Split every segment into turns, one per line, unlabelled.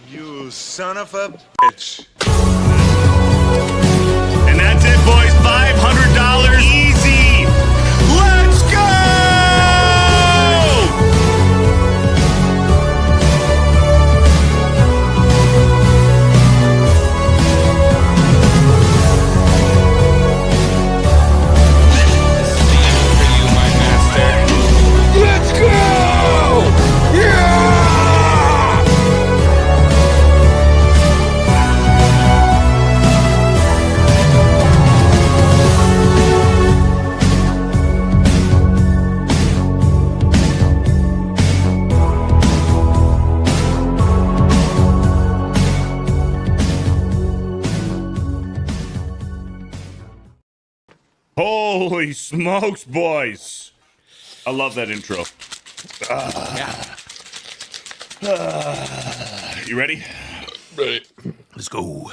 You son of a bitch.
And that's it, boys. $500 easy. Let's go!
Let's go! Yeah!
Holy smokes, boys. I love that intro. You ready?
Right.
Let's go.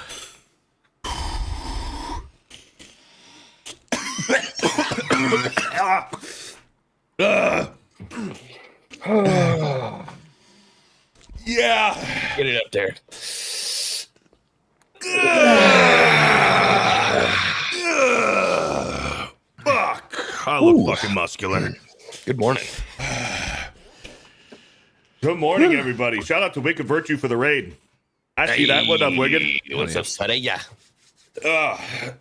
Yeah.
Get it up there.
Fuck. I look fucking muscular.
Good morning.
Good morning, everybody. Shout out to Wicked Virtue for the raid. I see that. What up, Wicked?
What's up, Sunday? Yeah.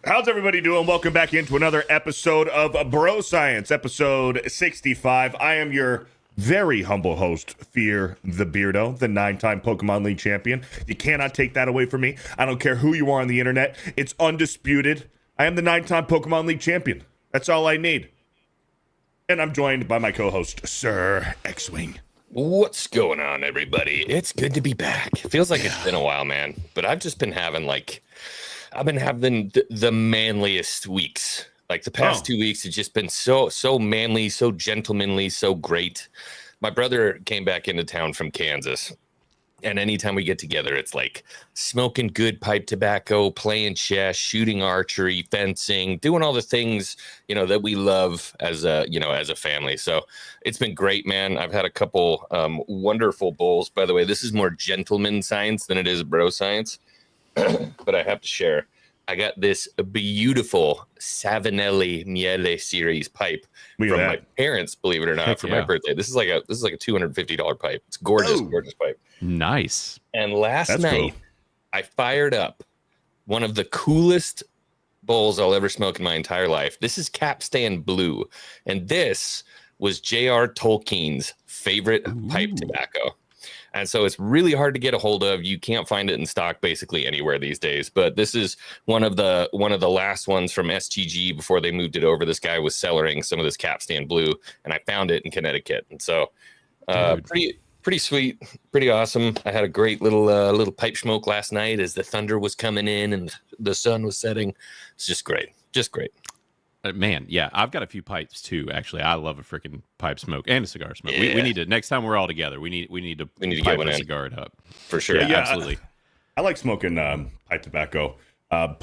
How's everybody doing? Welcome back into another episode of Bro Science, episode 65. I am your very humble host, FearTheBeardo, the 9-time Pokemon League champion. You cannot take that away from me. I don't care who you are on the internet. It's undisputed. I am the 9-time Pokemon League champion. That's all I need. And I'm joined by my co-host, Sir Xwing.
What's going on, everybody? It's good to be back. It feels like it's been a while, man. But I've just been having the manliest weeks. Like the past 2 weeks, it's just been so manly, so gentlemanly, so great. My brother came back into town from Kansas. And anytime we get together, it's like smoking good pipe tobacco, playing chess, shooting archery, fencing, doing all the things, that we love as a family. So it's been great, man. I've had a couple wonderful bowls. By the way, this is more gentleman science than it is bro science. But I have to share. I got this beautiful Savinelli Miele series pipe from my parents, believe it or not, for my birthday. This is like a $250 pipe. It's gorgeous, gorgeous pipe.
Nice.
And last night, I fired up one of the coolest bowls I'll ever smoke in my entire life. This is Capstan Blue, and this was J.R. Tolkien's favorite pipe tobacco. And so it's really hard to get a hold of. You can't find it in stock basically anywhere these days. But this is one of the last ones from STG before they moved it over. This guy was cellaring some of this Capstan Blue, and I found it in Connecticut. And so pretty sweet, pretty awesome. I had a great little pipe smoke last night as the thunder was coming in and the sun was setting. It's just great, just great.
Man, yeah, I've got a few pipes too. Actually, I love a freaking pipe smoke and a cigar smoke. Yeah. We need to next time we're all together. We need to
get one
a
in.
cigar it up
for sure.
Yeah, absolutely.
I like smoking pipe tobacco. Back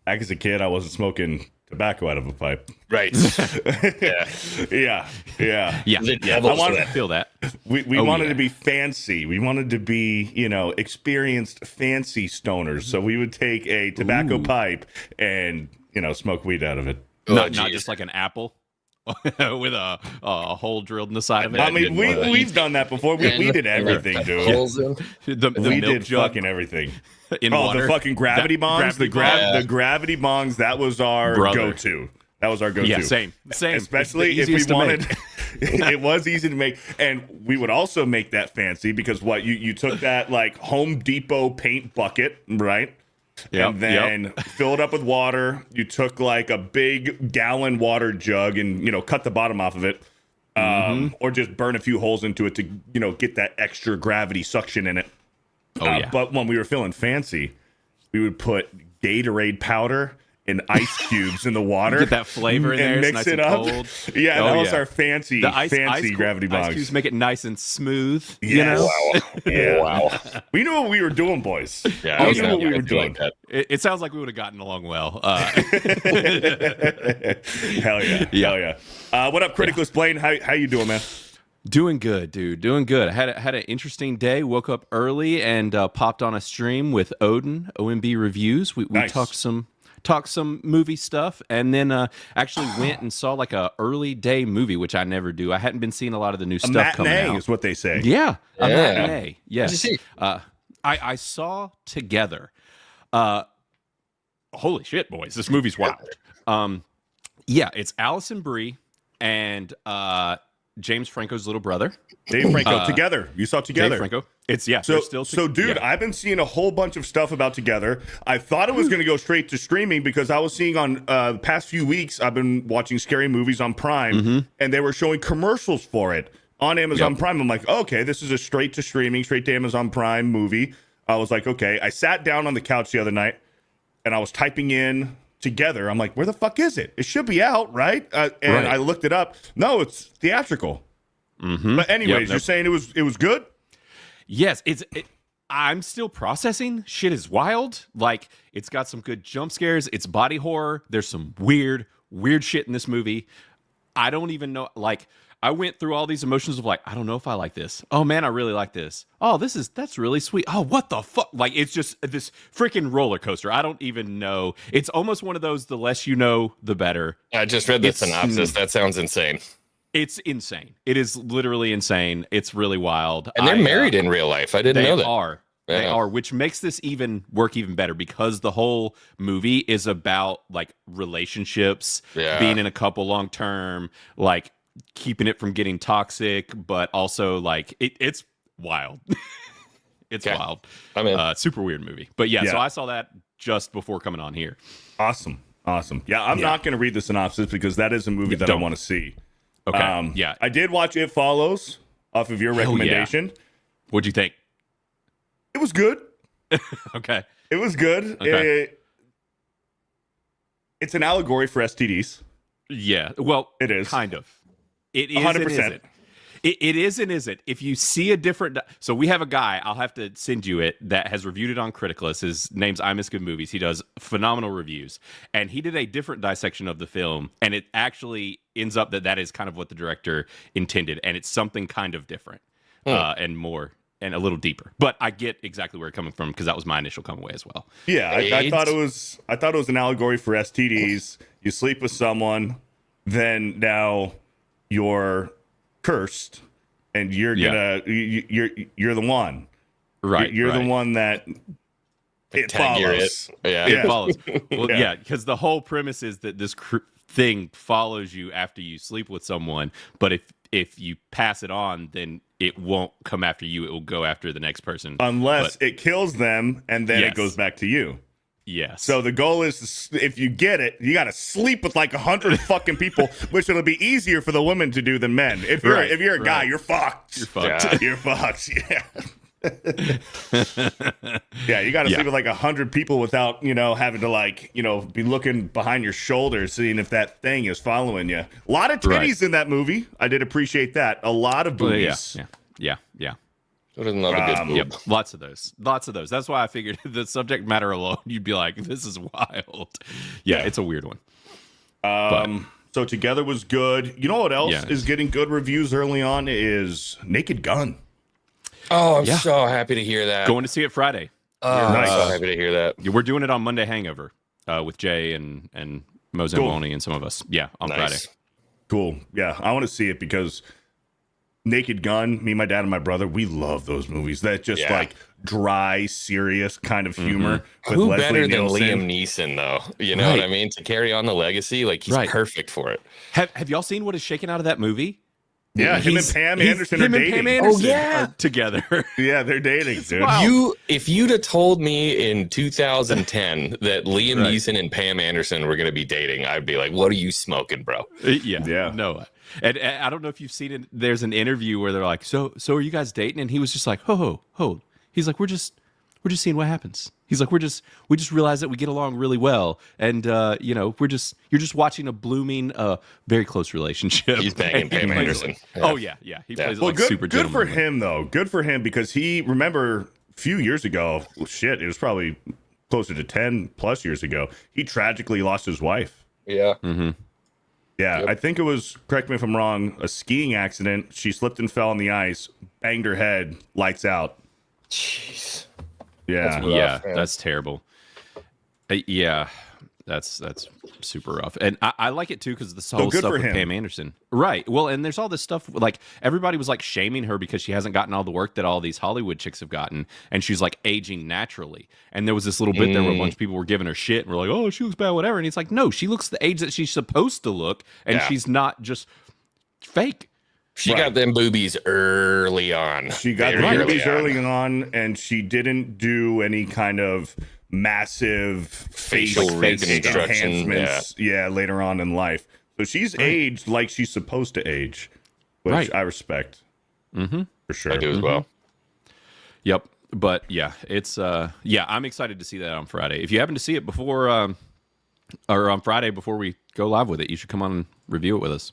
as a kid, I wasn't smoking tobacco out of a pipe.
Right.
Yeah.
I wanted to feel that.
We wanted to be fancy. We wanted to be, experienced fancy stoners. So we would take a tobacco pipe and, smoke weed out of it.
Not just like an apple with a hole drilled in the side of it.
I mean, we've done that before. We did everything, dude. We did fucking everything.
Water.
The fucking gravity bongs. The gravity bongs. That was our go-to. That was our go-to.
Yeah, same.
Especially if we wanted. It was easy to make, and we would also make that fancy because you took that like Home Depot paint bucket, right? And then fill it up with water. You took like a big gallon water jug and cut the bottom off of it, or just burn a few holes into it to get that extra gravity suction in it. But when we were feeling fancy, we would put Gatorade powder and ice cubes in the water.
Get that flavor in there.
Mix
nice
it
and
up.
Cold.
Yeah, that was our fancy gravity bongs.
Ice cubes make it nice and smooth.
Yes.
Wow.
Yeah.
Wow.
We knew what we were doing, boys.
Yeah,
we knew what we were doing.
Like
it sounds like we would have gotten along well.
Hell yeah. What up, Criticless Blaine? How you doing, man?
Doing good, dude. Doing good. I had an interesting day. Woke up early and popped on a stream with Odin, OMB Reviews. We
Nice.
talked some movie stuff, and then actually went and saw like a early day movie, which I never do. I hadn't been seeing a lot of the new
A
stuff coming
matinee
out.
is what they say.
Yeah, a
Yeah.
matinee. Yes.
What'd you see?
I saw Together. Holy shit, boys! This movie's wild. Yeah, it's Allison Brie and James Franco's little brother.
Dave Franco, Together. You saw Together.
Dave Franco. It's they're still
So, dude,
yeah.
I've been seeing a whole bunch of stuff about Together. I thought it was going to go straight to streaming because I was seeing on the past few weeks, I've been watching scary movies on Prime, and they were showing commercials for it on Amazon Prime. I'm like, okay, this is a straight to streaming, straight to Amazon Prime movie. I was like, okay. I sat down on the couch the other night, and I was typing in Together. I'm like, where the fuck is it? It should be out, right? And I looked it up. No, it's theatrical. But anyways, you're saying it was good?
Yes, I'm still processing. Shit is wild. Like, it's got some good jump scares. It's body horror. There's some weird shit in this movie. I don't even know. Like, I went through all these emotions of like, I don't know if I like this. Oh man, I really like this. Oh, that's really sweet. Oh, what the fuck? Like, it's just this freaking roller coaster. I don't even know. It's almost one of those, the less you know, the better.
I just read the synopsis. That sounds insane.
It's insane. It is literally insane. It's really wild.
And they're married in real life. I didn't know that.
They are, which makes this work even better because the whole movie is about like relationships, being in a couple long term, like keeping it from getting toxic, but also like it's wild. It's wild.
I'm in.
Super weird movie. But yeah, so I saw that just before coming on here.
Awesome. Yeah, I'm not going to read the synopsis because that is a movie that I want to see.
Okay. Yeah.
I did watch It Follows off of your recommendation.
What'd you think?
It was good.
Okay.
It was good.
Okay.
It's an allegory for STDs.
Yeah. Well,
it is.
Kind of. It is
100%.
and isn't. It is and isn't. If you see a different... So we have a guy, I'll have to send you it, that has reviewed it on Criticless. His name's I Miss Good Movies. He does phenomenal reviews. And he did a different dissection of the film, and it actually ends up that is kind of what the director intended, and it's something kind of different and more... and a little deeper, but I get exactly where it's coming from because that was my initial come away as well.
Yeah, I thought it was an allegory for STDs. You sleep with someone, then now you're cursed, and you're you're the one,
right?
You're the one that it follows.
It follows. Well, because the whole premise is that this thing follows you after you sleep with someone, but if you pass it on, then it won't come after you. It will go after the next person.
Unless it kills them, and then it goes back to you.
Yes.
So the goal is, if you get it, you got to sleep with like 100 fucking people, which it'll be easier for the women to do than men. If you're a guy, you're fucked.
You're fucked.
Yeah. You're fucked. Yeah. Yeah, you got to sleep with like 100 people without, having to like, be looking behind your shoulder, seeing if that thing is following you. A lot of titties in that movie. I did appreciate that. A lot of boobies.
Yeah.
Who doesn't love a good boob?
Yep. Lots of those. That's why I figured the subject matter alone, you'd be like, this is wild. Yeah. It's a weird one.
So Together was good. You know what else is getting good reviews early on is Naked Gun.
Oh, I'm so happy to hear that.
Going to see it Friday.
I'm so happy to hear that.
We're doing it on Monday Hangover with Jay and Mo Zamboni and some of us. Yeah, on Friday.
Cool. Yeah, I want to see it because Naked Gun, me, my dad, and my brother, we love those movies. That just like dry, serious kind of humor. With
Who
Leslie
better
Nielsen.
than Liam Neeson, though? You know what I mean? To carry on the legacy, like he's perfect for it.
Have y'all seen what is shaken out of that movie?
Yeah, him and Pam Anderson are dating.
Are together.
Yeah, they're dating, dude.
If you'd have told me in 2010 that Liam Neeson and Pam Anderson were going to be dating, I'd be like, what are you smoking, bro?
Yeah. No. And I don't know if you've seen it. There's an interview where they're like, so are you guys dating? And he was just like, ho. He's like, we're just seeing what happens. He's like, we just realized that we get along really well, and you're just watching a blooming, very close relationship.
He's banging Pam Anderson.
Oh yeah. He plays like super
good for
gentleman.
him though. Good for him because remember a few years ago. It was probably closer to 10 plus years ago. He tragically lost his wife.
Yeah.
Mm-hmm.
Yeah,
Yep.
I think it was, correct me if I'm wrong, a skiing accident. She slipped and fell on the ice, banged her head, lights out.
Jeez.
Yeah.
That's rough,
Yeah,
man.
that's terrible. Yeah, that's super rough, and I like it too because the whole
good
stuff
for
with
him.
Pam Anderson, right? Well, and there's all this stuff like everybody was like shaming her because she hasn't gotten all the work that all these Hollywood chicks have gotten, and she's like aging naturally. And there was this little bit there where a bunch of people were giving her shit and were like, "Oh, she looks bad, whatever." And he's like, "No, she looks the age that she's supposed to look, and
Yeah.
she's not just fake."
She got them boobies early on.
She got the
Very
boobies early on, and she didn't do any kind of massive
Facial
face
reconstruction,
enhancements. Yeah, later on in life. So she's aged like she's supposed to age, which
Right.
I respect. For sure.
I do as well.
Yep. But yeah, it's I'm excited to see that on Friday. If you happen to see it before or on Friday before we go live with it, you should come on and review it with us.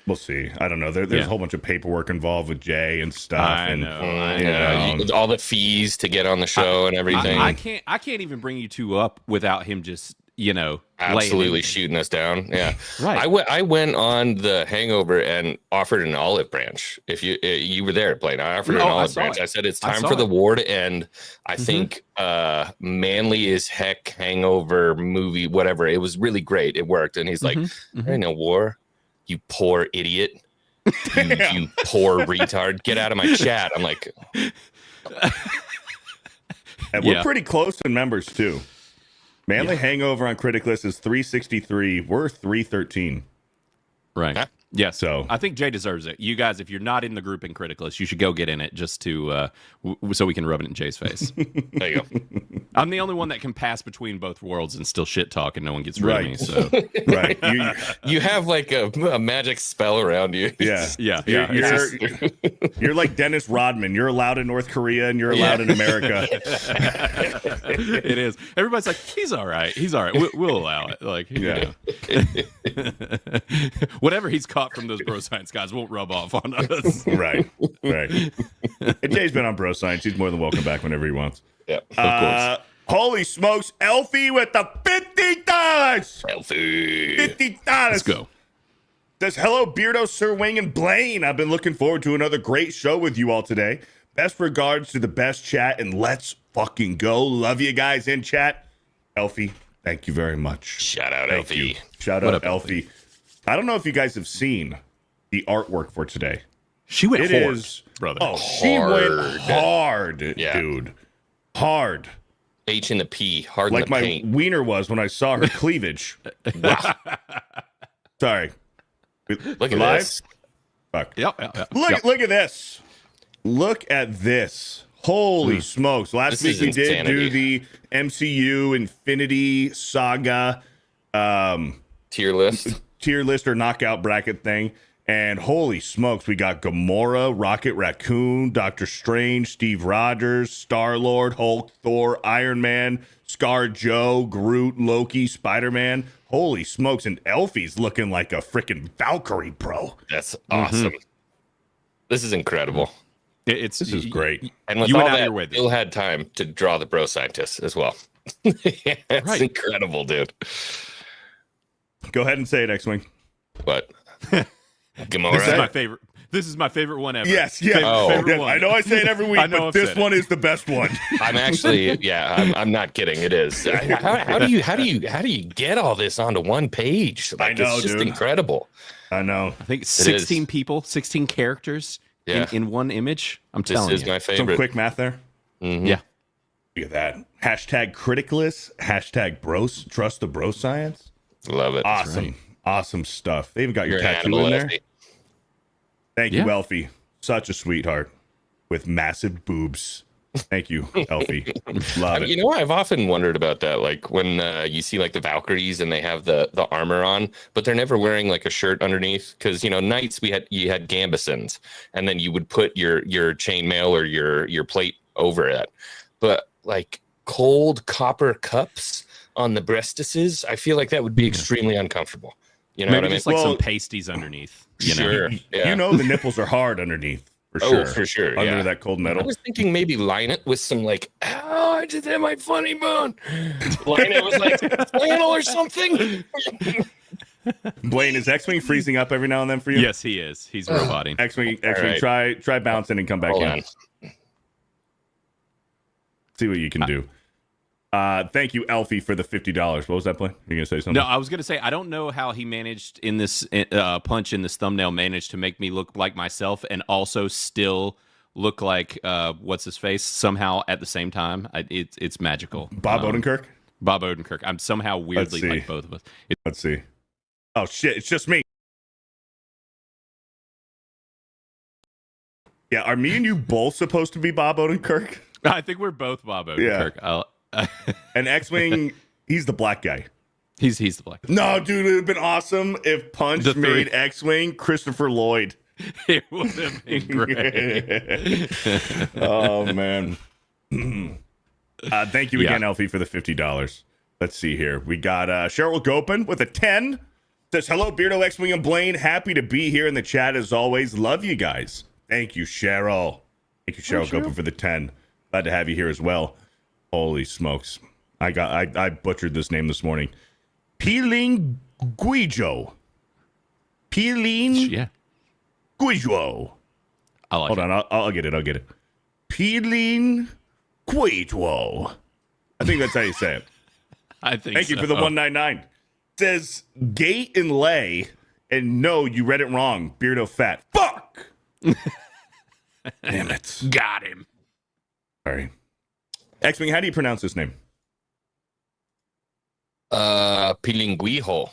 We'll see. I don't know. There's
Yeah.
a whole bunch of paperwork involved with Jay and stuff.
I
and
know.
Yeah, all the fees to get on the show and everything.
I can't even bring you two up without him just laying
Absolutely
in.
shooting us down. Yeah,
Right.
I went on the Hangover and offered an olive branch. If you were there, Blaine, I offered an
I
olive
saw
branch.
it.
I said it's
I
time
saw
for the
it.
war to end. I think manly as heck Hangover movie, whatever. It was really great. It worked. And he's like, "There ain't no war, you poor idiot." You poor retard, get out of my chat. I'm like,
And we're
Yeah.
pretty close in members too. Manly Hangover on Criticless is 363. We're 313.
Right.
Huh?
Yeah.
So-
I think Jay deserves it. You guys, if you're not in the group in Criticless, you should go get in it just to so we can rub it in Jay's face.
there you go.
I'm the only one that can pass between both worlds and still shit talk, and no one gets rid of me.
Right.
So
Right.
You have like a magic spell around you.
Yeah.
yeah,
You're like Dennis Rodman. You're allowed in North Korea and you're allowed in America.
it is. Everybody's like, he's all right. He's all right. We'll allow it. Like,
Yeah.
whatever he's caught from those bro science guys won't rub off on us.
Right. Right. And Jay's been on Bro Science. He's more than welcome back whenever he wants.
Yeah, of course.
Holy smokes, Elfie with the $50.
Healthy.
$50.
Let's go.
Says, hello, Beardo, Sir Wing, and Blaine. I've been looking forward to another great show with you all today. Best regards to the best chat, and let's fucking go. Love you guys in chat. Elfie, thank you very much.
Shout out,
Thank you.
Elfie.
Shout
What
out,
up,
Elfie. I don't know if you guys have seen the artwork for today.
She went
It
hard,
is,
brother.
oh, she went hard,
Yeah.
dude. Hard.
H in the P, hard
Like
in the
my
paint.
wiener was when I saw her cleavage. Sorry.
Look at
Live?
this.
Fuck.
Yep.
Look at this. Look at this. Holy smokes. Last
This
week
is
we did
insanity.
do the MCU Infinity Saga
Tier list.
tier list or knockout bracket thing. And holy smokes, we got Gamora, Rocket Raccoon, Doctor Strange, Steve Rogers, Star-Lord, Hulk, Thor, Iron Man, Scar Joe, Groot, Loki, Spider-Man. Holy smokes, and Elfie's looking like a freaking Valkyrie, bro.
That's awesome. This is incredible.
This
This is great.
And with
You
all
went out of
that,
your way, dude.
Bill had time to draw the bro scientists as well. It's
Right.
incredible, dude.
Go ahead and say it, Xwing.
But
This is
Gamora.
my favorite. This is my favorite one ever.
Yes, yes.
Oh.
Favorite
Yes,
one.
I know I say it every week,
I know
but
I've
this
said it.
one is the best one.
I'm actually, I'm not kidding. It is. How do you get all this onto one page? Like,
I know,
it's just
dude.
incredible.
I know.
I think 16 people, 16 characters
Yeah.
in one image. I'm
This
telling
is
you.
my
Some
favorite.
quick math there.
Yeah.
Look at that. Hashtag Criticless. Hashtag bros. Trust the bro science.
Love it.
Awesome. Awesome stuff. They even got your
You're
tattoo
Hannibal
in there.
Effie.
Thank you,
Yeah.
Elfie. Such a sweetheart with massive boobs. Thank you, Elfie. Love it.
You know, I've often wondered about that. Like when you see like the Valkyries and they have the armor on, but they're never wearing like a shirt underneath. Because knights you had gambesons, and then you would put your chainmail or your plate over it. But like cold copper cups on the breastises, I feel like that would be extremely uncomfortable. You know
Maybe
what I mean?
just like
Well,
some pasties underneath. You know?
Sure. Yeah.
You know the nipples are hard underneath. For
Oh,
sure.
for sure,
Under
yeah.
that cold
I
metal.
was thinking maybe line it with some like, oh, I just had my funny bone. Line it with like flannel or something.
Blaine, is Xwing freezing up every now and then for you?
Yes, he is. He's roboting.
Xwing,
right.
try bouncing and come back
Hold
in.
on.
See what you can do. Thank you, Elfie, for the $50. What was that, Blaine? You gonna say something?
No, I was gonna say I don't know how he managed in this punch in this thumbnail managed to make me look like myself and also still look like what's his face somehow at the same time. It's magical.
Bob Odenkirk.
Bob Odenkirk. I'm somehow weirdly
see.
like both of us.
Let's see. Oh shit! It's just me. Yeah, are me and you both supposed to be Bob Odenkirk?
I think we're both Bob Odenkirk.
And Xwing, he's the black guy.
He's the black.
No, dude, it would have been awesome if Punch made Xwing Christopher Lloyd.
It would have been great.
Oh man. Thank you again, Elfie, for the $50. Let's see here. We got Cheryl Gopin with a 10. Says, hello, Beardo, Xwing, and Blaine. Happy to be here in the chat as always. Love you guys. Thank you, Cheryl. Thank you, Cheryl Gopin, for the 10. Glad to have you here as well. Holy smokes. I butchered this name this morning. Peeling Guijo. Peeling Guijo.
I like
Hold on, I'll get it. Peeling Guijo. I think that's how you say it.
I think
Thank you for the 199. Says gate and lay, and no, you read it wrong. Beardo fat. Fuck! Damn it.
Got him.
Sorry. Xwing, how do you pronounce this name?
Pilinguijo.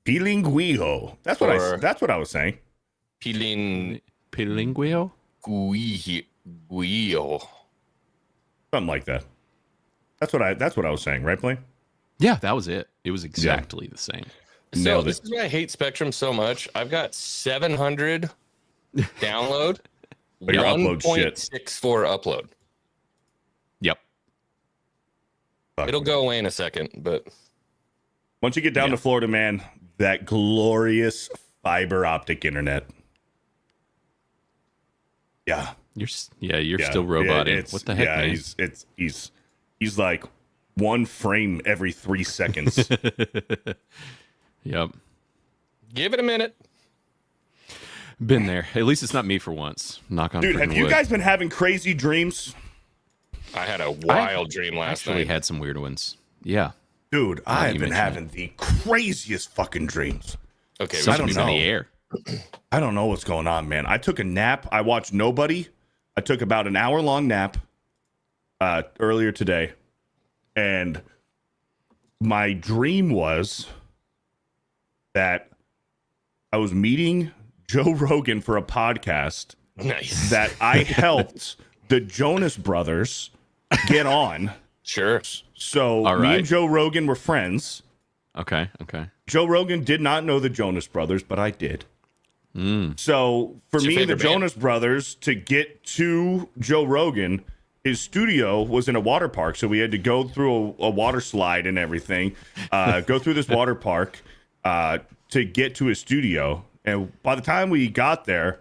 Pilinguijo. That's what I was saying.
Pilinguio?
Guijo.
Something like that. That's what I was saying, right, Blaine?
Yeah, that was it. It was exactly the same.
So
Nailed
this
it.
is why I hate Spectrum so much. I've got 700 download,
But you upload shit.
1.64 upload.
Yep.
It'll go away in a second, but
Once you get down to Florida, man, that glorious fiber optic internet. Yeah.
You're still roboting. What the heck, man?
He's like one frame every 3 seconds.
Yep.
give it a minute.
Been there. At least it's not me for once. Knock on
Dude, have
freaking
you
wood.
guys been having crazy dreams?
I had a wild dream last
Actually
night.
had some weird ones. Yeah.
Dude, I have
you
been
mentioned
having the craziest fucking dreams.
Okay,
I don't
Something's
know.
in the air.
I don't know what's going on, man. I took a nap. I watched Nobody. I took about an hour-long nap earlier today. And my dream was that I was meeting Joe Rogan for a podcast
nice.
that I helped the Jonas Brothers get on.
Sure.
So
All
me
right.
and Joe Rogan were friends.
Okay.
Joe Rogan did not know the Jonas Brothers, but I did. So for
What's your
me and the
favorite band?
Jonas Brothers to get to Joe Rogan, his studio was in a water park, so we had to go through a water slide and everything, go through this water park to get to his studio. And by the time we got there,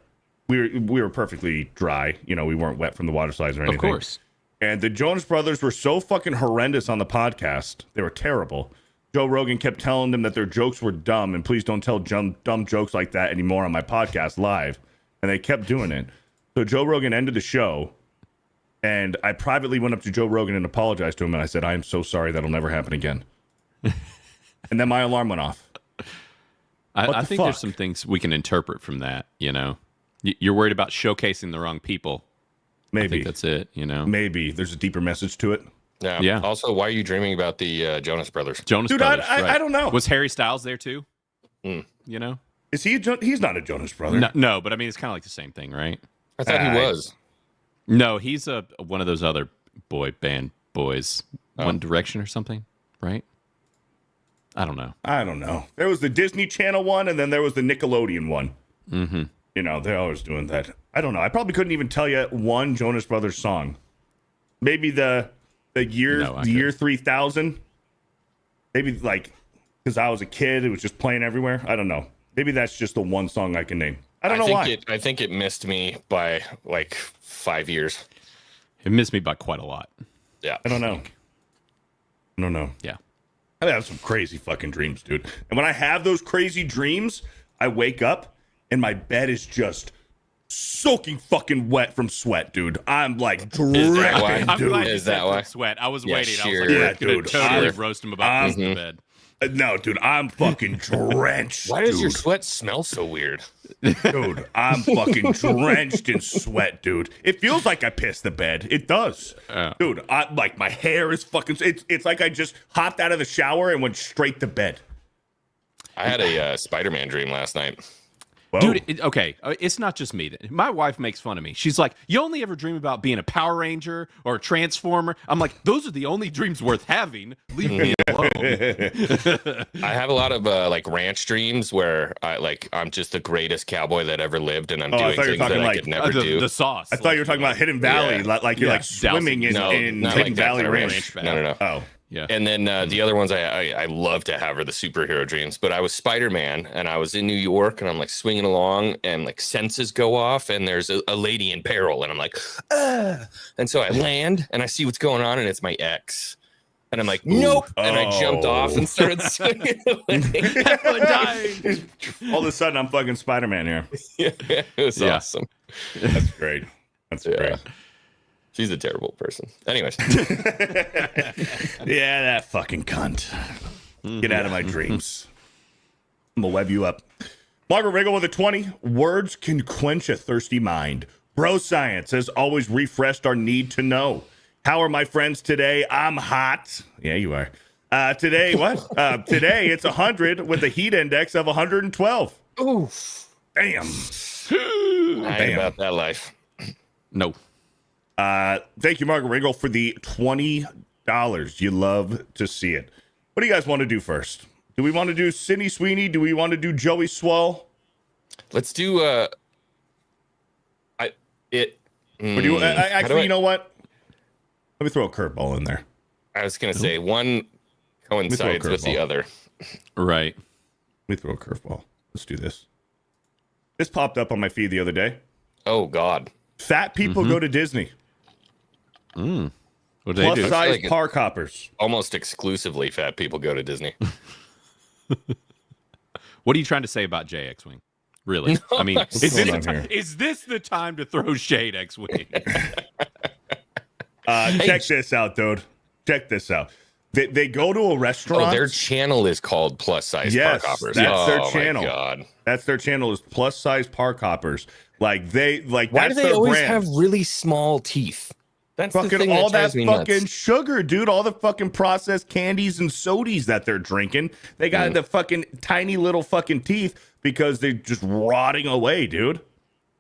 we were perfectly dry. You know, we weren't wet from the water slides or anything.
Of course.
And the Jonas Brothers were so fucking horrendous on the podcast. They were terrible. Joe Rogan kept telling them that their jokes were dumb, and please don't tell dumb jokes like that anymore on my podcast live. And they kept doing it. So Joe Rogan ended the show, and I privately went up to Joe Rogan and apologized to him, and I said, I am so sorry, that'll never happen again. And then my alarm went off.
I
the
think there's
fuck?
some things we can interpret from that, you know. You're worried about showcasing the wrong people. I
Maybe.
think that's it, you know.
Maybe. There's a deeper message to it.
Yeah.
Yeah.
Also, why are you dreaming about the Jonas Brothers?
Jonas
Dude,
Brothers.
I
right.
don't know.
Was Harry Styles there too?
Mm.
You know?
Is he he's not a Jonas Brother.
No, but I mean, it's kind of like the same thing, right?
I thought he was.
No, he's one of those other boy band boys, One Direction or something, right? I don't know.
There was the Disney Channel one, and then there was the Nickelodeon one. Mm-hmm. You know, they're always doing that. I don't know. I probably couldn't even tell you one Jonas Brothers song. Maybe the year 3000. Maybe like because I was a kid, it was just playing everywhere. I don't know. Maybe that's just the one song I can name. I don't know why.
I think it missed me by like 5 years.
It missed me by quite a lot.
Yeah.
I don't know.
Yeah.
I have some crazy fucking dreams, dude. And when I have those crazy dreams, I wake up and my bed is just soaking fucking wet from sweat, dude. I'm like dripping,
I'm
dude.
glad you
Is
said
that
from
why?
Sweat. I was
Yeah,
waiting.
sheer-
I was like,
Yeah,
we're gonna
dude.
totally
I'm-
roast him about this in the bed.
No, dude, I'm fucking drenched.
Why does your
dude.
sweat smell so weird?
Dude, I'm fucking drenched in sweat, dude. It feels like I pissed the bed. It does. Dude, like my hair is fucking it's like I just hopped out of the shower and went straight to bed.
I had a Spider-Man dream last night.
Whoa.
Dude, okay, it's not just me. My wife makes fun of me. She's like, you only ever dream about being a Power Ranger or a Transformer. I'm like, those are the only dreams worth having. Leave me alone.
I have a lot of like ranch dreams where I'm just the greatest cowboy that ever lived, and I'm
I
doing
thought you were
thing that
talking
I
like-
could never do.
the sauce.
I thought you were talking about Hidden Valley,
Yeah.
like you're
Yeah.
like swimming in
No,
Hidden
not like that
Valley
kind of
Ranch.
ranch. No.
Oh.
Yeah.
And then the other ones I love to have are the superhero dreams. But I was Spider-Man, and I was in New York, and I'm like swinging along, and like senses go off, and there's a lady in peril, and I'm like, ah! And so I land, and I see what's going on, and it's my ex. And I'm like, nope. And I jumped off and started swinging away.
Everyone dying.
All of a sudden, I'm fucking Spider-Man here.
It was
Yeah.
awesome.
That's great. That's great.
She's a terrible person. Anyways,
Yeah, that fucking cunt. Get out of my dreams. I'm gonna web you up. Margaret Riggle with a 20. Words can quench a thirsty mind. Bro science has always refreshed our need to know. How are my friends today? I'm hot. Yeah, you are. Today, what? Today it's 100 with a heat index of 112.
oof.
Damn.
I ain't about that life.
No.
Thank you, Margaret Riggle, for the $20. You love to see it. What do you guys want to do first? Do we want to do Sydney Sweeney? Do we want to do Joey Swoll?
Let's do
Or do you, actually, you know what? Let me throw a curveball in there.
I was gonna say one coincides with the
curveball.
other.
Right.
Let me throw a curveball. Let's do this. This popped up on my feed the other day.
Oh God.
Fat people go to Disney.
What do they
Plus
do?
size
like it-
park hoppers.
Almost exclusively fat people go to Disney.
What are you trying to say about Xwing? Really? I mean,
What's going on here?
is this the time to throw shade, Xwing?
Check this out, dude. Check this out. They go to a restaurant.
Oh, their channel is called Plus Size
Yes,
Park Hoppers.
that's their
Oh,
channel.
My God.
That's their channel, is plus size park hoppers. Like
Why
that's
do they
their
always
brand.
have really small teeth? That's the
Fucking
thing
all
that drives
that
me
fucking
nuts.
sugar, dude. All the fucking processed candies and sodies that they're drinking. They got the fucking tiny little fucking teeth because they're just rotting away, dude.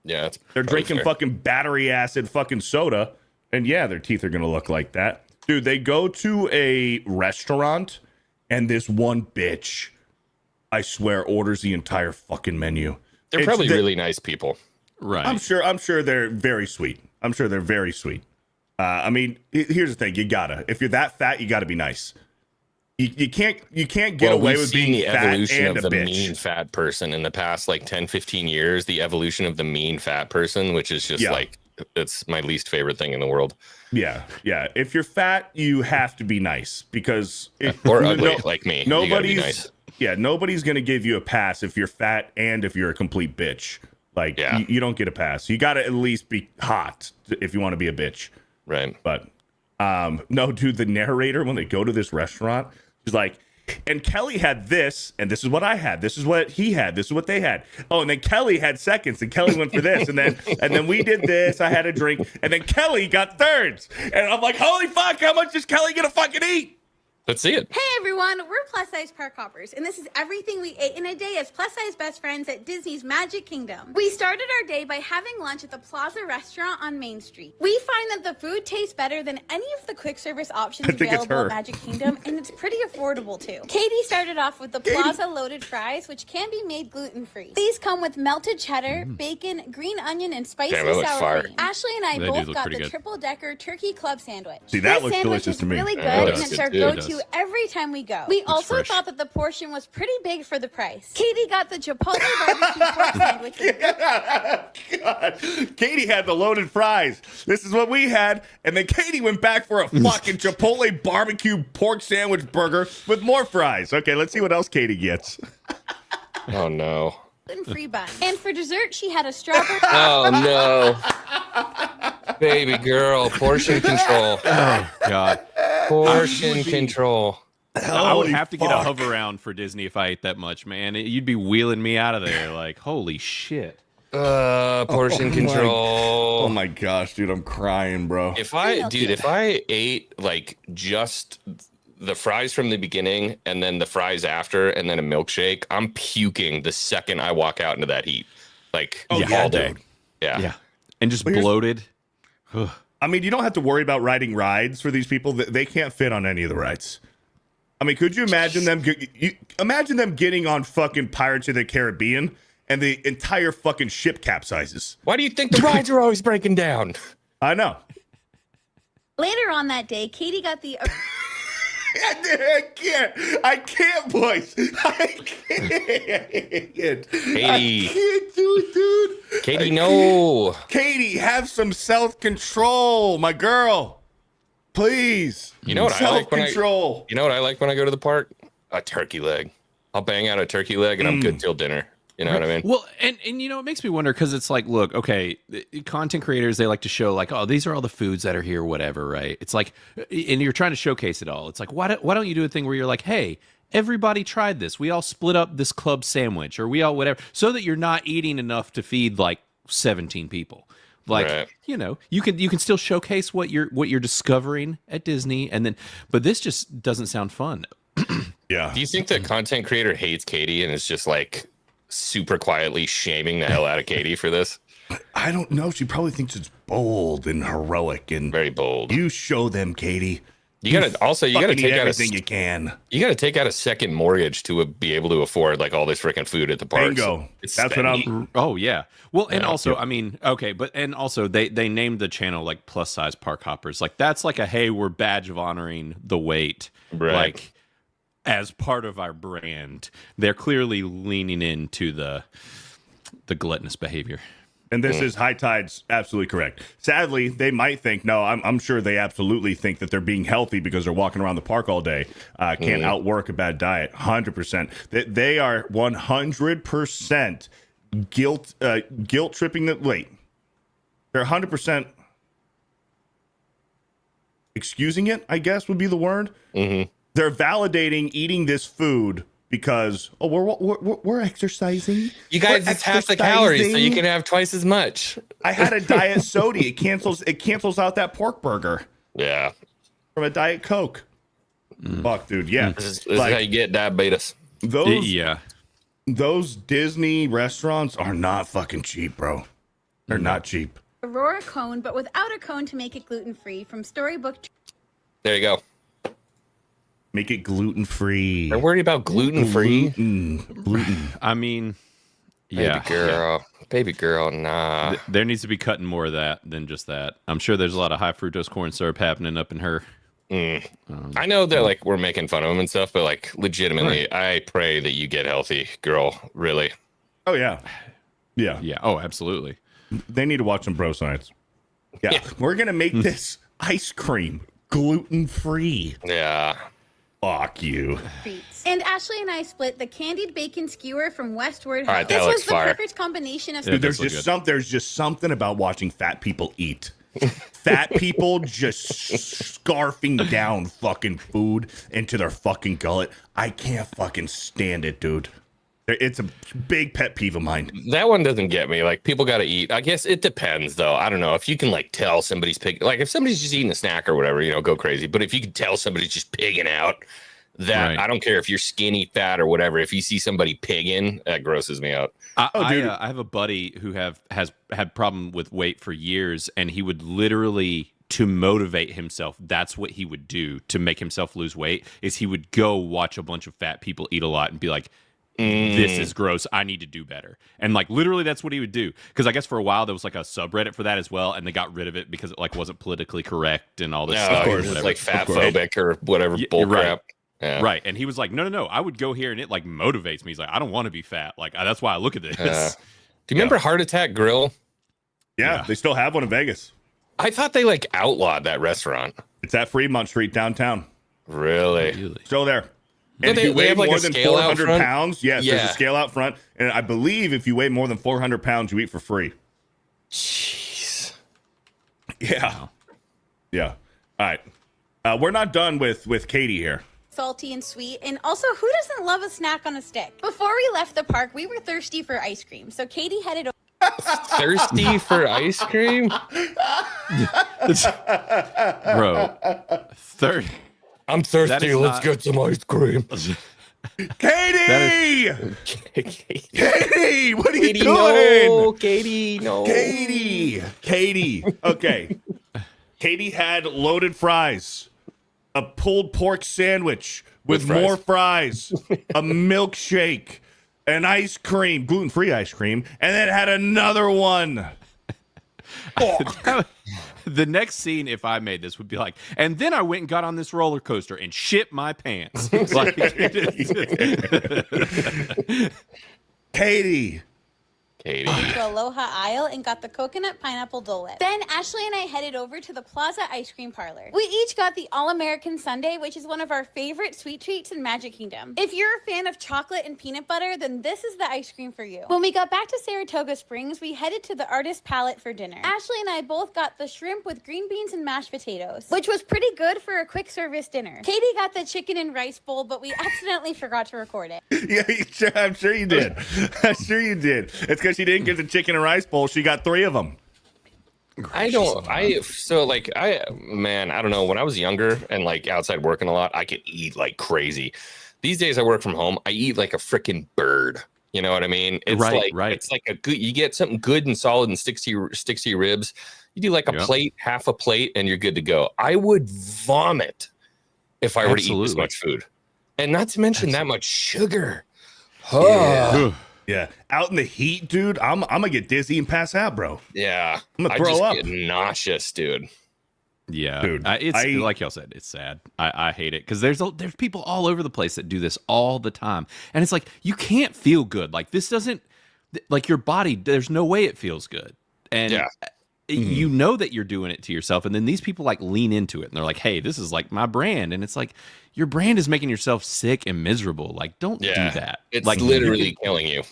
Yeah, it's
They're
probably
drinking
fair.
fucking battery acid fucking soda. And yeah, their teeth are gonna look like that. Dude, they go to a restaurant and this one bitch, I swear, orders the entire fucking menu.
They're probably really nice people.
Right.
I'm sure they're very sweet. I'm sure they're very sweet. I mean, here's the thing: you gotta, if you're that fat, you gotta be nice. You can't get away
we've
with
seen
being
the
fat
evolution
and
of
a
the
bitch.
mean fat person in the past like 10, 15 years. The evolution of the mean fat person, which is just
Yeah.
like, it's my least favorite thing in the world.
Yeah. If you're fat, you have to be nice because
Or ugly, like me. You gotta be
Nobody's
nice.
nobody's gonna give you a pass if you're fat and if you're a complete bitch. Like
Yeah.
you don't get a pass. You gotta at least be hot if you want to be a bitch.
Right.
But no, dude, the narrator, when they go to this restaurant, she's like, and Kelly had this, and this is what I had. This is what he had. This is what they had. Oh, and then Kelly had seconds, and Kelly went for this, and then we did this. I had a drink, and then Kelly got thirds, and I'm like, holy fuck, how much is Kelly gonna fucking eat?
Let's see it.
Hey everyone, we're Plus Size Park Hoppers, and this is everything we ate in a day as plus size best friends at Disney's Magic Kingdom. We started our day by having lunch at the Plaza restaurant on Main Street. We find that the food tastes better than any of the quick service options
I think it's
available
her.
at Magic Kingdom, and it's pretty affordable too. Katie started off with the Plaza loaded fries, which can be made gluten-free. These come with melted cheddar, bacon, green onion, and spicy
Damn, that looks
sour
fire.
cream. Ashley and I
They do
both
look
got
pretty
the
good.
triple-decker turkey club sandwich.
See, that
This
looks
sandwich
delicious
is
to me.
really good,
Yeah, it
and
does.
it's our
It
go-to
does.
do every time we go. We also
fresh.
thought that the portion was pretty big for the price. Katie got the Chipotle barbecue pork sandwich.
God. Katie had the loaded fries. This is what we had. And then Katie went back for a fucking Chipotle barbecue pork sandwich burger with more fries. Okay, let's see what else Katie gets.
Oh no.
Gluten-free bun. And for dessert, she had a strawberry.
Oh no. Baby girl, portion control.
Oh God.
Portion control.
I would have to get a
fuck.
hover round for Disney if I ate that much, man. You'd be wheeling me out of there like, holy shit.
Portion control.
Oh my gosh, dude, I'm crying, bro.
If I ate like just the fries from the beginning and then the fries after and then a milkshake, I'm puking the second I walk out into that heat. Like all day.
dude.
Yeah.
And just
here's-
bloated.
I mean, you don't have to worry about riding rides for these people. They can't fit on any of the rides. I mean, could you imagine them? Imagine them getting on fucking Pirates of the Caribbean and the entire fucking ship capsizes.
Why do you think the rides are always breaking down?
I know.
Later on that day, Katie got the
I can't, boys. I can't.
Katie.
I can't do it, dude.
Katie, no.
Katie, have some self-control, my girl. Please.
You know what I like when
self-control.
You know what I like when I go to the park? A turkey leg. I'll bang out a turkey leg and I'm good till dinner. You know what I mean?
Well, and you know, it makes me wonder because it's like, look, okay, content creators, they like to show like, oh, these are all the foods that are here, whatever, right? It's like, and you're trying to showcase it all. It's like, why don't you do a thing where you're like, hey, everybody tried this. We all split up this club sandwich or we all whatever, so that you're not eating enough to feed like 17 people. Like,
Right.
you know, you can still showcase what you're discovering at Disney, and then, but this just doesn't sound fun.
Yeah.
Do you think the content creator hates Katie and is just like super quietly shaming the hell out of Katie for this?
I don't know. She probably thinks it's bold and heroic and
Very bold.
you show them, Katie.
You gotta
Fucking
take
eat
out
everything you can.
you gotta take out a second mortgage to be able to afford like all this freaking food at the parks.
Bingo.
It's
That's what
spendy.
I'm.
Oh yeah. Well, and also, I mean, okay, but and also they named the channel like Plus Size Park Hoppers. Like that's like a hey, we're badge of honoring the weight.
Right.
Like as part of our brand. They're clearly leaning into the gluttonous behavior.
And this is High Tide's absolutely correct. Sadly, they might think, no, I'm sure they absolutely think that they're being healthy because they're walking around the park all day. Can't outwork a bad diet. 100%. They are 100% guilt tripping the wait. They're 100% excusing it, I guess would be the word. Mm-hmm. They're validating eating this food because we're exercising.
You guys,
We're
it's half the calories, so you can have twice as much.
I had a diet soda. It cancels out that pork burger
Yeah.
from a Diet Coke. Fuck, dude. Yeah.
This is how you get diabetes.
Those Disney restaurants are not fucking cheap, bro. They're not cheap.
Aurora cone, but without a cone to make it gluten-free from Storybook.
There you go.
Make it gluten free.
They're worried about gluten-free.
Gluten.
I mean, yeah.
Baby girl, nah.
There needs to be cutting more of that than just that. I'm sure there's a lot of high fructose corn syrup happening up in her.
I know that like we're making fun of them and stuff, but like legitimately, I pray that you get healthy, girl. Really.
Oh yeah. Yeah.
Yeah. Oh, absolutely.
They need to watch some Bro Science. Yeah. We're gonna make this ice cream gluten free.
Yeah.
Fuck you.
Treats. And Ashley and I split the candied bacon skewer from Westward
All right,
Ho.
that
This
looks
was the
fire.
perfect combination of
Dude,
does look good.
there's just something about watching fat people eat. Fat people just scarfing down fucking food into their fucking gullet. I can't fucking stand it, dude. It's a big pet peeve of mine.
That one doesn't get me. Like people got to eat. I guess it depends though. I don't know if you can like tell somebody's pig. Like if somebody's just eating a snack or whatever, you know, go crazy. But if you can tell somebody's just pigging out, that
Right.
I don't care if you're skinny, fat, or whatever. If you see somebody pigging, that grosses me out.
dude.
I have a buddy who has had problem with weight for years, and he would literally, to motivate himself, that's what he would do to make himself lose weight, is he would go watch a bunch of fat people eat a lot and be like, this is gross. I need to do better. And like literally that's what he would do. Because I guess for a while there was like a subreddit for that as well, and they got rid of it because it like wasn't politically correct and all this stuff.
It's like fat phobic or whatever
You're
bull
right.
crap. Yeah.
Right. And he was like, no, I would go here and it like motivates me. He's like, I don't want to be fat. Like, that's why I look at this.
Do you remember Heart Attack Grill?
Yeah, they still have one in Vegas.
I thought they like outlawed that restaurant.
It's at Fremont Street downtown.
Really?
Still there.
But
And if you
they
weigh
have, like,
more
a
than
scale out
400
front?
pounds, yes,
Yeah.
there's a scale out front. And I believe if you weigh more than 400 pounds, you eat for free.
Jeez.
Yeah. Yeah. All right. We're not done with Katie here.
Salty and sweet. And also, who doesn't love a snack on a stick? Before we left the park, we were thirsty for ice cream. So Katie headed over.
Thirsty for ice cream?
Bro.
I'm
That
thirsty.
is
Let's
not-
get some ice cream.
Katie! Katie, what are you
Katie,
doing?
no. Katie, no.
Katie. Okay. Katie had loaded fries, a pulled pork sandwich with
With fries.
more fries, a milkshake, an ice cream, gluten-free ice cream, and then had another one.
The next scene, if I made this, would be like, and then I went and got on this roller coaster and shit my pants. Like,
Katie.
Katie.
to Aloha Isle and got the coconut pineapple Dole Whip. Then Ashley and I headed over to the Plaza Ice Cream Parlor. We each got the All-American Sundae, which is one of our favorite sweet treats in Magic Kingdom. If you're a fan of chocolate and peanut butter, then this is the ice cream for you. When we got back to Saratoga Springs, we headed to the Artist Palette for dinner. Ashley and I both got the shrimp with green beans and mashed potatoes, which was pretty good for a quick service dinner. Katie got the chicken and rice bowl, but we accidentally forgot to record it.
Yeah, I'm sure you did. I'm sure you did. It's because she didn't get the chicken and rice bowl. She got 3 of them.
I don't. I don't know. When I was younger and like outside working a lot, I could eat like crazy. These days, I work from home. I eat like a freaking bird. You know what I mean? It's
Right.
It's like a good. You get something good and solid and sticks to your ribs. You do like a plate, half a plate, and you're good to go. I would vomit if I were to eat this much food, and not to mention that much sugar.
Yeah, out in the heat, dude. I'm gonna get dizzy and pass out, bro.
Yeah,
I'm gonna
I
throw
just
up.
get nauseous, dude.
Yeah,
Dude,
it's like y'all said, it's sad. I hate it because there's people all over the place that do this all the time, and it's like you can't feel good. Like this doesn't, like your body. There's no way it feels good, and you know that you're doing it to yourself. And then these people like lean into it, and they're like, "Hey, this is like my brand," and it's like your brand is making yourself sick and miserable. Like, don't do that.
It's
like
literally killing you.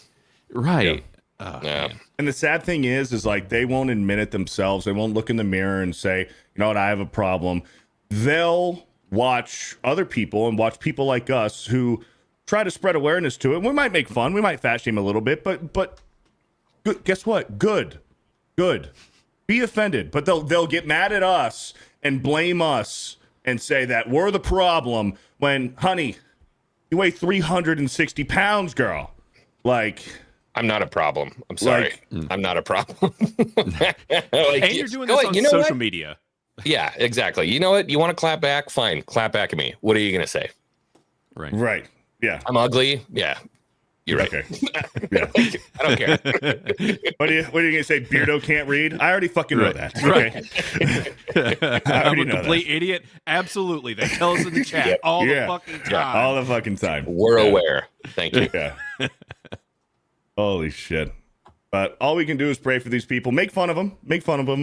right.
Yeah.
And the sad thing is like they won't admit it themselves. They won't look in the mirror and say, you know what, I have a problem. They'll watch other people and watch people like us who try to spread awareness to it. We might make fun. We might fat shame a little bit, but good, guess what? Good. Be offended, but they'll get mad at us and blame us and say that we're the problem when, honey, you weigh 360 pounds, girl. Like,
I'm not a problem. I'm sorry. I'm not a problem.
And you're doing this on social media.
Yeah, exactly. You know what? You want to clap back? Fine. Clap back at me. What are you going to say?
right. Yeah.
I'm ugly? Yeah. You're right.
Okay. Yeah.
I don't care.
What are you going to say? Beardo can't read? I already fucking know that. Okay.
I'm a
know
complete idiot. Absolutely. They tell us in the chat all the fucking time.
Yeah, all the fucking time.
We're aware. Thank you.
Yeah. Holy shit. But all we can do is pray for these people. Make fun of them,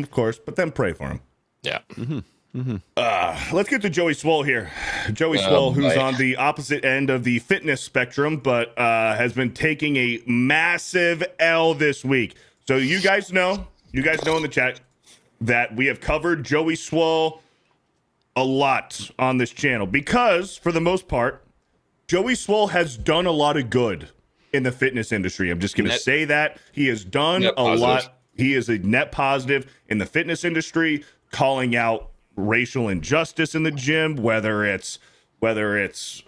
of course, but then pray for them.
Yeah.
Let's get to Joey Swoll here. Joey Swoll, who's
boy.
on the opposite end of the fitness spectrum, but has been taking a massive L this week. So you guys know in the chat that we have covered Joey Swoll a lot on this channel because, for the most part, Joey Swoll has done a lot of good in the fitness industry. I'm just going to say that. He has done a lot. He is a net positive in the fitness industry, calling out racial injustice in the gym, whether it's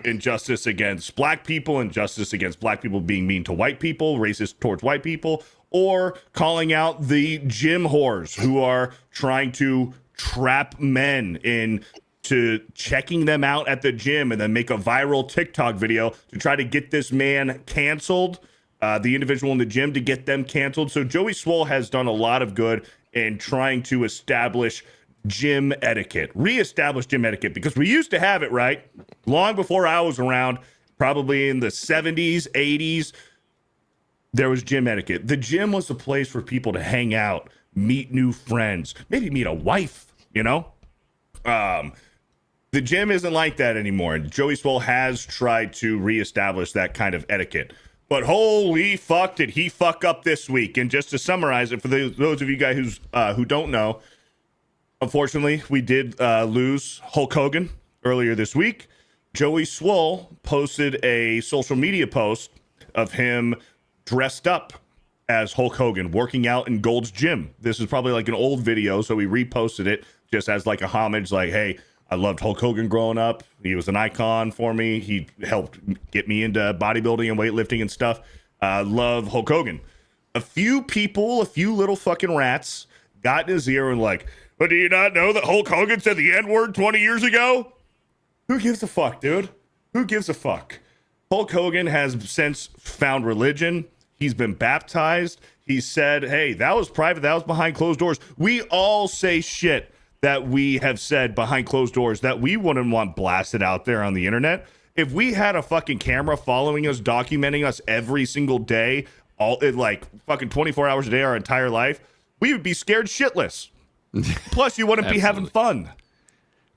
injustice against black people, injustice against black people being mean to white people, racist towards white people, or calling out the gym whores who are trying to trap men into checking them out at the gym and then make a viral TikTok video to try to get this man canceled, the individual in the gym, to get them canceled. So Joey Swoll has done a lot of good in trying to establish gym etiquette, reestablish gym etiquette, because we used to have it, right? Long before I was around, probably in the 70s, 80s, there was gym etiquette. The gym was a place for people to hang out, meet new friends, maybe meet a wife, you know? The gym isn't like that anymore. And Joey Swoll has tried to reestablish that kind of etiquette. But holy fuck, did he fuck up this week. And just to summarize it, for those of you guys who don't know, unfortunately, we did lose Hulk Hogan earlier this week. Joey Swoll posted a social media post of him dressed up as Hulk Hogan, working out in Gold's Gym. This is probably like an old video, so we reposted it just as like a homage, like, hey, I loved Hulk Hogan growing up. He was an icon for me. He helped get me into bodybuilding and weightlifting and stuff. Love Hulk Hogan. A few people, a few little fucking rats got in his ear and like, but do you not know that Hulk Hogan said the N-word 20 years ago? Who gives a fuck, dude? Who gives a fuck? Hulk Hogan has since found religion. He's been baptized. He said, hey, that was private. That was behind closed doors. We all say shit that we have said behind closed doors that we wouldn't want blasted out there on the internet. If we had a fucking camera following us, documenting us every single day, all like fucking 24 hours a day, our entire life, we would be scared shitless. Plus, you wouldn't be having fun.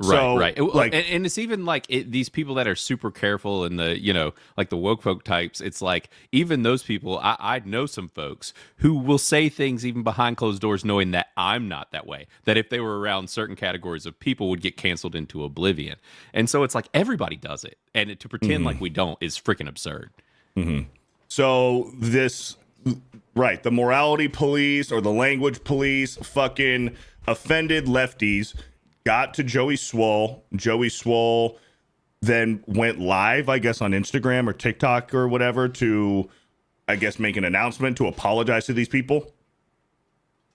Right. Like, and it's even like these people that are super careful and the, like the woke folk types. It's like even those people, I know some folks who will say things even behind closed doors, knowing that I'm not that way, that if they were around certain categories of people would get canceled into oblivion. And so it's like everybody does it. And to pretend like we don't is freaking absurd.
So this, right, the morality police or the language police fucking offended lefties got to Joey Swoll. Joey Swoll then went live, I guess, on Instagram or TikTok or whatever to, I guess, make an announcement to apologize to these people.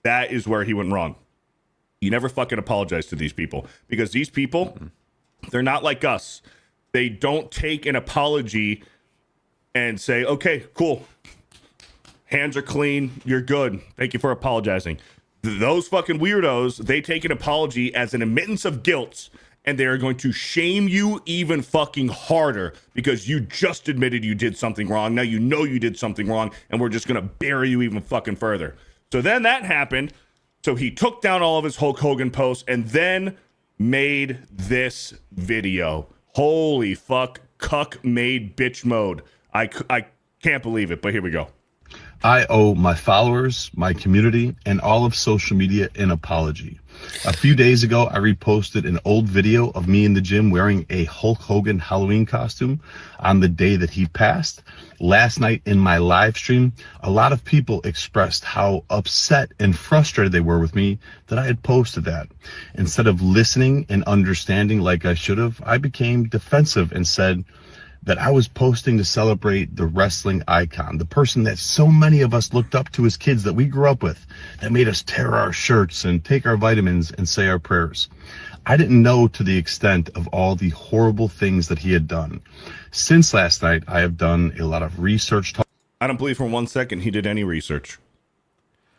That is where he went wrong. You never fucking apologize to these people because these people, they're not like us. They don't take an apology and say, okay, cool. Hands are clean. You're good. Thank you for apologizing. Those fucking weirdos, they take an apology as an admittance of guilt, and they are going to shame you even fucking harder because you just admitted you did something wrong. Now you know you did something wrong, and we're just going to bury you even fucking further. So then that happened. So he took down all of his Hulk Hogan posts and then made this video. Holy fuck, cuck made bitch mode. I can't believe it, but here we go.
I owe my followers, my community, and all of social media an apology. A few days ago, I reposted an old video of me in the gym wearing a Hulk Hogan Halloween costume on the day that he passed. Last night in my live stream, a lot of people expressed how upset and frustrated they were with me that I had posted that. Instead of listening and understanding like I should have, I became defensive and said that I was posting to celebrate the wrestling icon, the person that so many of us looked up to as kids that we grew up with, that made us tear our shirts and take our vitamins and say our prayers. I didn't know to the extent of all the horrible things that he had done. Since last night, I have done a lot of research.
I don't believe for 1 second he did any research.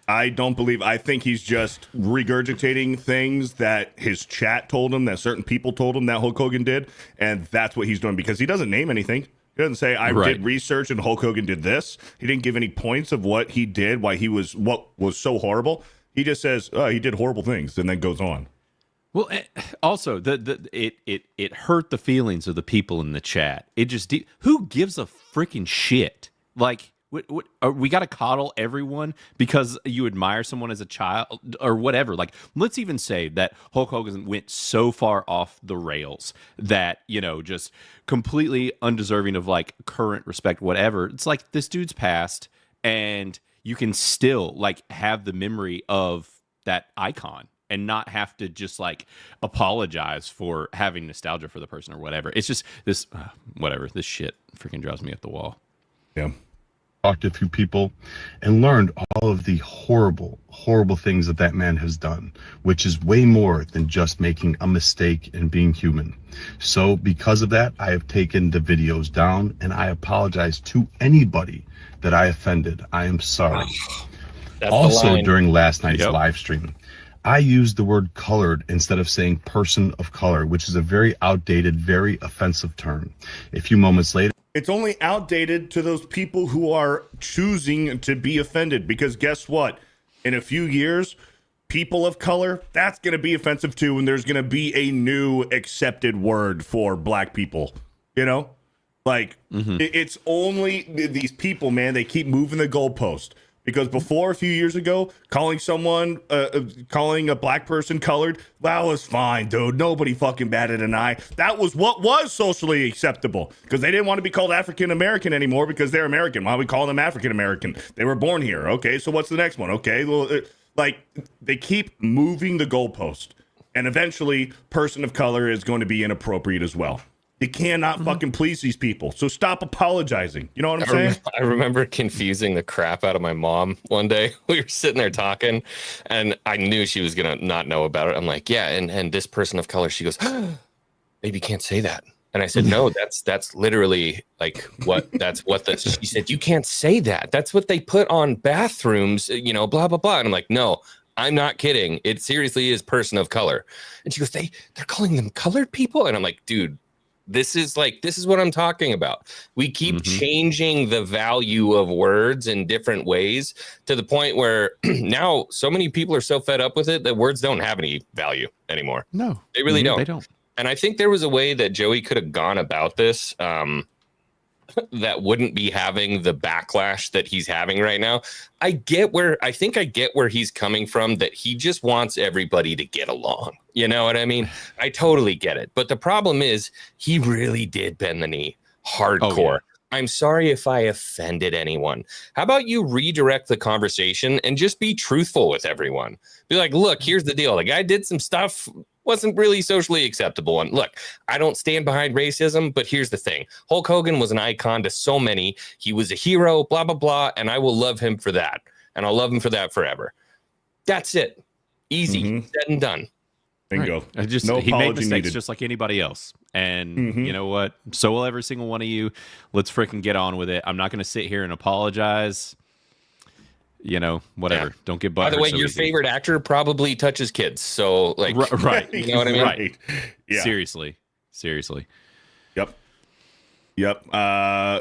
I think he's just regurgitating things that his chat told him, that certain people told him that Hulk Hogan did, and that's what he's doing because he doesn't name anything. He doesn't say, I did research and Hulk Hogan did this. He didn't give any points of what he did, what was so horrible. He just says, he did horrible things, and then goes on.
Well, also, it hurt the feelings of the people in the chat. It just, who gives a freaking shit? Like, we got to coddle everyone because you admire someone as a child or whatever. Like, let's even say that Hulk Hogan went so far off the rails that, just completely undeserving of like current respect, whatever. It's like this dude's passed and you can still like have the memory of that icon and not have to just like apologize for having nostalgia for the person or whatever. It's just this, whatever, this shit freaking drives me up the wall.
Yeah.
Talked to a few people and learned all of the horrible, horrible things that man has done, which is way more than just making a mistake and being human. So because of that, I have taken the videos down and I apologize to anybody that I offended. I am sorry. Also, during last night's live stream, I use the word colored instead of saying person of color, which is a very outdated, very offensive term. A few moments later,
It's only outdated to those people who are choosing to be offended, because guess what? In a few years, people of color, that's going to be offensive too, and there's going to be a new accepted word for black people, you know? Like, it's only these people, man, they keep moving the goalpost. Because before, a few years ago, calling a black person colored, that was fine, dude. Nobody fucking batted an eye. That was what was socially acceptable, because they didn't want to be called African American anymore because they're American. Why do we call them African American? They were born here. Okay, so what's the next one? Okay, well, like, they keep moving the goalpost, and eventually, person of color is going to be inappropriate as well. You cannot fucking please these people. So stop apologizing. You know what I'm saying?
I remember confusing the crap out of my mom one day. We were sitting there talking, and I knew she was going to not know about it. I'm like, yeah, and this person of color, she goes, baby, can't say that. And I said, no, that's literally like she said, you can't say that. That's what they put on bathrooms, you know, blah, blah, blah. And I'm like, no, I'm not kidding. It seriously is person of color. And she goes, they're calling them colored people? And I'm like, dude, this is what I'm talking about. We keep changing the value of words in different ways to the point where now so many people are so fed up with it that words don't have any value anymore.
No,
they really don't.
They don't.
And I think there was a way that Joey could have gone about this that wouldn't be having the backlash that he's having right now. I get where he's coming from, that he just wants everybody to get along. You know what I mean? I totally get it. But the problem is he really did bend the knee hardcore. Oh, yeah. I'm sorry if I offended anyone. How about you redirect the conversation and just be truthful with everyone? Be like, look, here's the deal. The guy did some stuff, wasn't really socially acceptable. And look, I don't stand behind racism, but here's the thing. Hulk Hogan was an icon to so many. He was a hero, blah, blah, blah. And I will love him for that. And I'll love him for that forever. That's it. Easy. Said and done.
Bingo.
Right. He made mistakes just like anybody else. And you know what? So will every single one of you. Let's freaking get on with it. I'm not going to sit here and apologize. You know, whatever. Yeah. Don't get butthurt.
By the way, your favorite actor probably touches kids. So, like,
right.
You know what I mean?
Right. Yeah.
Seriously.
Yep.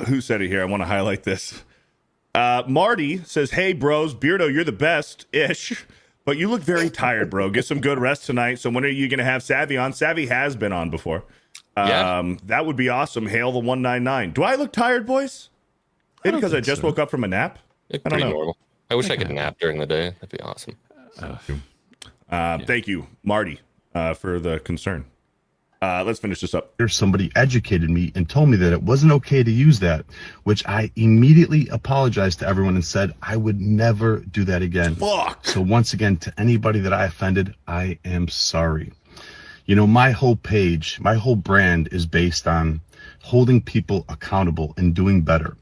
Who said it here? I want to highlight this. Marty says, hey, bros, Beardo, you're the best-ish. But you look very tired, bro. Get some good rest tonight. So when are you going to have Savvy on? Savvy has been on before. That would be awesome. Hail the 199. Do I look tired, boys? Maybe because I just woke up from a nap?
I don't know. Normal. I wish I could nap during the day. That'd be awesome.
Thank you, Marty, for the concern. Let's finish this up.
Somebody educated me and told me that it wasn't okay to use that, which I immediately apologized to everyone and said I would never do that again.
Fuck.
So once again, to anybody that I offended, I am sorry. You know, my whole page, my whole brand is based on holding people accountable and doing better.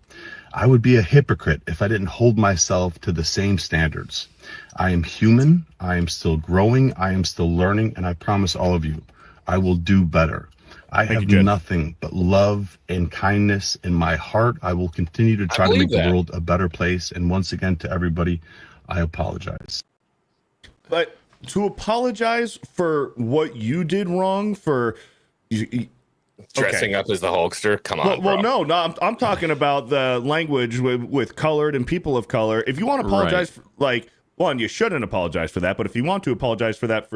I would be a hypocrite if I didn't hold myself to the same standards. I am human. I am still growing. I am still learning. And I promise all of you, I will do better. I have nothing but love and kindness in my heart. I will continue to try to make the world a better place. And once again, to everybody, I apologize.
But to apologize for what you did wrong, for
dressing up as the Hulkster, come on.
Well, no, I'm talking about the language with colored and people of color. If you want to apologize, for, like, one, you shouldn't apologize for that. But if you want to apologize for that,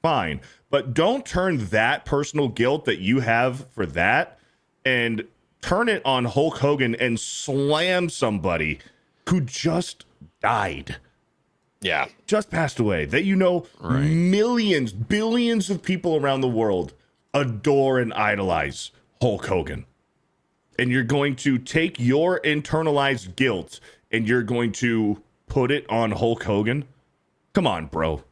fine. But don't turn that personal guilt that you have for that and turn it on Hulk Hogan and slam somebody who just died.
Yeah.
Just passed away. That, you know, millions, billions of people around the world adore and idolize Hulk Hogan. And you're going to take your internalized guilt and you're going to put it on Hulk Hogan? Come on, bro.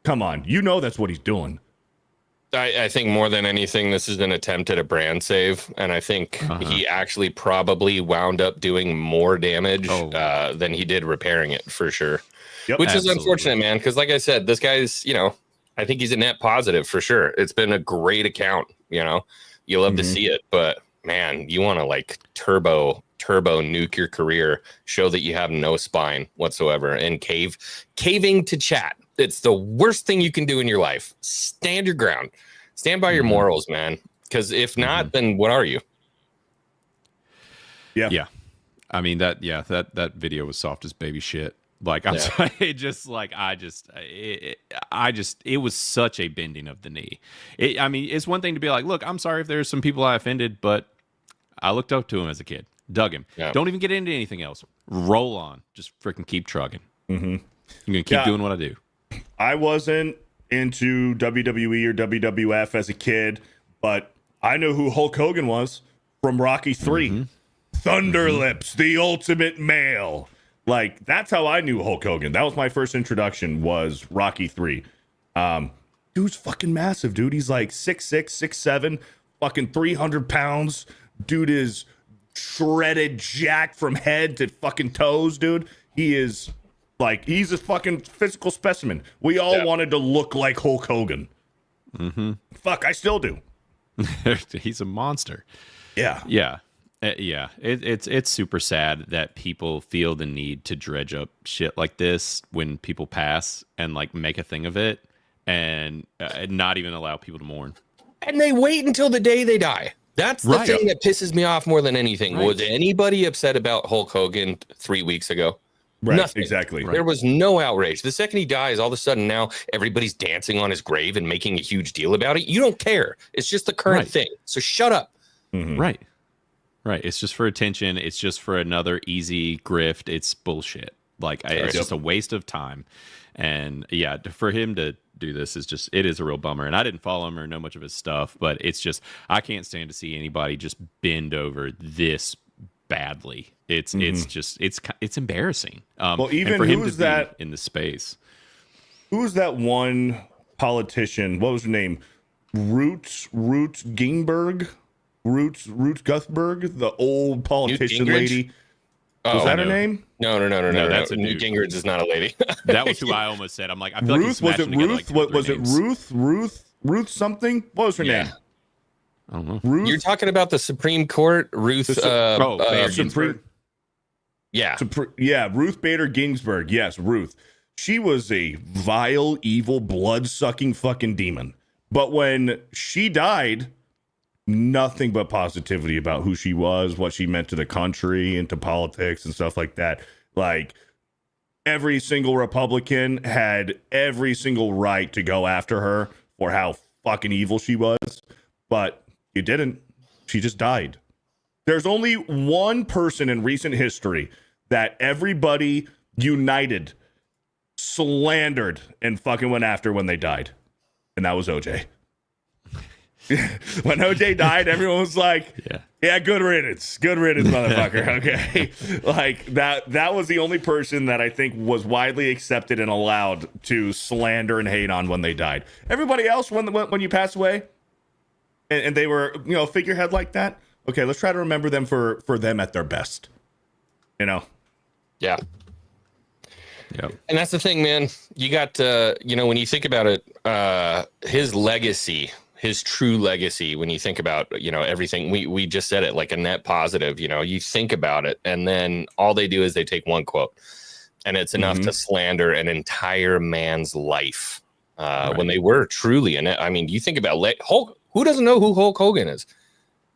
Come on. You know that's what he's doing.
I think more than anything, this is an attempt at a brand save. And I think he actually probably wound up doing more damage than he did repairing it, for sure.
Yep,
which is unfortunate, man. Because like I said, this guy's, you know, I think he's a net positive for sure. It's been a great account. You know, you love to see it. But, man, you want to like turbo nuke your career, show that you have no spine whatsoever, and caving to chat. It's the worst thing you can do in your life. Stand your ground. Stand by your morals, man. Because if not, then what are you?
Yeah. I mean, that video was soft as baby shit. Like, I'm sorry, it was such a bending of the knee. I mean, it's one thing to be like, look, I'm sorry if there's some people I offended, but I looked up to him as a kid, dug him. Yeah. Don't even get into anything else. Roll on. Just freaking keep trucking. I'm going to keep doing what I do.
I wasn't into WWE or WWF as a kid, but I know who Hulk Hogan was from Rocky 3. Thunder Lips, the ultimate male. Like, that's how I knew Hulk Hogan. That was my first introduction, was Rocky 3. Dude's fucking massive, dude. He's like 6'6", 6'7", fucking 300 pounds. Dude is shredded, jacked from head to fucking toes, dude. He is, like, he's a fucking physical specimen. We all wanted to look like Hulk Hogan. Fuck, I still do.
He's a monster.
Yeah.
It's super sad that people feel the need to dredge up shit like this when people pass and like make a thing of it and not even allow people to mourn.
And they wait until the day they die. That's the thing that pisses me off more than anything. Was anybody upset about Hulk Hogan 3 weeks ago?
Right,
Nothing.
exactly.
There was no outrage. The second he dies, all of a sudden now everybody's dancing on his grave and making a huge deal about it. You don't care. It's just the current thing. So shut up.
Right. It's just for attention. It's just for another easy grift. It's bullshit. Like, it's just a waste of time. And yeah, for him to do this it is a real bummer. And I didn't follow him or know much of his stuff, but it's just, I can't stand to see anybody just bend over this badly. It's embarrassing.
Well, even
for him
who's
to be
that
in the space?
Who's that one politician? What was her name? Ruth Gingberg? Ruth Guthberg, the old politician lady. Was that her name?
No.
That's a
Newt Gingrich is not a lady.
That was who I almost said. I'm like, I feel
Ruth.
like
Was it Ruth? Was it Ruth something? What was her name?
I don't know.
Ruth.
You're talking about the Supreme Court, Ruth.
Bader
Ginsburg. Ruth Bader Ginsburg. Yes, Ruth. She was a vile, evil, blood-sucking fucking demon. But when she died, nothing but positivity about who she was, what she meant to the country and to politics and stuff like that. Like, every single Republican had every single right to go after her for how fucking evil she was, but you didn't. She just died. There's only one person in recent history that everybody united, slandered, and fucking went after when they died, and that was OJ. When OJ died, everyone was like, yeah, good riddance, motherfucker. Okay. Like, that was the only person that I think was widely accepted and allowed to slander and hate on when they died. Everybody else, when you pass away and they were, figurehead like that, okay, let's try to remember them for them at their best.
Yeah. And that's the thing, man. You got, when you think about it, his legacy, his true legacy, when you think about, everything, we just said it, like a net positive, you think about it, and then all they do is they take one quote, and it's enough to slander an entire man's life when they were truly in it. I mean, you think about Hulk. Who doesn't know who Hulk Hogan is?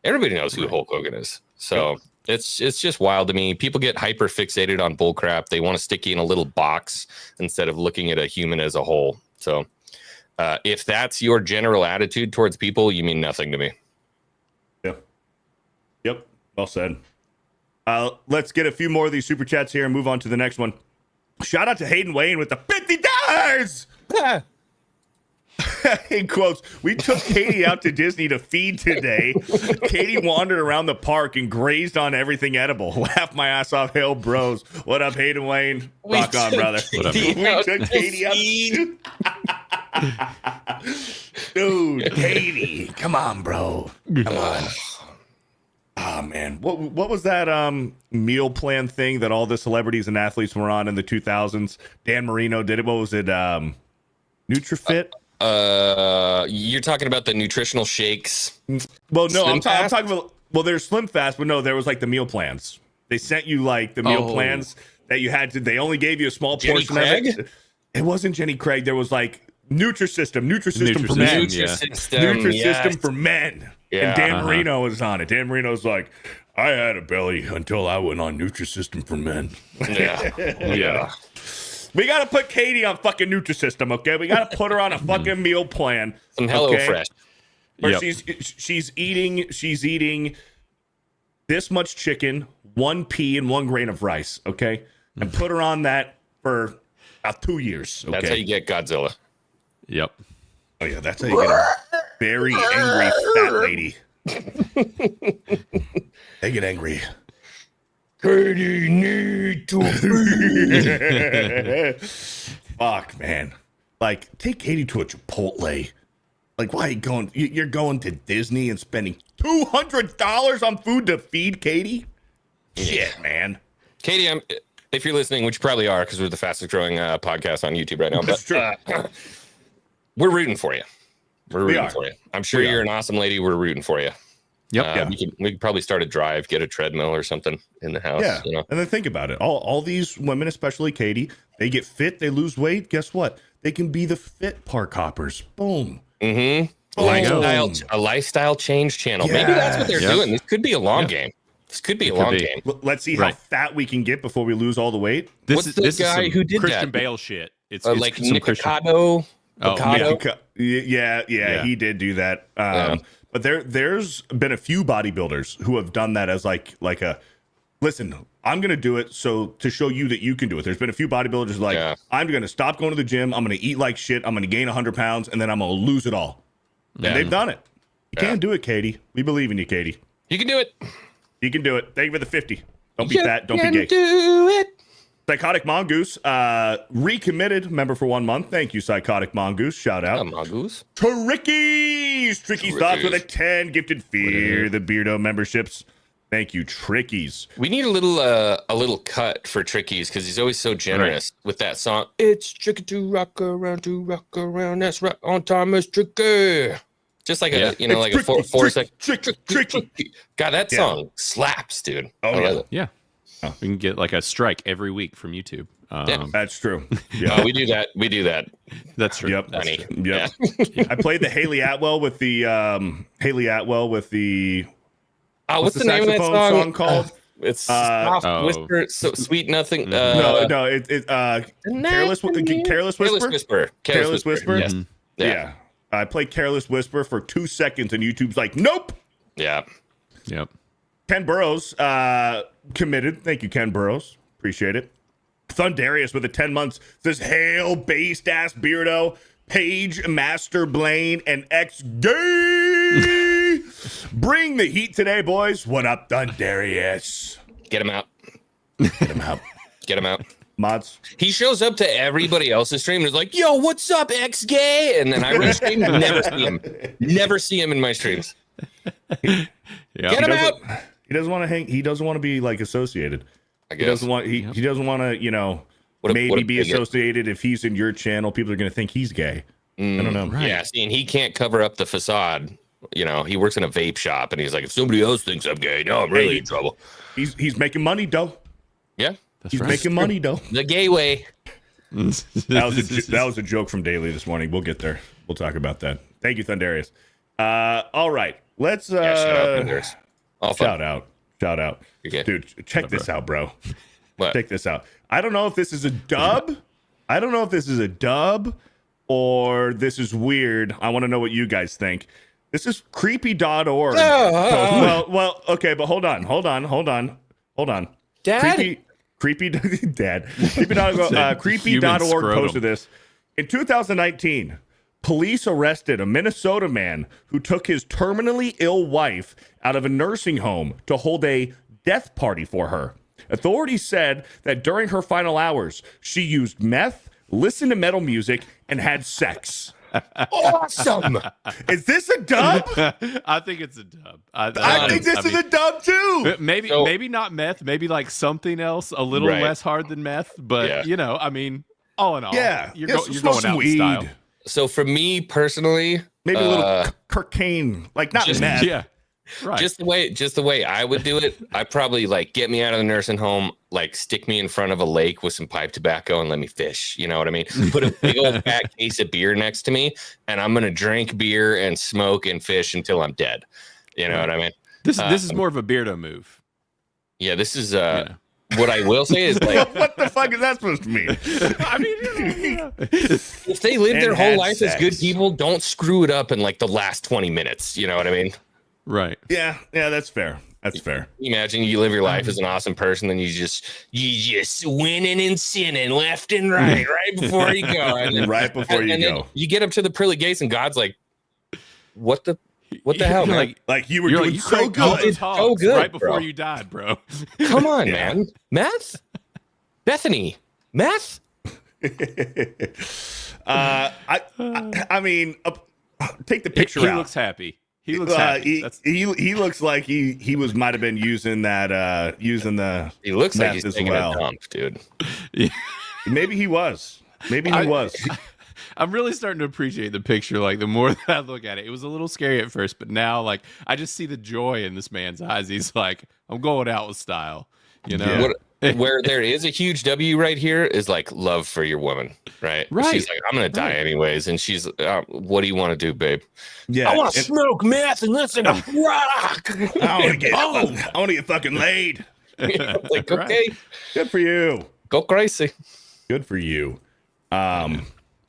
Everybody knows who Hulk Hogan is. So it's just wild to me. People get hyper fixated on bullcrap. They want to stick you in a little box instead of looking at a human as a whole. So if that's your general attitude towards people, you mean nothing to me.
Yep. Well said. Let's get a few more of these super chats here and move on to the next one. Shout out to Hayden Wayne with the $50. In quotes, we took Katie out to Disney to feed today. Katie wandered around the park and grazed on everything edible. Laughed my ass off. Hail bros. What up, Hayden Wayne? Rock on, brother.
What up,
we took Katie out. Dude, Katie. Come on, bro. Come on. Oh, man. What was that meal plan thing that all the celebrities and athletes were on in the 2000s? Dan Marino did it. What was it? NutriFit?
You're talking about the nutritional shakes.
Well, no, I'm talking about, there's Slim Fast, but no, there was like the meal plans. They sent you like the meal plans that you had to, they only gave you a small portion of it. It wasn't Jenny Craig. There was like Nutrisystem for men. Nutrisystem for men.
Yeah,
and Dan Marino was on it. Dan Marino's like, I had a belly until I went on Nutrisystem for men.
Yeah.
We got to put Katie on fucking Nutrisystem, okay? We got to put her on a fucking meal plan.
Some HelloFresh.
Where she's eating this much chicken, 1 pea, and 1 grain of rice, okay? And put her on that for about 2 years, okay?
That's how you get Godzilla.
Yep.
Oh, yeah, that's how you get a very angry fat lady. They get angry.
Katie need to
Fuck, man. Like, take Katie to a Chipotle. Like, why are you going? You're going to Disney and spending $200 on food to feed Katie? Shit, man.
Katie, if you're listening, which you probably are, because we're the fastest growing podcast on YouTube right now.
That's true.
We're rooting for you. We're rooting for you. I'm sure you're an awesome lady. We're rooting for you.
Yep.
We could probably start a drive, get a treadmill or something in the house.
Yeah. And then think about it. All these women, especially Katie, they get fit, they lose weight. Guess what? They can be the fit park hoppers. Boom.
Mm-hmm. A lifestyle change channel.
Yeah.
Maybe that's what they're doing. This could be a long game. This could be a long game.
Let's see how fat we can get before we lose all the weight.
What's the guy who did
Christian
that?
Bale shit. It's
like Nikocado.
Yeah, he did do that. But there's been a few bodybuilders who have done that as like a, listen, I'm going to do it to show you that you can do it. There's been a few bodybuilders like, I'm going to stop going to the gym. I'm going to eat like shit. I'm going to gain 100 pounds and then I'm going to lose it all. And they've done it. You can do it, Katie. We believe in you, Katie.
You can do it.
You can do it. Thank you for the 50. Don't be fat. Don't be gay.
Do it.
Psychotic Mongoose, recommitted member for 1 month. Thank you, Psychotic Mongoose. Shout out.
Mongoose.
Tricky's thoughts with a 10 gifted Fear the Beardo memberships. Thank you, Tricky's.
We need a little cut for Tricky's because he's always so generous with that song. It's tricky to rock around. That's right on time, it's tricky. Just like a like a 4 second tricky. God, that song slaps, dude.
Oh
yeah. We can get like a strike every week from YouTube.
That's true.
Yeah, we do that.
That's true.
Yep.
That's true.
Yep. I played the Haley Atwell with the
what's the name of that song
called?
It's soft whisper, so sweet nothing.
Careless Whisper. Careless Whisper.
Yes.
Yeah. I played Careless Whisper for 2 seconds, and YouTube's like, nope.
Yeah.
Yep.
Ken Burrows committed. Thank you, Ken Burrows. Appreciate it. Thundarius with a 10 months says, hail based ass Beardo, Page Master Blaine, and X Gay. Bring the heat today, boys. What up, Thundarius?
Get him out. Get him out.
Mods.
He shows up to everybody else's stream and is like, yo, what's up, X Gay? And then I run stream, never see him. Never see him in my streams.
Yeah.
Get him out.
He doesn't want to hang. He doesn't want to be like associated.
I guess.
He doesn't want. He doesn't want to. Maybe be associated. If he's in your channel, people are going to think he's gay. I don't know.
Right. Yeah. See, and he can't cover up the facade. He works in a vape shop, and he's like, if somebody else thinks I'm gay, no, I'm really in trouble.
He's making money, though.
Yeah,
he's making money, though.
The gay way.
That was a joke from Daily this morning. We'll get there. We'll talk about that. Thank you, Thundarius. All right, let's.
Shout out, Thundarius.
Shout out. Dude, check this out, bro.
What?
Check this out. I don't know if this is a dub. Or this is weird. I want to know what you guys think. This is creepy.org. Well, okay, but hold on.
Dad?
Creepy Dad. Creepy.org posted this. In 2019, police arrested a Minnesota man who took his terminally ill wife out of a nursing home to hold a death party for her. Authorities said that during her final hours, she used meth, listened to metal music, and had sex.
Awesome.
Is this a dub?
I think it's a dub.
I think this is a dub too.
Maybe not meth. Maybe like something else, a little less hard than meth. But all in all, you're going out in style.
So for me personally,
maybe a little cocaine, like not
just,
meth.
Yeah. Right.
Just the way I would do it, I probably like get me out of the nursing home, like stick me in front of a lake with some pipe tobacco and let me fish. You know what I mean? Put a big old fat case of beer next to me, and I'm gonna drink beer and smoke and fish until I'm dead. You know what I mean?
This is more of a Beardo move.
Yeah, this is what I will say is like
What the fuck is that supposed to mean?
I mean,
if they live their
And
whole
had
life
sex.
as good people, don't screw it up in like the last 20 minutes. You know what I mean?
right.
Yeah, that's fair. That's fair.
Imagine you live your life as an awesome person, then you just winning and sinning left and right before you go. And then,
Right before you
then
go.
you get up to the pearly gates, and God's like, "What the hell, man?
Like you were
You're
doing
like, you
so
cranked all
good.
those hogs
good,
right before
bro.
you died, bro.
Come on,
Yeah.
man, meth, Bethany, meth."
I mean, take the picture
He
out.
looks happy. He looks happy.
He looks like he was might have been using that using the
He looks like
meth
he's
as
taking
well.
a dump, dude.
Maybe he was. Maybe he was.
I'm really starting to appreciate the picture. Like the more that I look at it, it was a little scary at first, but now like I just see the joy in this man's eyes. He's like, I'm going out with style. You know,
Yeah.
Where there is a huge W right here is like love for your woman, right?
Right.
She's like, I'm gonna die anyways, and she's, what do you want to do, babe?
Yeah.
I want to
and
smoke meth and listen to rock.
I want to get fucking laid.
Like,
Right.
okay,
Good for you.
go crazy.
Good for you.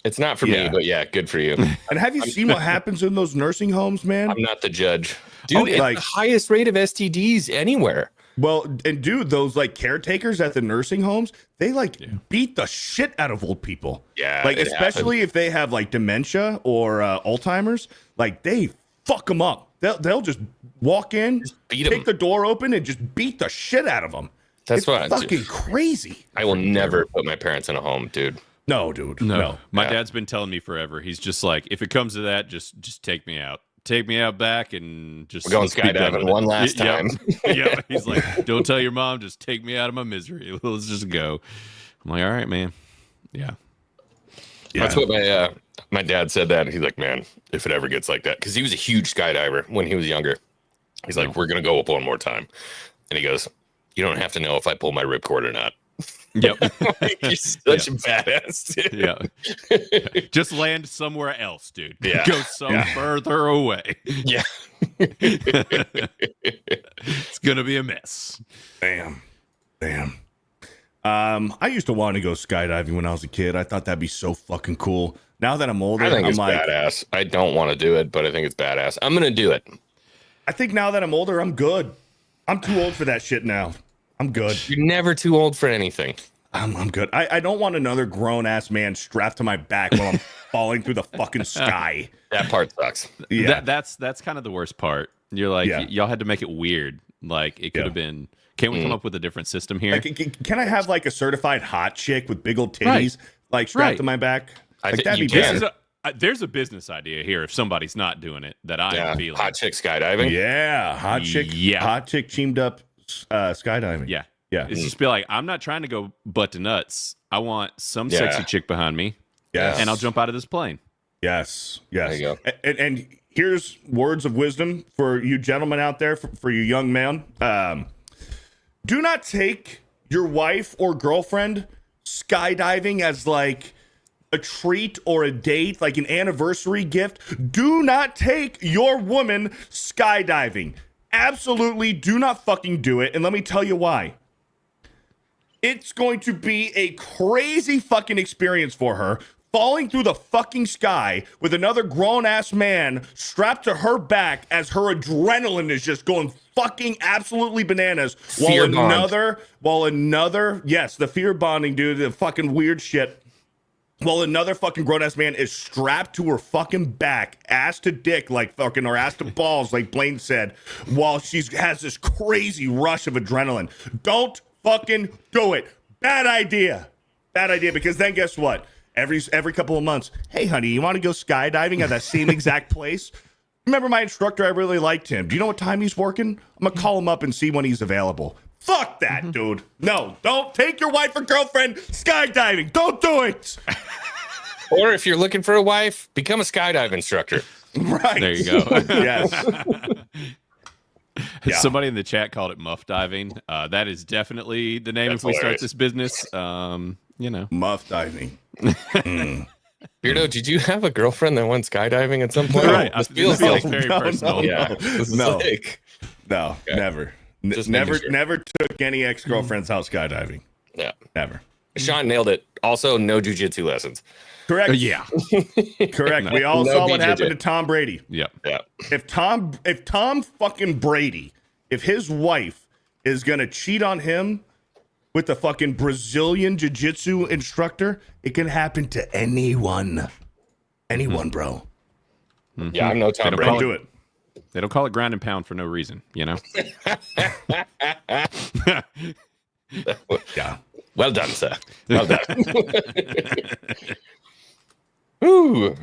It's not for
Yeah.
me, but yeah, good for you.
And have you seen what happens in those nursing homes, man?
I'm not the judge, dude. It's
like-
the highest rate of STDs anywhere.
Well, and dude, those like caretakers at the nursing homes, they like beat the shit out of old people.
Yeah,
like
it
especially if they have like dementia or Alzheimer's, like they fuck them up. They'll just walk in,
beat 'em.
take the door open, and just beat the shit out of them.
That's
It's
what I do.
fucking crazy.
I will never put my parents in a home, dude.
No, dude.
no. My
Yeah.
dad's been telling me forever. He's just like, if it comes to that, just take me out. Take me out back and just
We're going
let's be done
skydiving
with it."
one last
Yeah.
time.
Yeah, he's like, don't tell your mom, just take me out of my misery. Let's just go. I'm like, all right, man. Yeah.
Yeah.
That's what my dad said that. And he's like, man, if it ever gets like that, because he was a huge skydiver when he was younger. He's like, we're going to go up one more time. And he goes, you don't have to know if I pull my ripcord or not.
Yep.
He's such a badass. Dude.
Yeah. Just land somewhere else, dude.
Yeah.
Go some further away.
Yeah.
It's gonna be a mess.
Damn. I used to want to go skydiving when I was a kid. I thought that'd be so fucking cool. Now that I'm older,
I think
I'm
it's
like,
badass. I don't want to do it, but I think it's badass. I'm going to do it.
I think now that I'm older, I'm good. I'm too old for that shit now. I'm good.
You're never too old for anything.
I'm good. I don't want another grown ass man strapped to my back while I'm falling through the fucking sky.
That part sucks.
Yeah.
That's kind of the worst part. You're like,
Yeah.
y'all had to make it weird. Like it could have been. Can't we come up with a different system here?
Like, can I have like a certified hot chick with big old titties, like strapped
Right.
to my back?
I
Like
think
that'd
you
be
can.
better.
There's a business idea here. If somebody's not doing it, that I
Yeah.
am feeling.
Hot chick skydiving.
Yeah, hot chick.
Yeah.
Hot chick teamed up skydiving.
Yeah.
Yeah.
It's just be like, I'm not trying to go butt to nuts. I want some
Yeah.
sexy chick behind me,
Yes.
and I'll jump out of this plane.
Yes.
There you go.
And here's words of wisdom for you gentlemen out there, for you young man. Do not take your wife or girlfriend skydiving as like a treat or a date, like an anniversary gift. Do not take your woman skydiving. Absolutely do not fucking do it. And let me tell you why. It's going to be a crazy fucking experience for her, falling through the fucking sky with another grown-ass man strapped to her back as her adrenaline is just going fucking absolutely bananas.
Fear bond.
While another, yes, the fear bonding, dude, the fucking weird shit. While another fucking grown-ass man is strapped to her fucking back, ass to dick, like fucking, or ass to balls, like Blaine said, while she has this crazy rush of adrenaline. Don't fucking do it. Bad idea. Bad idea, because then guess what? Every couple of months, hey, honey, you want to go skydiving at that same exact place? Remember my instructor? I really liked him. Do you know what time he's working? I'm going to call him up and see when he's available. Fuck that, dude. No, don't take your wife or girlfriend skydiving. Don't do it.
Or if you're looking for a wife, become a skydive instructor.
Right.
There you go.
Yes. Yeah.
Somebody in the chat called it muff diving. That is definitely the name
That's
if we start
hilarious.
this business. You know.
Muff diving.
Beardo, did you have a girlfriend that went skydiving at some point?
Right.
This
This
feels
feels
like
very personal.
yeah. This is
No.
like
No,
Okay.
never.
Just
Never,
making sure.
never took any ex-girlfriend's house skydiving.
yeah.
Never.
Sean nailed it. Also, no jujitsu lessons.
Correct.
Yeah.
Correct. We all
No
saw what
BJJ.
happened to Tom Brady.
Yep.
Yeah.
If Tom fucking Brady, if his wife is gonna cheat on him with the fucking Brazilian jiu-jitsu instructor, it can happen to anyone. Anyone, bro.
Yeah, I'm no Tom
don't
Brady.
call
Do it.
They don't call it ground and pound for no reason, you know?
Yeah.
Well done, sir. Well done. Ooh.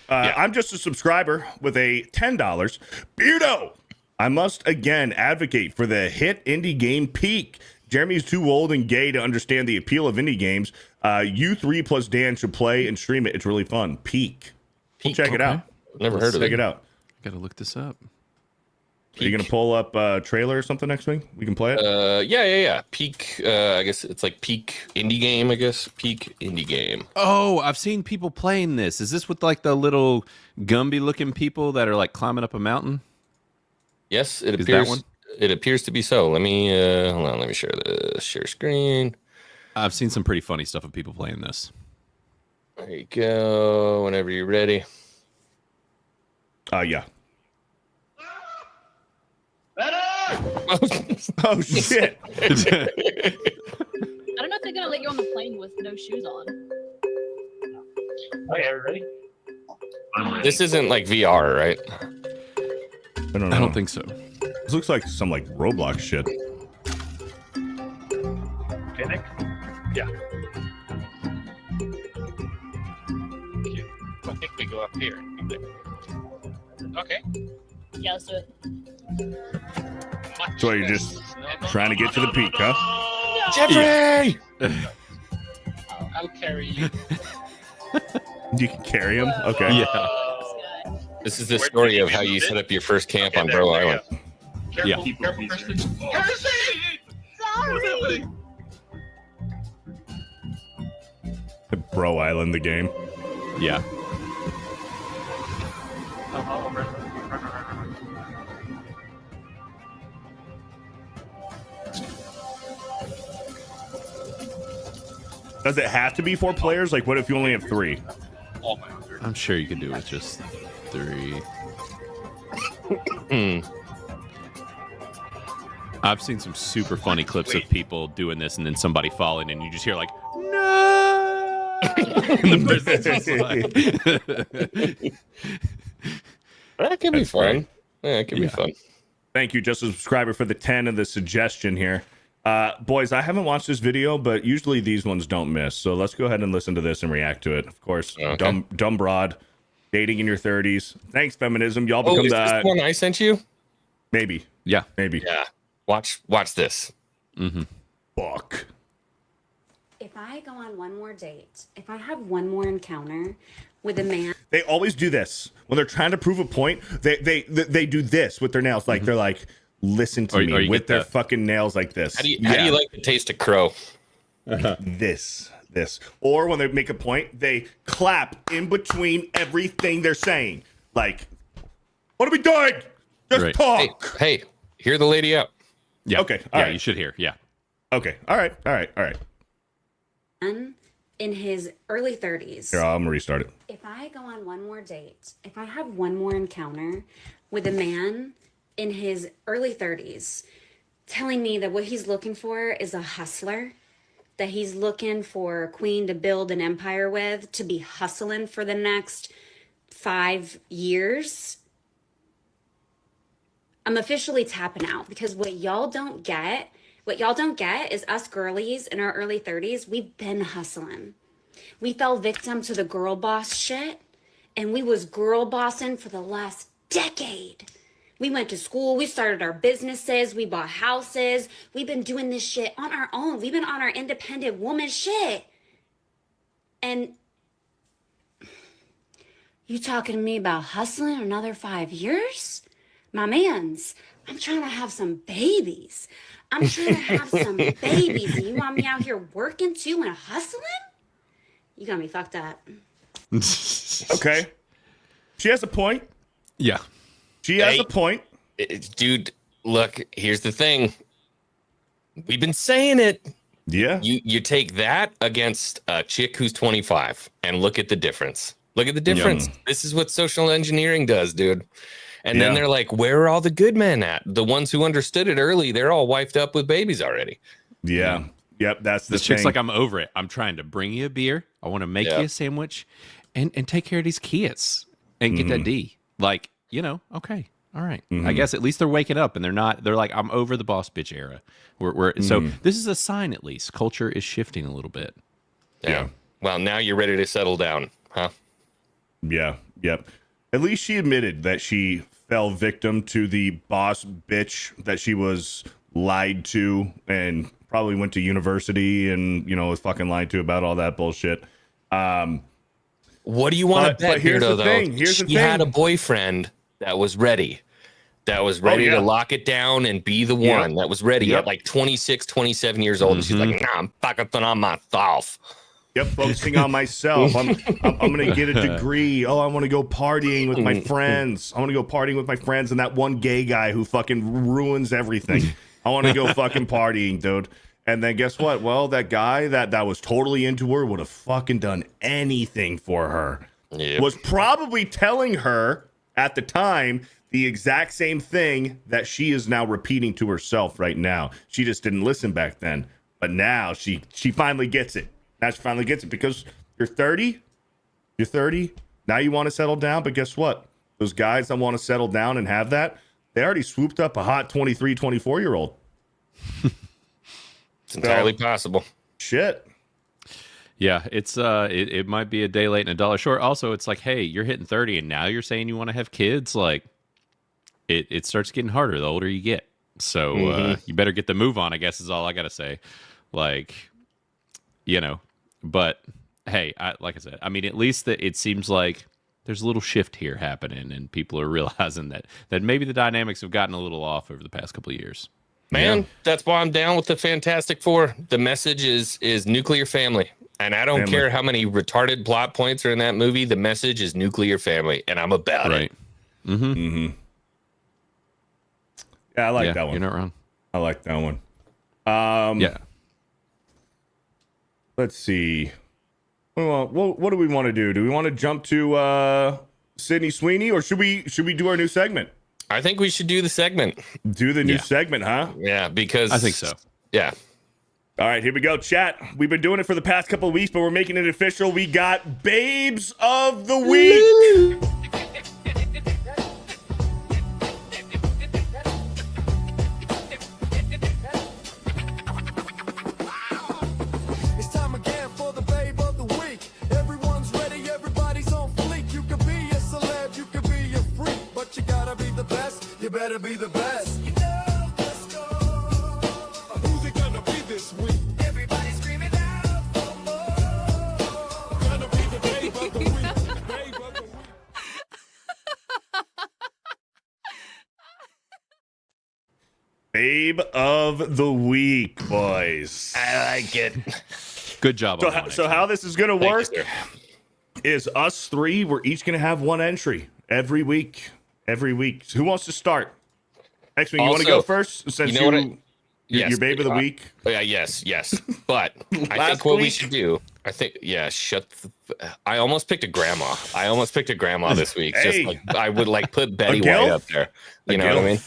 I'm just a subscriber with a $10. Beardo! I must again advocate for the hit indie game Peak. Jeremy's too old and gay to understand the appeal of indie games. You three plus Dan should play and stream it. It's really fun. Peak. Check it out.
Never heard of
Check
it.
it out.
Gotta look this up.
Are you going to pull up a trailer or something next week? We can play it?
Yeah. Peak. I guess it's like peak indie game. I guess peak indie game.
Oh, I've seen people playing this. Is this with like the little Gumby looking people that are like climbing up a mountain?
Yes, it
Is that
appears.
one?
It appears to be so. Let me hold on. Let me share the share screen.
I've seen some pretty funny stuff of people playing this.
There you go. Whenever you're ready.
Yeah.
Better!
Oh, shit.
I don't know if they're gonna let you on the plane with no shoes on.
Okay, ready?
This isn't like VR, right?
I don't know.
I don't think so.
This looks like some like Roblox shit.
Okay, Nick?
Yeah. I think we go up here. Okay.
Yeah, let's do it.
So you're just trying to get to the peak, huh?
Jeffrey.
I'll carry you.
You can carry him? Okay.
Yeah.
This guy.
This is the
Where
story
did
of
you
how you
move it?
set up your first camp
Okay,
on
there
Bro
we
Island.
go.
Careful,
Yeah.
careful, Kristen. Heresy!
Sorry.
Bro Island, the game.
Yeah.
Does it have to be 4 players? Like, what if you only have 3?
Oh my God.
I'm sure you could do it with just 3. I've seen some super funny clips of people doing this and then somebody falling and you just hear like, no! And the person's just like...
That could be
That's
fun.
great.
Yeah, it could be fun.
Thank you, just a subscriber, for the 10 and the suggestion here. Boys, I haven't watched this video, but usually these ones don't miss. So let's go ahead and listen to this and react to it. Of course,
Okay.
dumb broad, dating in your 30s. Thanks, feminism. Y'all
Oh,
become
is this the one I sent you?
maybe.
Yeah.
Yeah. Watch this.
Fuck.
If I go on one more date, if I have one more encounter with a man,
They always do this when they're trying to prove a point. They do this with their nails. Like they're like, listen to
Or
me
you
with
get
their
that-
fucking nails like this.
How do you like the taste of crow?
This. Or when they make a point, they clap in between everything they're saying. Like, what are we doing? Just
Right.
talk.
Hey, hear the lady out.
Yeah.
Okay, all
Yeah,
right.
you should hear. Yeah.
Okay. All right.
in his early 30s,
Here, I'm gonna restart it.
if I go on one more date, if I have one more encounter with a man in his early 30s telling me that what he's looking for is a hustler, that he's looking for a queen to build an empire with, to be hustling for the next 5 years, I'm officially tapping out, because what y'all don't get is us girlies in our early 30s, we've been hustling. We fell victim to the girl boss shit, and we was girl bossing for the last decade. We went to school, we started our businesses, we bought houses. We've been doing this shit on our own. We've been on our independent woman shit. And you talking to me about hustling another 5 years? My mans, I'm trying to have some babies. I'm trying to have some babies. And you want me out here working too and hustling? You got me fucked up.
Okay. She has a point.
Yeah.
She has a point.
Dude, look, here's the thing. We've been saying it.
Yeah.
You take that against a chick who's 25 and look at the difference. Look at the difference.
Yeah.
This is what social engineering does, dude. And then they're like, where are all the good men at? The ones who understood it early, they're all wifed up with babies already.
Yeah. Yep. That's the
This chick's
thing.
like, I'm over it. I'm trying to bring you a beer. I want to make you a sandwich and take care of these kids and get that D. Like, you know, okay. All right. I guess at least they're waking up and they're like, I'm over the boss bitch era. So this is a sign, at least. Culture is shifting a little bit.
Yeah. Well, now you're ready to settle down, huh?
Yeah. Yep. At least she admitted that she fell victim to the boss bitch that she was lied to and probably went to university and, you know, was fucking lied to about all that bullshit.
What do you want to bet,
here's
Beardo,
the thing.
though?
Here's the
She had a
thing.
boyfriend that was ready. To lock it down and be the one that was ready at like 26, 27 years old. And she's like, nah, I'm focusing on myself.
Yep, focusing on myself. I'm gonna get a degree. Oh, I want to go partying with my friends. I want to go partying with my friends and that one gay guy who fucking ruins everything. I want to go fucking partying, dude. And then guess what? Well, that guy that was totally into her would have fucking done anything for her.
Yep.
Was probably telling her at the time the exact same thing that she is now repeating to herself right now. She just didn't listen back then. But now she finally gets it. Now she finally gets it because you're 30. You're 30. Now you want to settle down. But guess what? Those guys that want to settle down and have that, they already swooped up a hot 23, 24-year-old.
It's entirely possible.
Shit.
Yeah, it's it might be a day late and a dollar short. Also, it's like, hey, you're hitting 30 and now you're saying you want to have kids. Like, it starts getting harder the older you get. So you better get the move on, I guess, is all I gotta say. Like, you know, but hey, like I said, I mean, at least that it seems like there's a little shift here happening, and people are realizing that maybe the dynamics have gotten a little off over the past couple of years.
Man, that's why I'm down with the Fantastic Four. The message is nuclear family. And I don't care how many retarded plot points are in that movie. The message is nuclear family, and I'm about it.
Yeah, I like that one.
You're not wrong.
I like that one.
Yeah.
Let's see. What do we want to do? Do we want to jump to Sydney Sweeney, or should we do our new segment?
I think we should do the segment.
Do the new segment, huh?
Yeah, because
I think so.
Yeah.
All right, here we go, chat. We've been doing it for the past couple of weeks, but we're making it official. We got Babes of the Week.
It's time again for the Babe of the Week. Everyone's ready, everybody's on fleek. You could be a celeb, you could be a freak, but you gotta be the best. You better be the best. You know the score. Who's it gonna be this week? Everybody screaming out for more. Gonna be the Babe of the Week. Babe of the Week.
Babe of the Week, boys.
I like it.
Good job.
So how this is going to work
Thank you,
is us three, we're each going to have one entry every week. Every week. So who wants to start? Xwing, you want to go first? Since
you know what
your Babe of the Week.
Yes. But I think what we should do, I almost picked a grandma. This week.
Hey.
Just like I would like put Betty
gilf?
White up there. You know what I mean?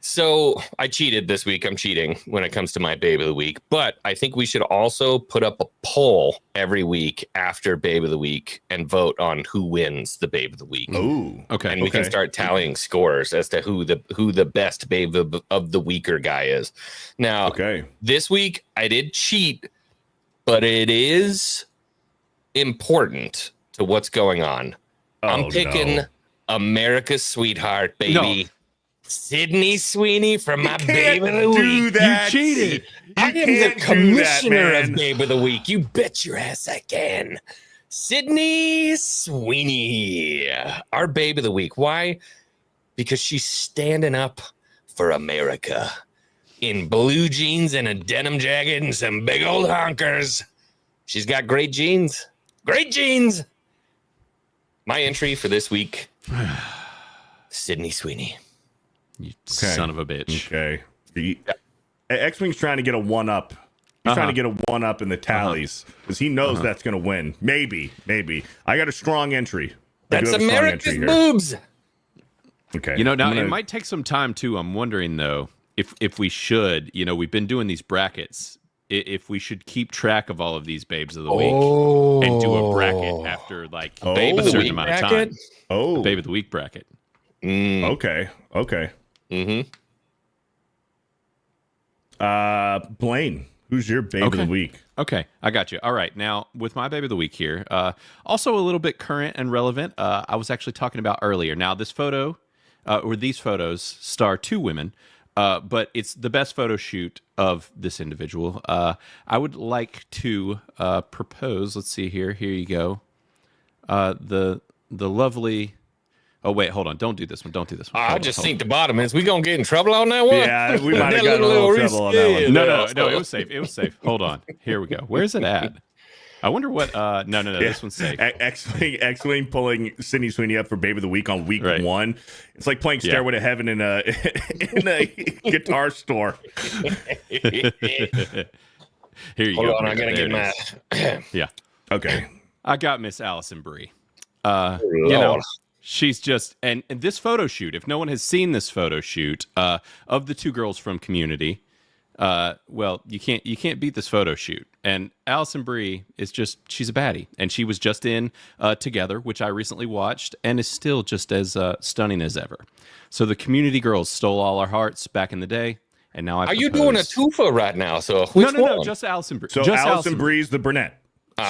So I cheated this week. I'm cheating when it comes to my Babe of the Week, but I think we should also put up a poll every week after Babe of the Week and vote on who wins the Babe of the Week.
Ooh,
okay.
And we can start tallying scores as to who the best Babe of the Weeker guy is. Now, this week I did cheat, but it is important to what's going on. I'm picking America's sweetheart, baby.
No.
Sydney Sweeney from my Babe of the Week.
That.
You cheated.
I am the commissioner of Babe of the Week. You bet your ass I can. Sydney Sweeney, our Babe of the Week. Why? because she's standing up for America in blue jeans and a denim jacket and some big old honkers. She's got great jeans. Great jeans. My entry for this week, Sydney Sweeney.
You son of a bitch.
Okay. X-Wing's trying to get a one-up. He's trying to get a one-up in the tallies because he knows that's going to win. Maybe. I got a strong entry.
That's America's boobs.
Okay.
You know, now it might take some time too. I'm wondering though if we should, you know, we've been doing these brackets. If we should keep track of all of these babes of the week and do a bracket after like
Babe
a
of the
certain
week
amount of
bracket?
time.
Oh,
Babe of the week bracket.
Okay.
Mm-hmm.
Blaine, who's your babe of the week?
Okay, I got you. All right, now with my baby of the week here, also a little bit current and relevant. I was actually talking about earlier. Now this photo, or these photos, star two women, but it's the best photo shoot of this individual. I would like to propose. Let's see here. Here you go. The lovely. Oh wait, hold on. Don't do this one.
I just think the bottom is we gonna get in trouble on that one.
Yeah, we might have gotten a little trouble on that one.
No, it was safe. It was safe. Hold on. Here we go. Where's it at? I wonder what. No. This one's safe.
X-Wing pulling Sydney Sweeney up for Babe of the Week on week 1. It's like playing Stairway to Heaven in a guitar store.
Here you
Hold
go.
on, I gotta get my.
Yeah.
Okay.
I got Miss Allison Brie. You know, she's just and this photo shoot. If no one has seen this photo shoot of the two girls from Community, well, you can't beat this photo shoot. And Allison Brie is she's a baddie, and she was just in Together, which I recently watched, and is still just as stunning as ever. So the Community girls stole all our hearts back in the day, and now
Are you doing a twofer right now? So which
no,
one?
just Allison Brie.
So
just
Allison Bree's the brunette.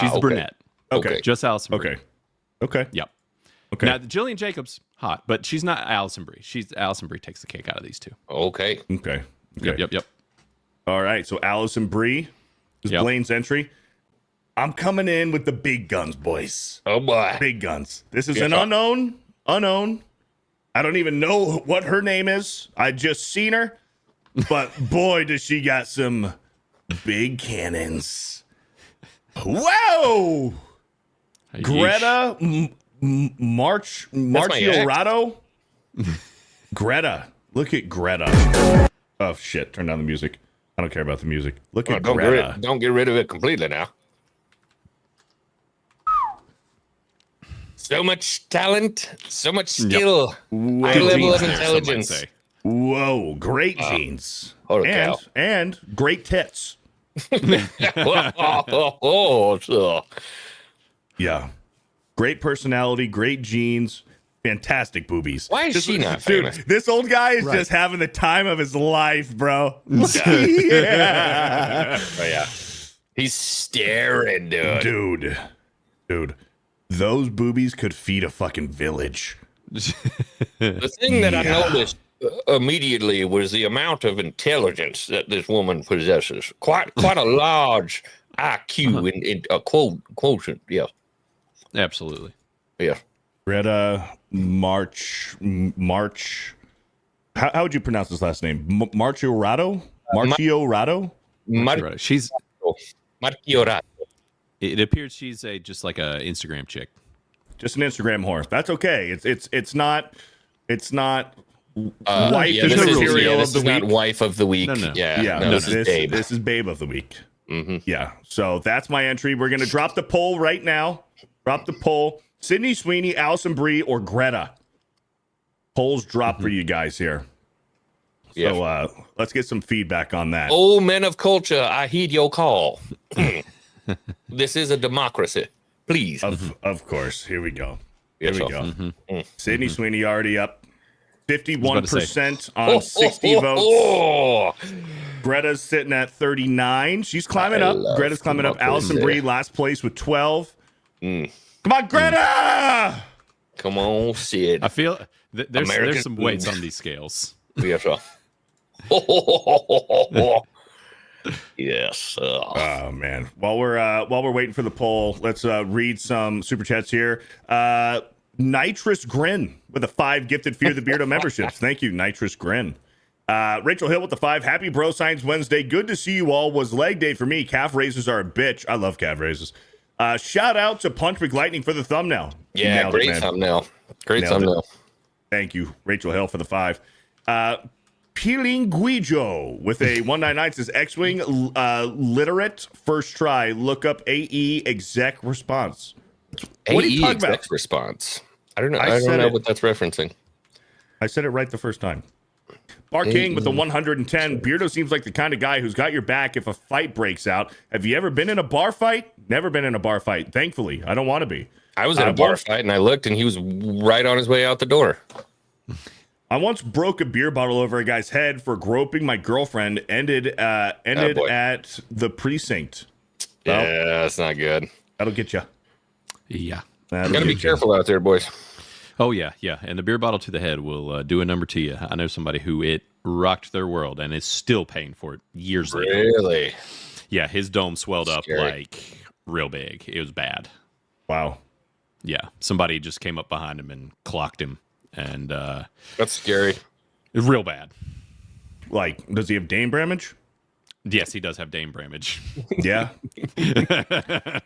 She's the brunette.
Okay.
Just Allison Brie.
Okay.
Yep.
Okay.
Now, Jillian Jacobs, hot, but she's not Allison Brie. Allison Brie takes the cake out of these two.
Okay.
Yep.
All right. So Allison Brie is Blaine's entry. I'm coming in with the big guns, boys.
Oh boy.
Big guns. This is an unknown. I don't even know what her name is. I just seen her, but boy, does she got some big cannons. Whoa! Greta Marchiorado. Greta. Look at Greta. Oh shit! Turn down the music. I don't care about the music. Look at Greta.
Don't get rid of it completely now. So much talent, so much skill, high level of intelligence.
Whoa! Great genes. And great tits. Yeah. Great personality, great genes, fantastic boobies.
Why is she not famous?
Dude, this old guy is just having the time of his life, bro. Yeah.
Oh, yeah. He's staring, dude.
Dude. Those boobies could feed a fucking village.
The thing that I noticed immediately was the amount of intelligence that this woman possesses. Quite a large IQ in a quotient. Yeah.
Absolutely.
Yeah.
Greta March. How would you pronounce his last name? Marchiorado?
She's.
Marchiorado.
It appears she's just like a Instagram chick.
Just an Instagram whore. That's okay. It's not wife
material
of the week.
Not wife of the week.
No.
Yeah.
This is babe. This is babe of the week.
Mm-hmm.
Yeah. So that's my entry. We're gonna drop the poll right now. Drop the poll. Sydney Sweeney, Allison Brie, or Greta. Polls drop for you guys here. So let's get some feedback on that.
Oh, men of culture, I heed your call. This is a democracy. Please.
Of course. Here we go.
Yes,
Here we go.
Mm-hmm.
Sydney Sweeney already up 51% on 60 votes.
Oh.
Greta's sitting at 39. She's climbing up. Greta's climbing up. Allison Brie last place with 12. Come on, Greta!
Come on, Sid.
I feel there's some weights on these scales.
Yes, sir. Yes.
Oh man. While we're waiting for the poll, let's read some super chats here. Nitrous Grin with a 5 gifted Fear the Beardo memberships. Thank you, Nitrous Grin. Rachel Hill with the 5. Happy Bro Science Wednesday. Good to see you all. Was leg day for me. Calf raises are a bitch. I love calf raises. Shout out to Punch McLightning for the thumbnail.
Yeah, great thumbnail. Great thumbnail.
Thank you, Rachel Hill, for the 5. Pilinguijo with a 199 says Xwing literate first try. Look up AE exec response. What are you talking about?
Exec response. I don't know. I don't know what that's referencing.
I said it right the first time. Bar King with the 110. Beardo seems like the kind of guy who's got your back if a fight breaks out. Have you ever been in a bar fight? Never been in a bar fight. Thankfully, I don't want to be.
I was in a bar fight and I looked and he was right on his way out the door.
I once broke a beer bottle over a guy's head for groping my girlfriend. Ended at the precinct.
Yeah, that's not good.
That'll get you.
Yeah.
Gotta be careful out there, boys.
Oh, yeah, yeah. And the beer bottle to the head will do a number to you. I know somebody who it rocked their world and is still paying for it years later.
Really?
Yeah, his dome swelled up like real big. It was bad.
Wow.
Yeah, somebody just came up behind him and clocked him. And
that's scary.
Real bad.
Like, does he have Dame Bramage?
Yes, he does have Dame Bramage.
Yeah.
I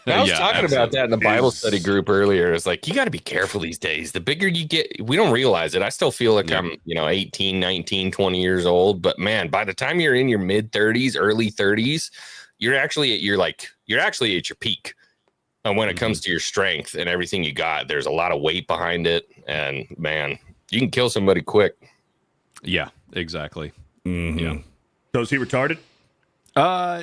was talking about that in the Bible study group earlier. It's like, you got to be careful these days. The bigger you get, we don't realize it. I still feel like I'm, 18, 19, 20 years old. But man, by the time you're in your mid 30s, early 30s, you're actually at your peak. And when it comes to your strength and everything you got, there's a lot of weight behind it. And man, you can kill somebody quick.
Yeah, exactly.
Mm-hmm.
Yeah.
So is he retarded?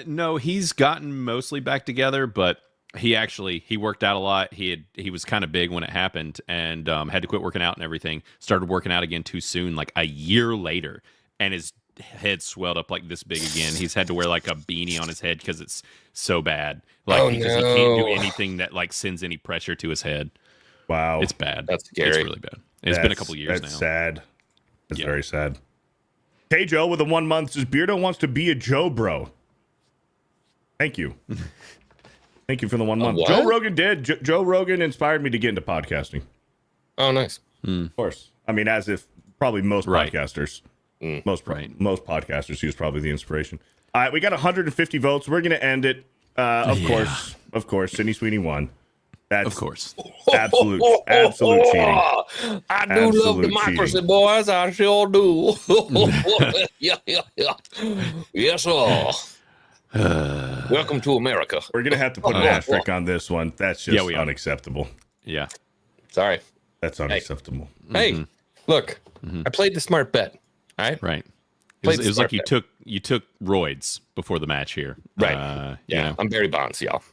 No, he's gotten mostly back together, but he worked out a lot. He was kind of big when it happened and had to quit working out and everything. Started working out again too soon, like a year later, and his head swelled up like this big again. He's had to wear like a beanie on his head because it's so bad. Like because he can't do anything that like sends any pressure to his head.
Wow.
It's bad.
That's scary.
It's really bad. It's been a couple years now.
That's sad. That's very sad. Hey, Joe, with a 1 month, says Beardo wants to be a Joe bro. Thank you. Thank you for the 1 month.
What?
Joe Rogan did. Joe Rogan inspired me to get into podcasting.
Oh, nice.
Of course. I mean, as if probably most podcasters. Most podcasters, he was probably the inspiration. All right, we got 150 votes. We're going to end it. Of course. Sydney Sweeney won. That's
of course.
Absolute cheating.
I do love democracy, boys. I sure do. Yeah. Yes, sir. Welcome to America.
We're going to have to put an asterisk on this one. That's just unacceptable.
Yeah.
Sorry.
That's unacceptable.
Hey, look, I played the smart bet. All right.
Right. It was like you took roids before the match here.
Right. Yeah. I'm Barry Bonds, y'all.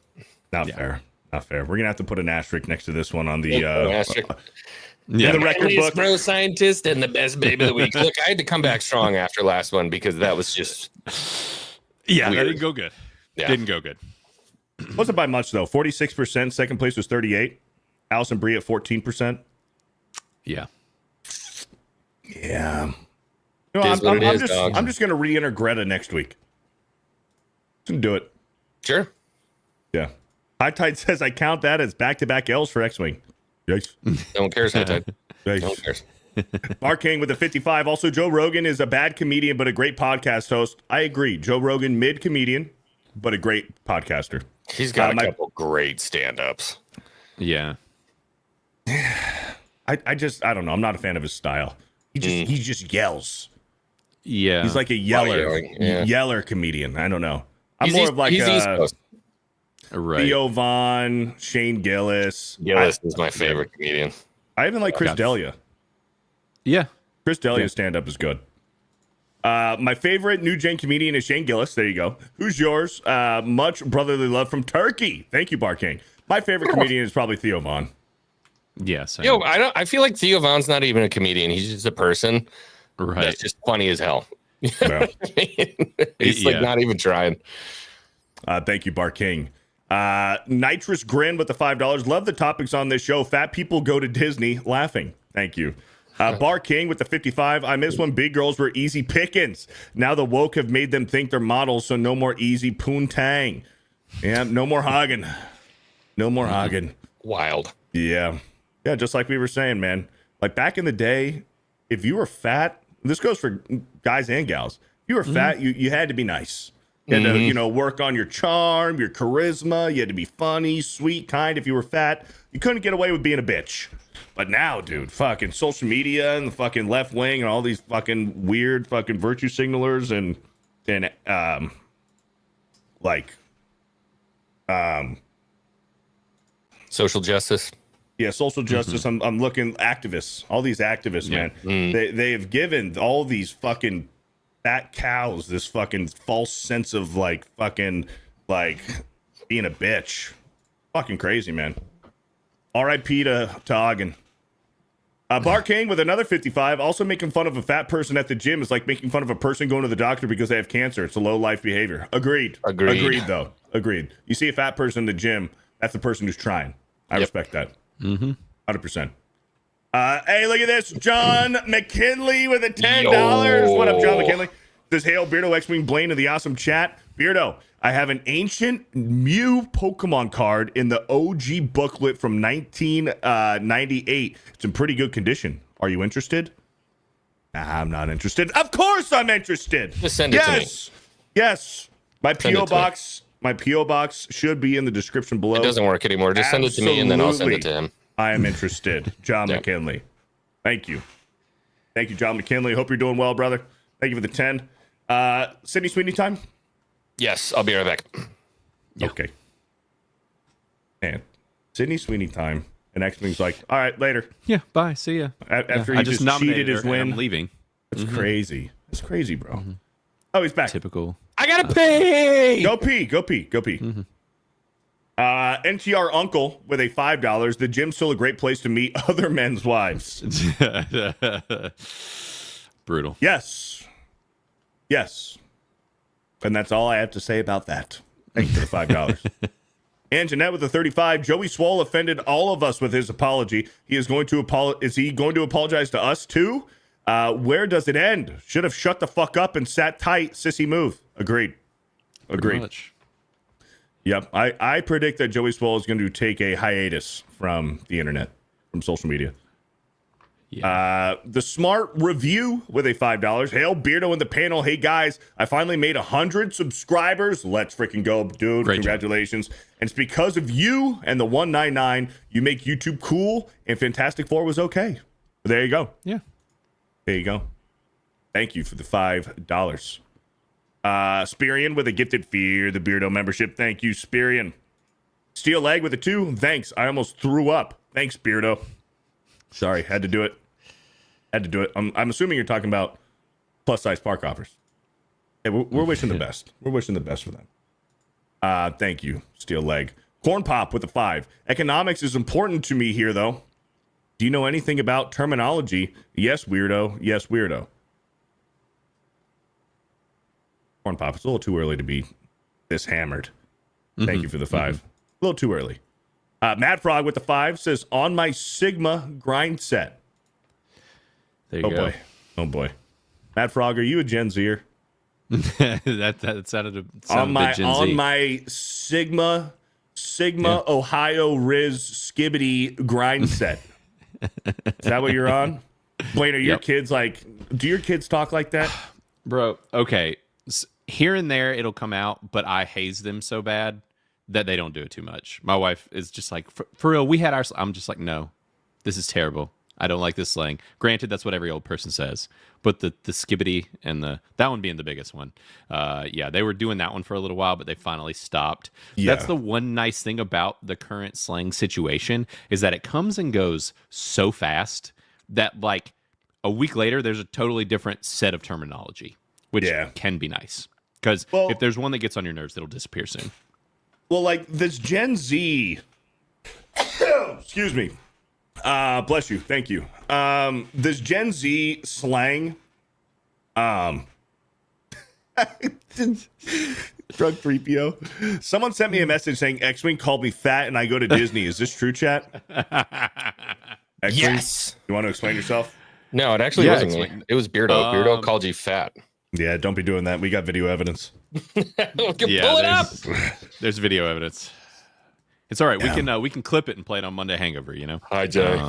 Not fair. Not fair. We're gonna have to put an asterisk next to this one on the
the
record book.
Bro scientist and the best baby of the week. Look, I had to come back strong after last one because that was just
that
weird.
didn't go good.
Yeah.
Didn't go good.
Wasn't by much though. 46%. Second place was 38. Allison Brie at 14%.
Yeah.
Yeah. You know, I'm just gonna re-enter Greta next week. Just do it.
Sure.
Yeah. High Tide says I count that as back-to-back L's for Xwing. Yikes.
No one cares, High Tide.
Yikes.
No one cares.
Mark King with the 55. Also, Joe Rogan is a bad comedian, but a great podcast host. I agree. Joe Rogan, mid-comedian, but a great podcaster.
He's got a couple great stand-ups.
Yeah.
I don't know. I'm not a fan of his style. He just yells.
Yeah.
He's like a yeller comedian. I don't know. I'm more of like Theo Von, Shane Gillis.
Gillis is my favorite comedian.
I even like Chris D'Elia.
Yeah.
Chris D'Elia's stand-up is good. My favorite new gen comedian is Shane Gillis. There you go. Who's yours? Much brotherly love from Turkey. Thank you, Bar King. My favorite comedian is probably Theo Von.
Yes.
Yo, I feel like Theo Von's not even a comedian. He's just a person.
Right.
That's just funny as hell.
Yeah.
He's like not even trying.
Thank you, Bar King. Nitrous Grin with the $5. Love the topics on this show. Fat people go to Disney. Laughing. Thank you. Bar King with the 55. I miss when big girls were easy pickings. Now the woke have made them think they're models, so no more easy poontang. Yeah, no more hogging. No more hogging.
Wild.
Yeah. Yeah, just like we were saying, man. Like back in the day, if you were fat, this goes for guys and gals. If you were fat, you had to be nice. You had to, you know, work on your charm, your charisma. You had to be funny, sweet, kind. If you were fat, you couldn't get away with being a bitch. But now, dude, fucking social media and the fucking left wing and all these fucking weird fucking virtue signalers and
social justice.
Yeah, social justice. I'm looking activists. All these activists, man. They have given all these fucking fat cows this fucking false sense of like fucking like being a bitch. Fucking crazy, man. R.I.P. to Ogden. Bart King with another 55. Also making fun of a fat person at the gym is like making fun of a person going to the doctor because they have cancer. It's a low life behavior. Agreed. Though. Agreed. You see a fat person in the gym, that's the person who's trying. I respect that. 100%. Hey, look at this. John McKinley with a $10.
Yo.
What up, John McKinley? This Hail Beardo, Xwing, Blaine in the awesome chat. Beardo, I have an ancient Mew Pokemon card in the OG booklet from 1998. It's in pretty good condition. Are you interested? Nah, I'm not interested. Of course I'm interested.
Just send it to me.
Yes. My
Send
P.O.
it to me.
box. My P.O. box should be in the description below.
It doesn't work anymore. Just send it to me and then I'll send it to him.
I am interested. John
Yeah.
McKinley. Thank you. Thank you, John McKinley. Hope you're doing well, brother. Thank you for the 10. Sydney Sweeney time?
Yes, I'll be right back.
Okay. Man, Sydney Sweeney time. And X-Wing's like, all right, later.
Yeah, bye. See ya.
After
I
he
just
just
nominated
cheated his
her, and
win.
I'm leaving.
It's crazy. It's crazy, bro. Oh, he's back.
Typical.
I gotta pay.
Go pee. NTR Uncle with a $5. The gym's still a great place to meet other men's wives.
Brutal.
Yes. And that's all I have to say about that. Thank you for the $5. And Jeanette with the 35. Joey Swoll offended all of us with his apology. Is he going to apologize to us too? Where does it end? Should have shut the fuck up and sat tight. Sissy move. Agreed. Yep. I predict that Joey Swoll is going to take a hiatus from the internet, from social media.
Yeah.
The Smart Review with a $5. Hail Beardo in the panel. Hey guys, I finally made 100 subscribers. Let's freaking go, dude.
Great
Congratulations. Job. And it's because of you and the 199. You make YouTube cool, and Fantastic Four was okay. There you go.
Yeah.
There you go. Thank you for the $5. Spirian with a gifted Fear the Beardo membership. Thank you, Spirian. Steel Leg with a 2. Thanks. I almost threw up. Thanks, Beardo. Sorry, had to do it. I'm assuming you're talking about plus size park offers. Hey, we're wishing the best. We're wishing the best for them. Thank you, Steel Leg. Corn Pop with a 5. Economics is important to me here, though. Do you know anything about terminology? Yes, weirdo. Yes, weirdo. Corn Pop, it's a little too early to be this hammered. Thank you for the 5. A little too early. Mad Frog with the 5 says, on my Sigma grind set.
There you go.
Oh boy. Mad Frog, are you a Gen Zer?
that sounded a bit Gen Z.
On my Sigma Ohio Riz Skibbity grind set. Is that what you're on? Blaine, are your kids like, do your kids talk like that?
Bro, okay. Here and there it'll come out, but I haze them so bad that they don't do it too much. My wife is just like, for real, we had our... I'm just like, no, this is terrible. I don't like this slang. Granted, that's what every old person says. But the skibbity and that one being the biggest one. Yeah, they were doing that one for a little while, but they finally stopped. Yeah. That's the one nice thing about the current slang situation is that it comes and goes so fast that like a week later, there's a totally different set of terminology, which can be nice. Because if there's one that gets on your nerves, it'll disappear soon.
Well, like this Gen Z, excuse me, bless you, thank you. This Gen Z slang, drug 3PO. Someone sent me a message saying Xwing called me fat and I go to Disney. Is this true, chat? Xwing,
Yes.
You want to explain yourself?
No, it actually wasn't me. It was Beardo. Beardo called you fat.
Yeah, don't be doing that. We got video evidence.
Pull it up.
There's video evidence. It's all right. We can clip it and play it on Monday Hangover. You know.
Hi, Jay.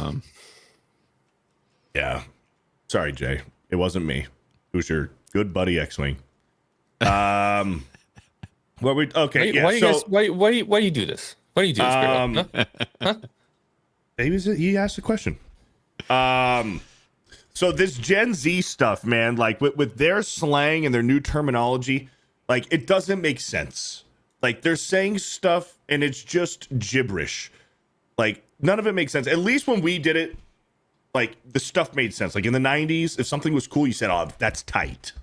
Yeah. Sorry, Jay. It wasn't me. It was your good buddy Xwing. What we okay?
Why do you do this? Why do you do this? Huh?
He asked a question. So this Gen Z stuff, man, like with their slang and their new terminology, like it doesn't make sense. Like they're saying stuff and it's just gibberish. Like none of it makes sense. At least when we did it, like the stuff made sense. Like in the 90s, if something was cool, you said, "Oh, that's tight."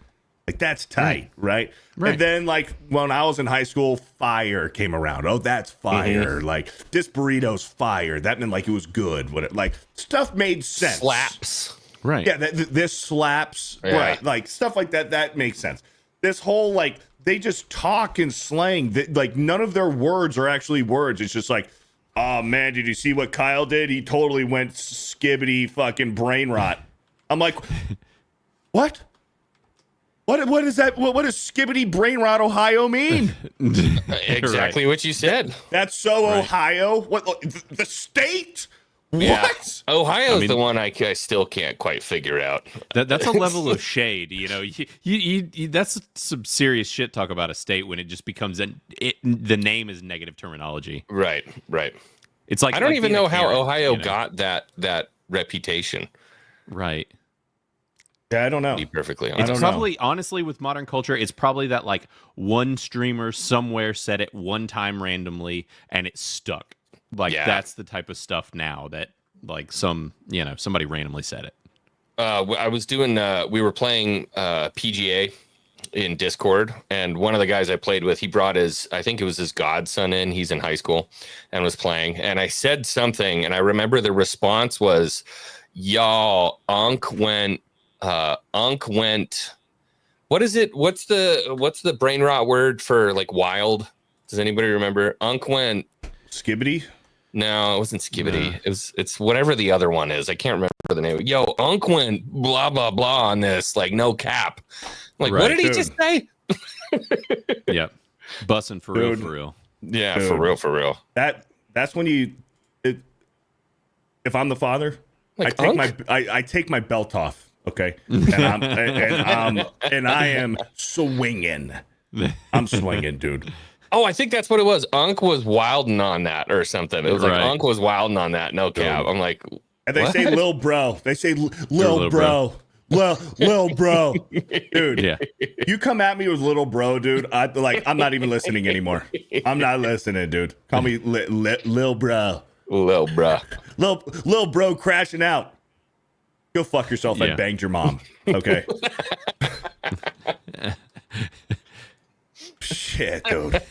Like that's tight, right? And then like when I was in high school, fire came around. Oh, that's fire. Like this burrito's fire. That meant like it was good. Like stuff made sense.
Slaps.
Right.
Yeah, this slaps.
Yeah.
Right. Like stuff like that. That makes sense. This whole like they just talk in slang. Like none of their words are actually words. It's just like, oh man, did you see what Kyle did? He totally went skibbity fucking brain rot. I'm like, what? What is that? What does skibbity brain rot Ohio mean?
Exactly what you said.
That's so Ohio. What the state?
Yeah.
What?
Ohio's the one I still can't quite figure out.
That's a level of shade. You know, you that's some serious shit talk about a state when it just becomes the name is negative terminology.
Right.
It's like
I don't even
being a
know how
Karen,
Ohio
you know?
got that reputation.
Right.
Yeah, I don't know.
To be perfectly
I
honest.
don't
It's probably, honestly, with modern culture, it's probably that like one streamer somewhere said it one time randomly and it stuck. Like that's the type of stuff now that like somebody randomly said it.
I was doing, we were playing PGA in Discord, and one of the guys I played with, he brought I think it was his godson in. He's in high school and was playing. And I said something, and I remember the response was, y'all, Unc went. What is it? What's the brain rot word for like wild? Does anybody remember? Unc went
Skibbity?
No, it wasn't skibbity. It's whatever the other one is. I can't remember the name. Yo, Unc went blah blah blah on this, like no cap. I'm like, what did he just say?
Yep. Bussing for real, for real.
Yeah,
Dude.
for real.
That's when if I'm the father,
Like,
I take my belt off. Okay, and I am swinging. I'm swinging, dude.
Oh, I think that's what it was. Unc was wilding on that or something. It was like Unc was wilding on that. No cap. I'm like,
and they say lil bro. They say lil bro. Lil bro. Dude.
Yeah.
You come at me with little bro, dude. I'm not even listening anymore. I'm not listening, dude. Call me lil bro.
Lil bro.
Lil bro crashing out. Go fuck yourself. I banged your mom. Okay. Shit, dude.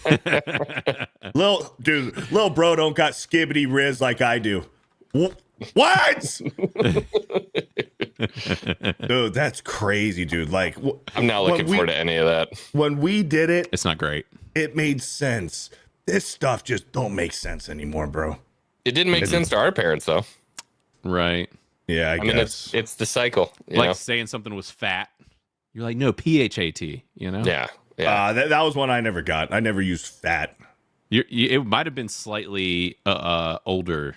Lil bro don't got skibbity riz like I do. What? Dude, that's crazy, dude. Like,
I'm not looking forward to any of that.
When we did it,
it's not great.
It made sense. This stuff just don't make sense anymore, bro.
It didn't make sense to our parents, though.
Right.
Yeah, I
guess. mean, it's the cycle.
Like
know?
saying something was fat. You're like, no, PHAT, you know?
Yeah.
That was one I never got. I never used fat.
It might have been slightly older,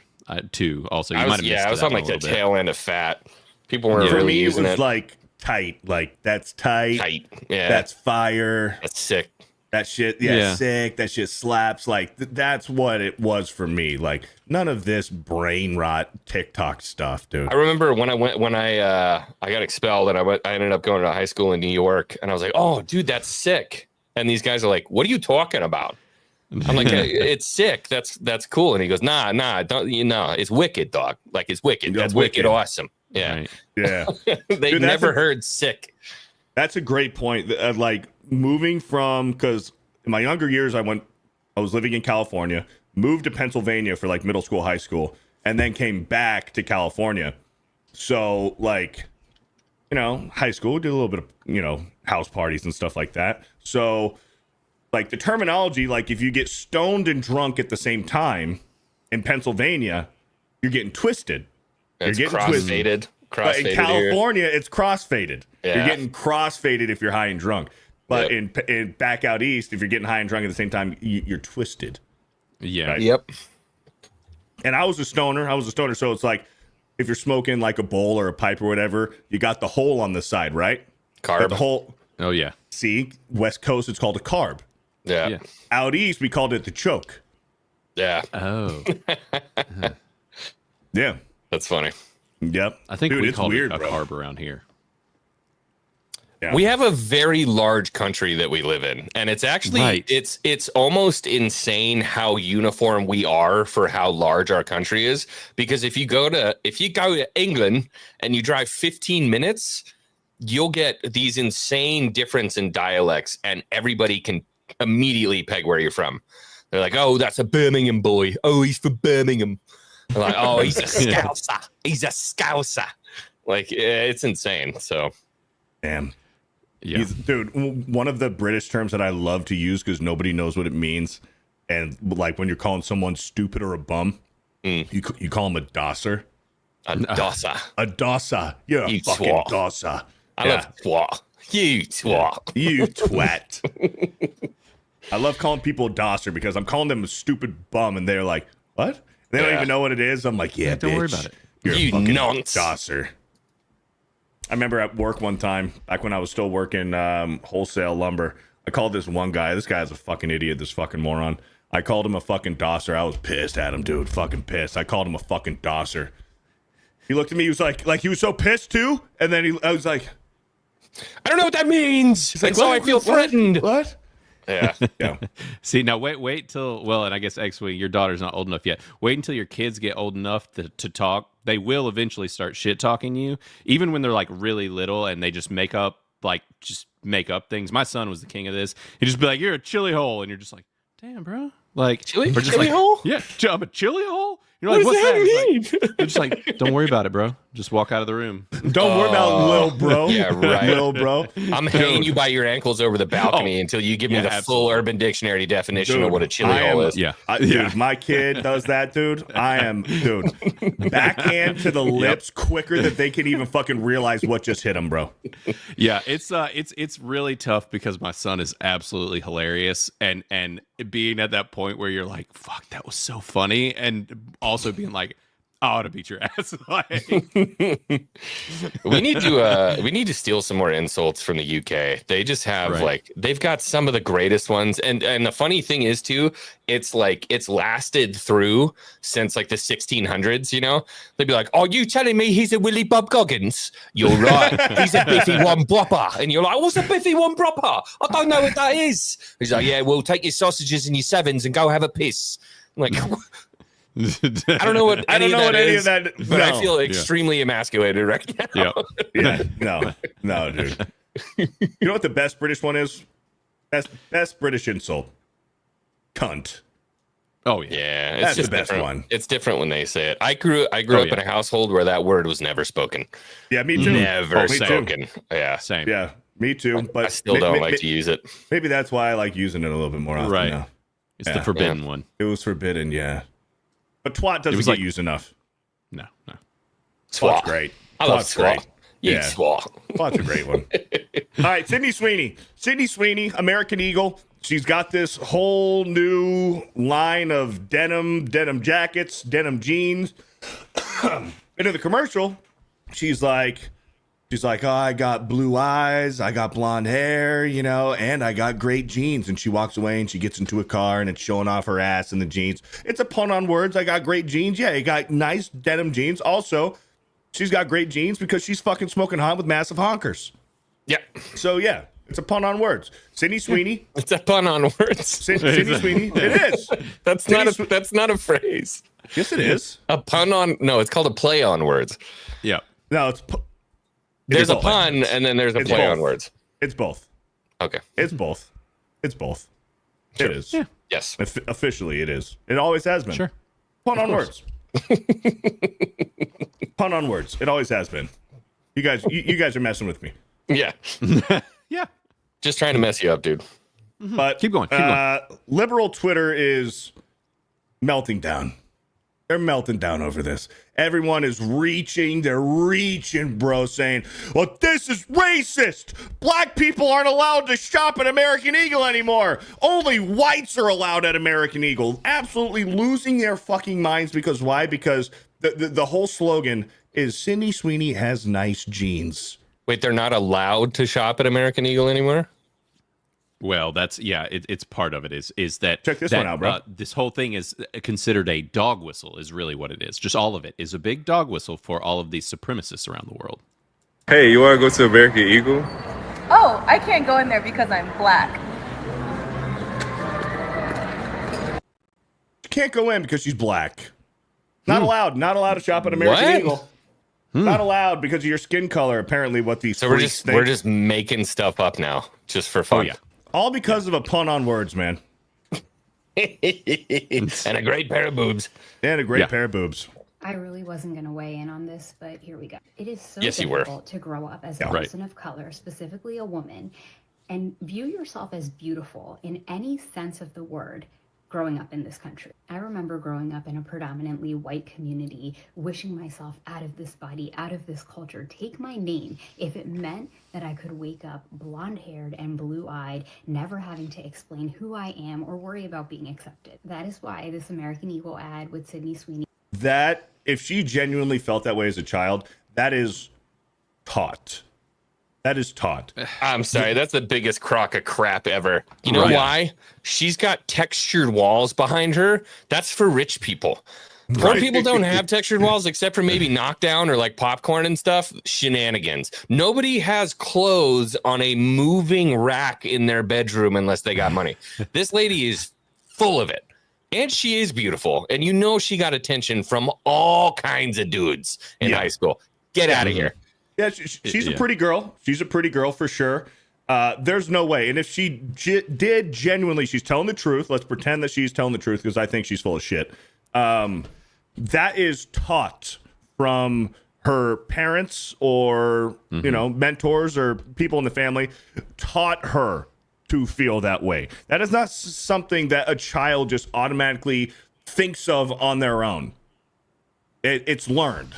too, also.
I was on like the tail end of fat. People weren't really using it.
For me, it was like tight. Like, that's tight.
Tight. Yeah.
That's fire.
That's sick.
That shit, sick. That shit slaps. Like, that's what it was for me. Like, none of this brain rot TikTok stuff, dude.
I remember when I got expelled and I ended up going to high school in New York, and I was like, oh, dude, that's sick. And these guys are like, what are you talking about? I'm like, it's sick. That's cool. And he goes, nah, don't it's wicked, dog. Like, it's wicked. That's wicked awesome. Yeah.
Right.
Yeah.
They never heard sick.
That's a great point. Like, moving from, because in my younger years, I was living in California, moved to Pennsylvania for like middle school, high school, and then came back to California. So like, high school, did a little bit of, house parties and stuff like that. So like the terminology, like if you get stoned and drunk at the same time in Pennsylvania, you're getting twisted.
It's
you're getting
crossfaded.
But in California, it's crossfaded.
Yeah.
You're getting crossfaded if you're high and drunk. But in back out east, if you're getting high and drunk at the same time, you're twisted.
Yeah.
Right?
Yep.
And I was a stoner. So it's like if you're smoking like a bowl or a pipe or whatever, you got the hole on the side, right?
Carb.
The hole.
Oh yeah.
See, West Coast, it's called a carb.
Yeah.
Out east, we called it the choke.
Yeah.
Oh.
Yeah.
That's funny.
Yep.
I think
Dude,
we
it's
called
weird,
it a
bro.
carb around here.
Yeah.
We have a very large country that we live in, and it's actually
Right.
it's almost insane how uniform we are for how large our country is. Because if you go to England and you drive 15 minutes, you'll get these insane difference in dialects, and everybody can immediately peg where you're from. They're like, "Oh, that's a Birmingham boy. Oh, he's from Birmingham." They're like, "Oh, he's a Scouser. He's a Scouser." Like, it's insane. So,
Damn.
Yeah.
Dude, one of the British terms that I love to use because nobody knows what it means, and like when you're calling someone stupid or a bum, you call them a dosser.
a dosser.
A dosser. You're a
You
fucking
twat.
dosser.
I love twat. You twat.
You twat. I love calling people a dosser because I'm calling them a stupid bum, and they're like, "What?" They don't
Yeah.
even know what it is. I'm like, "Yeah,
Don't worry
bitch,
about it.
You're
You
a fucking
nonce.
dosser." I remember at work one time, back when I was still working wholesale lumber, I called this one guy. This guy's a fucking idiot, this fucking moron. I called him a fucking dosser. I was pissed at him, dude. Fucking pissed. I called him a fucking dosser. He looked at me. He was like he was so pissed too. And then I was like,
I don't know what that means.
like,
And so I feel threatened.
What?
Yeah.
Yeah.
See, now wait till, well, and I guess Xwing, your daughter's not old enough yet. Wait until your kids get old enough to talk. They will eventually start shit talking you, even when they're like really little and they just make up things. My son was the king of this. He'd just be like, "You're a chili hole," and you're just like, "Damn, bro." Like,
Chili-
or just
chili
like,
hole?
Yeah, I'm a chili hole. You're like,
What does that
It's
mean?
like, they're just like, "Don't worry about it, bro. Just walk out of the room."
Don't worry about little bro.
Yeah, right.
Little bro.
I'm hanging you by your ankles over the balcony until you give me
yeah,
the full
absolutely.
Urban Dictionary definition
Dude,
of what a chili
I
hole
am-
is.
Yeah.
Dude, my kid does that, dude. Backhand to the lips quicker than they can even fucking realize what just hit them, bro.
Yeah, it's really tough because my son is absolutely hilarious, and being at that point where you're like, "Fuck, that was so funny," and also being like, "I ought to beat your ass." Like,
we need to steal some more insults from the UK. They just have
Right.
they've got some of the greatest ones, and the funny thing is too, it's lasted through since like the 1600s. You know, they'd be like, "Are you telling me he's a Willy Bob Goggins? You're right. He's a Biffy One Proper." And you're like, "What's a Biffy One Proper? I don't know what that is." He's like, "Yeah, well, take your sausages and your sevens and go have a piss." I'm like, I don't know what any of that is, but I
no.
feel extremely emasculated right now.
yeah.
Yeah, no, dude. You know what the best British one is? Best British insult. Cunt.
Oh yeah.
Yeah, it's
That's
just
the best
different.
one.
It's different when they say it. I grew up
yeah.
in a household where that word was never spoken.
Yeah, me too.
Never
Oh, me too.
spoken. Yeah.
Same.
Yeah, me too. But
I still don't like to use it.
Maybe that's why I like using it a little bit more often
Right.
now.
It's
Yeah.
the forbidden one.
It was forbidden, yeah. But twat doesn't
was
get
like-
used enough.
No.
Twat's great.
I love
Twat's
swat.
great.
You
Yeah.
swat.
Twat's a great one. All right, Sydney Sweeney. Sydney Sweeney, American Eagle. She's got this whole new line of denim jackets, denim jeans. And in the commercial, she's like, "Oh, I got blue eyes, I got blonde hair, you know, and I got great jeans." And she walks away and she gets into a car and it's showing off her ass in the jeans. It's a pun on words. I got great jeans. Yeah, you got nice denim jeans. Also, she's got great jeans because she's fucking smoking hot with massive honkers.
Yeah.
So yeah, it's a pun on words. Sydney Sweeney.
It's a pun on words.
Sydney Sweeney. It is.
That's not a phrase.
Yes, it is.
A pun on it's called a play on words.
Yeah.
No, it's.
There's a
both.
pun and then there's a
It's
play
both.
on words.
It's both.
Okay.
It's both. It's both.
Sure.
It is.
Yeah.
Yes.
Officially, it is. It always has been.
Sure.
Pun on words. Pun on words. It always has been. You guys are messing with me.
Yeah.
Yeah.
Just trying to mess you up, dude.
But
Keep going.
liberal Twitter is melting down. They're melting down over this. Everyone is reaching. They're reaching, bro, saying, well, this is racist. Black people aren't allowed to shop at American Eagle anymore. Only whites are allowed at American Eagle. Absolutely losing their fucking minds. Because why? Because the whole slogan is Sydney Sweeney has nice jeans.
Wait, they're not allowed to shop at American Eagle anymore?
Well, that's it's part of it is that
check this one out, bro.
This whole thing is considered a dog whistle is really what it is. Just all of it is a big dog whistle for all of these supremacists around the world.
Hey, you want to go to American Eagle?
Oh, I can't go in there because I'm black.
She can't go in because she's black. Not allowed. Not allowed to shop at American
What?
Eagle. Not allowed because of your skin color. Apparently, what these
So we're just making stuff up now just for fun.
Oh, yeah.
All because of a pun on words, man.
And a great pair of boobs.
And a great pair of boobs.
I really wasn't going to weigh in on this, but here we go. It is so
Yes, you were.
difficult to grow up as a person of color, specifically a woman, and view yourself as beautiful in any sense of the word growing up in this country. I remember growing up in a predominantly white community, wishing myself out of this body, out of this culture, take my name, if it meant that I could wake up blonde-haired and blue-eyed, never having to explain who I am or worry about being accepted. That is why this American Eagle ad with Sydney Sweeney.
That, if she genuinely felt that way as a child, that is taught. That is taught.
I'm sorry, that's the biggest crock of crap ever. You know why? She's got textured walls behind her. That's for rich people. Poor people don't have textured walls except for maybe knockdown or like popcorn and stuff. Shenanigans. Nobody has clothes on a moving rack in their bedroom unless they got money. This lady is full of it. And she is beautiful. And you know she got attention from all kinds of dudes in high school. Get out of here.
Yeah, she's a pretty girl. She's a pretty girl for sure. There's no way. And if she did genuinely, she's telling the truth. Let's pretend that she's telling the truth because I think she's full of shit. That is taught from her parents or, you know, mentors or people in the family taught her to feel that way. That is not something that a child just automatically thinks of on their own. It's learned.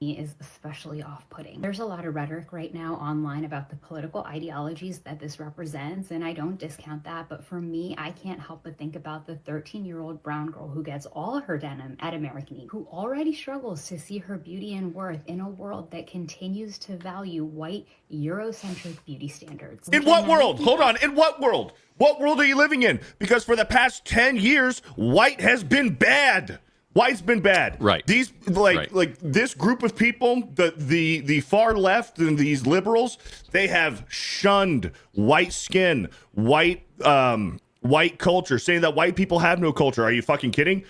Is especially off-putting. There's a lot of rhetoric right now online about the political ideologies that this represents, and I don't discount that, but for me, I can't help but think about the 13-year-old brown girl who gets all her denim at American Eagle, who already struggles to see her beauty and worth in a world that continues to value white, Eurocentric beauty standards.
In what world? Hold on. In what world? What world are you living in? Because for the past 10 years, white has been bad. White's been bad.
Right.
These like this group of people, the far left and these liberals, they have shunned white skin, white culture, saying that white people have no culture. Are you fucking kidding?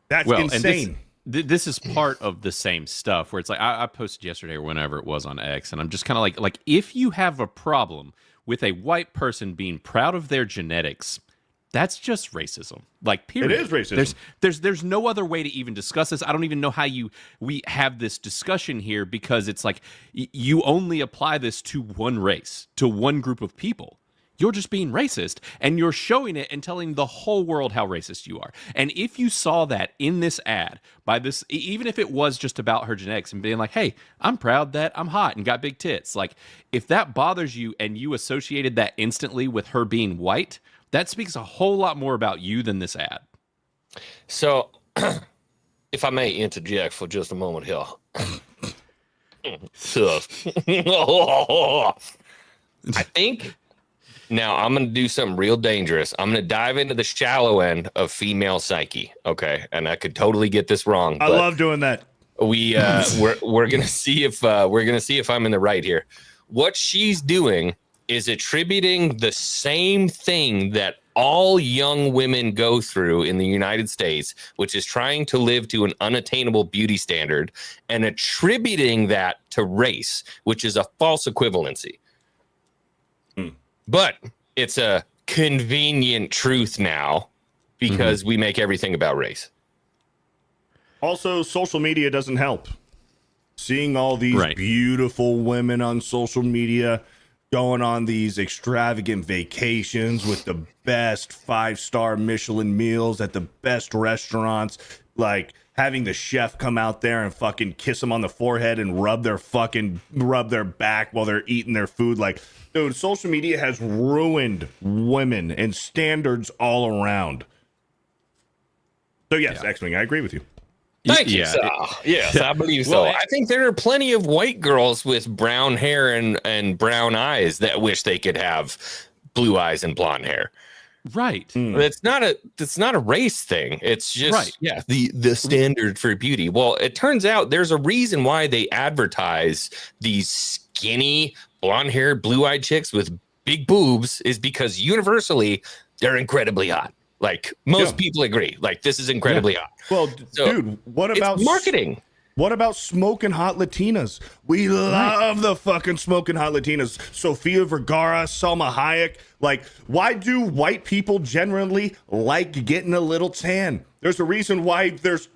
That's insane.
And this is part of the same stuff where it's like I posted yesterday or whenever it was on X, and I'm just kind of like if you have a problem with a white person being proud of their genetics, that's just racism. Like, period.
It is racism.
There's no other way to even discuss this. I don't even know how we have this discussion here because it's like you only apply this to one race, to one group of people. You're just being racist, and you're showing it and telling the whole world how racist you are. And if you saw that in this ad, by this, even if it was just about her genetics and being like, hey, I'm proud that I'm hot and got big tits. Like, if that bothers you and you associated that instantly with her being white, that speaks a whole lot more about you than this ad.
So, if I may interject for just a moment here. I think now I'm going to do something real dangerous. I'm going to dive into the shallow end of female psyche. Okay. And I could totally get this wrong.
I love doing that.
We're going to see if I'm in the right here. What she's doing is attributing the same thing that all young women go through in the United States, which is trying to live to an unattainable beauty standard, and attributing that to race, which is a false equivalency. But it's a convenient truth now because we make everything about race.
Also, social media doesn't help. Seeing all these beautiful women on social media, going on these extravagant vacations with the best 5-star Michelin meals at the best restaurants, like having the chef come out there and fucking kiss them on the forehead and rub their back while they're eating their food. Like, dude, social media has ruined women and standards all around. So yes, Xwing, I agree with you.
Thank you, sir. Yes, I believe so. I think there are plenty of white girls with brown hair and brown eyes that wish they could have blue eyes and blonde hair.
Right.
It's not a race thing. It's just the standard for beauty. Well, it turns out there's a reason why they advertise these skinny, blonde-haired, blue-eyed chicks with big boobs is because universally they're incredibly hot. Like most people agree. Like this is incredibly hot.
Well, so, dude, what about
marketing?
What about smoking hot Latinas? We love the fucking smoking hot Latinas. Sofia Vergara, Salma Hayek. Like, why do white people generally like getting a little tan? There's a reason why there's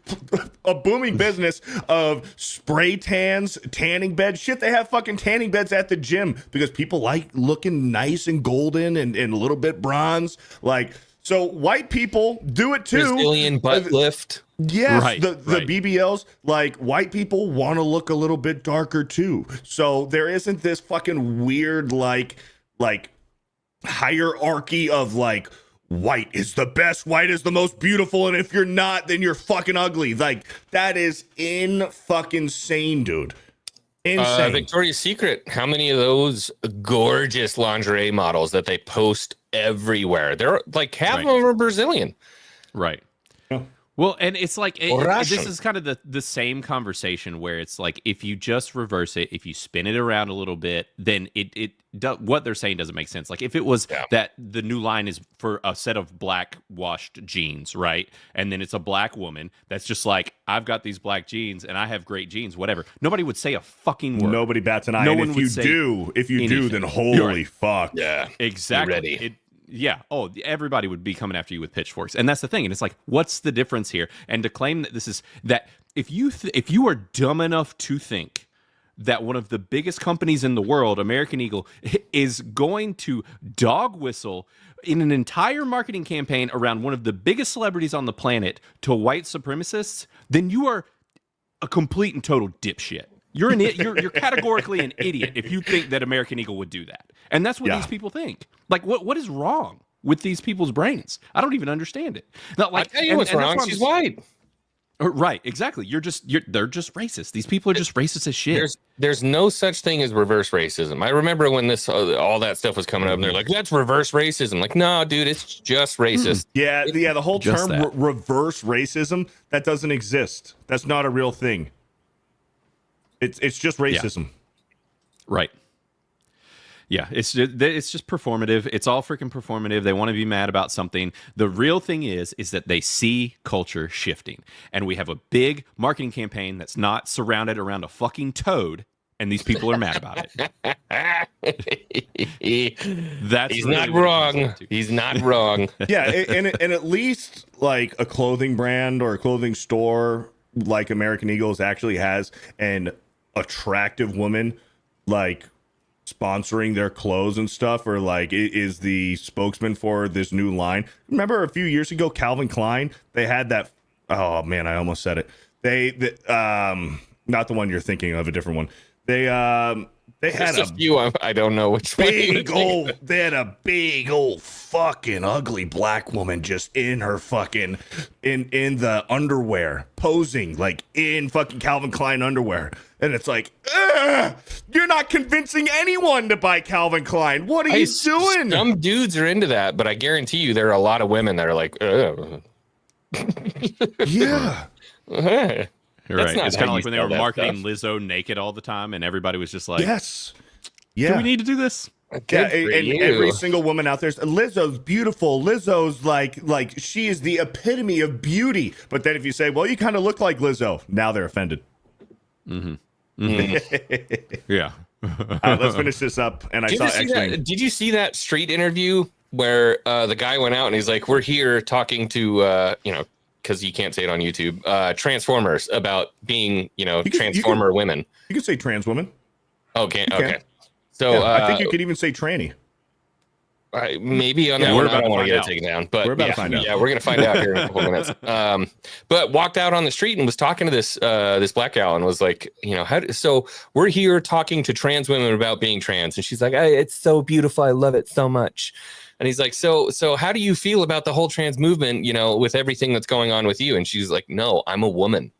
a booming business of spray tans, tanning beds. Shit, they have fucking tanning beds at the gym because people like looking nice and golden and a little bit bronze. Like, so white people do it too.
Brazilian butt lift.
Yes, the BBLs, like white people want to look a little bit darker too. So there isn't this fucking weird like hierarchy of like white is the best, white is the most beautiful, and if you're not, then you're fucking ugly. Like that is fucking insane, dude. Insane.
Victoria's Secret, how many of those gorgeous lingerie models that they post everywhere? They're like half of them are Brazilian.
Right. Well, and it's like this is kind of the same conversation where it's like if you just reverse it, if you spin it around a little bit, then what they're saying doesn't make sense. Like if it was that the new line is for a set of black washed jeans, right? And then it's a black woman that's just like, I've got these black jeans and I have great jeans, whatever. Nobody would say a fucking word.
Nobody bats an eye.
No
And
one
if
would
you
say
do, then holy fuck.
Yeah.
Exactly.
You're ready.
Yeah. Oh, everybody would be coming after you with pitchforks, and that's the thing. And it's like, what's the difference here? And to claim that this is that if you are dumb enough to think that one of the biggest companies in the world, American Eagle, is going to dog whistle in an entire marketing campaign around one of the biggest celebrities on the planet to white supremacists, then you are a complete and total dipshit. You're you're categorically an idiot if you think that American Eagle would do that. And that's what these people think. Like, what is wrong with these people's brains? I don't even understand it. Not like,
I tell you what's wrong. She's white.
Right, exactly. They're just racist. These people are just racist as shit.
There's no such thing as reverse racism. I remember when this all that stuff was coming up, and they're like, "That's reverse racism." Like, no, dude, it's just racist.
Yeah. The whole term reverse racism, that doesn't exist. That's not a real thing. It's just racism.
Yeah. Right. Yeah, it's just performative. It's all freaking performative. They want to be mad about something. The real thing is that they see culture shifting. And we have a big marketing campaign that's not surrounded around a fucking toad, and these people are mad about it.
He's not wrong. He's not wrong.
Yeah, and at least like a clothing brand or a clothing store like American Eagles actually has an attractive woman like sponsoring their clothes and stuff, or like is the spokesman for this new line. Remember a few years ago, Calvin Klein, they had that, oh man, I almost said it. They not the one you're thinking of, a different one. They had a
few, I don't know which
big old, they had a big old fucking ugly black woman just in her fucking in the underwear posing like in fucking Calvin Klein underwear. And it's like, you're not convincing anyone to buy Calvin Klein. What are you doing?
Some dudes are into that, but I guarantee you there are a lot of women that are like,
yeah.
Right. It's kind of like when they were marketing Lizzo naked all the time, and everybody was just like,
yes. Yeah.
Do we need to do this?
Yeah, and every single woman out there, Lizzo's beautiful. Lizzo's like she is the epitome of beauty. But then if you say, well, you kind of look like Lizzo, now they're offended.
Mm-hmm. Yeah.
All right, let's finish this up. And
Did you see that street interview where the guy went out and he's like, we're here talking to, because you can't say it on YouTube, Transformers about being, Transformer women.
You can say trans women.
Okay. So
I think you could even say tranny.
Maybe on that one, I don't want to get it taken down, but
we're about to find out.
Yeah, we're gonna find out here in a couple minutes. But walked out on the street and was talking to this black gal and was like, you know, so we're here talking to trans women about being trans, and she's like, it's so beautiful, I love it so much. And he's like, so how do you feel about the whole trans movement, you know, with everything that's going on with you? And she's like, no, I'm a woman.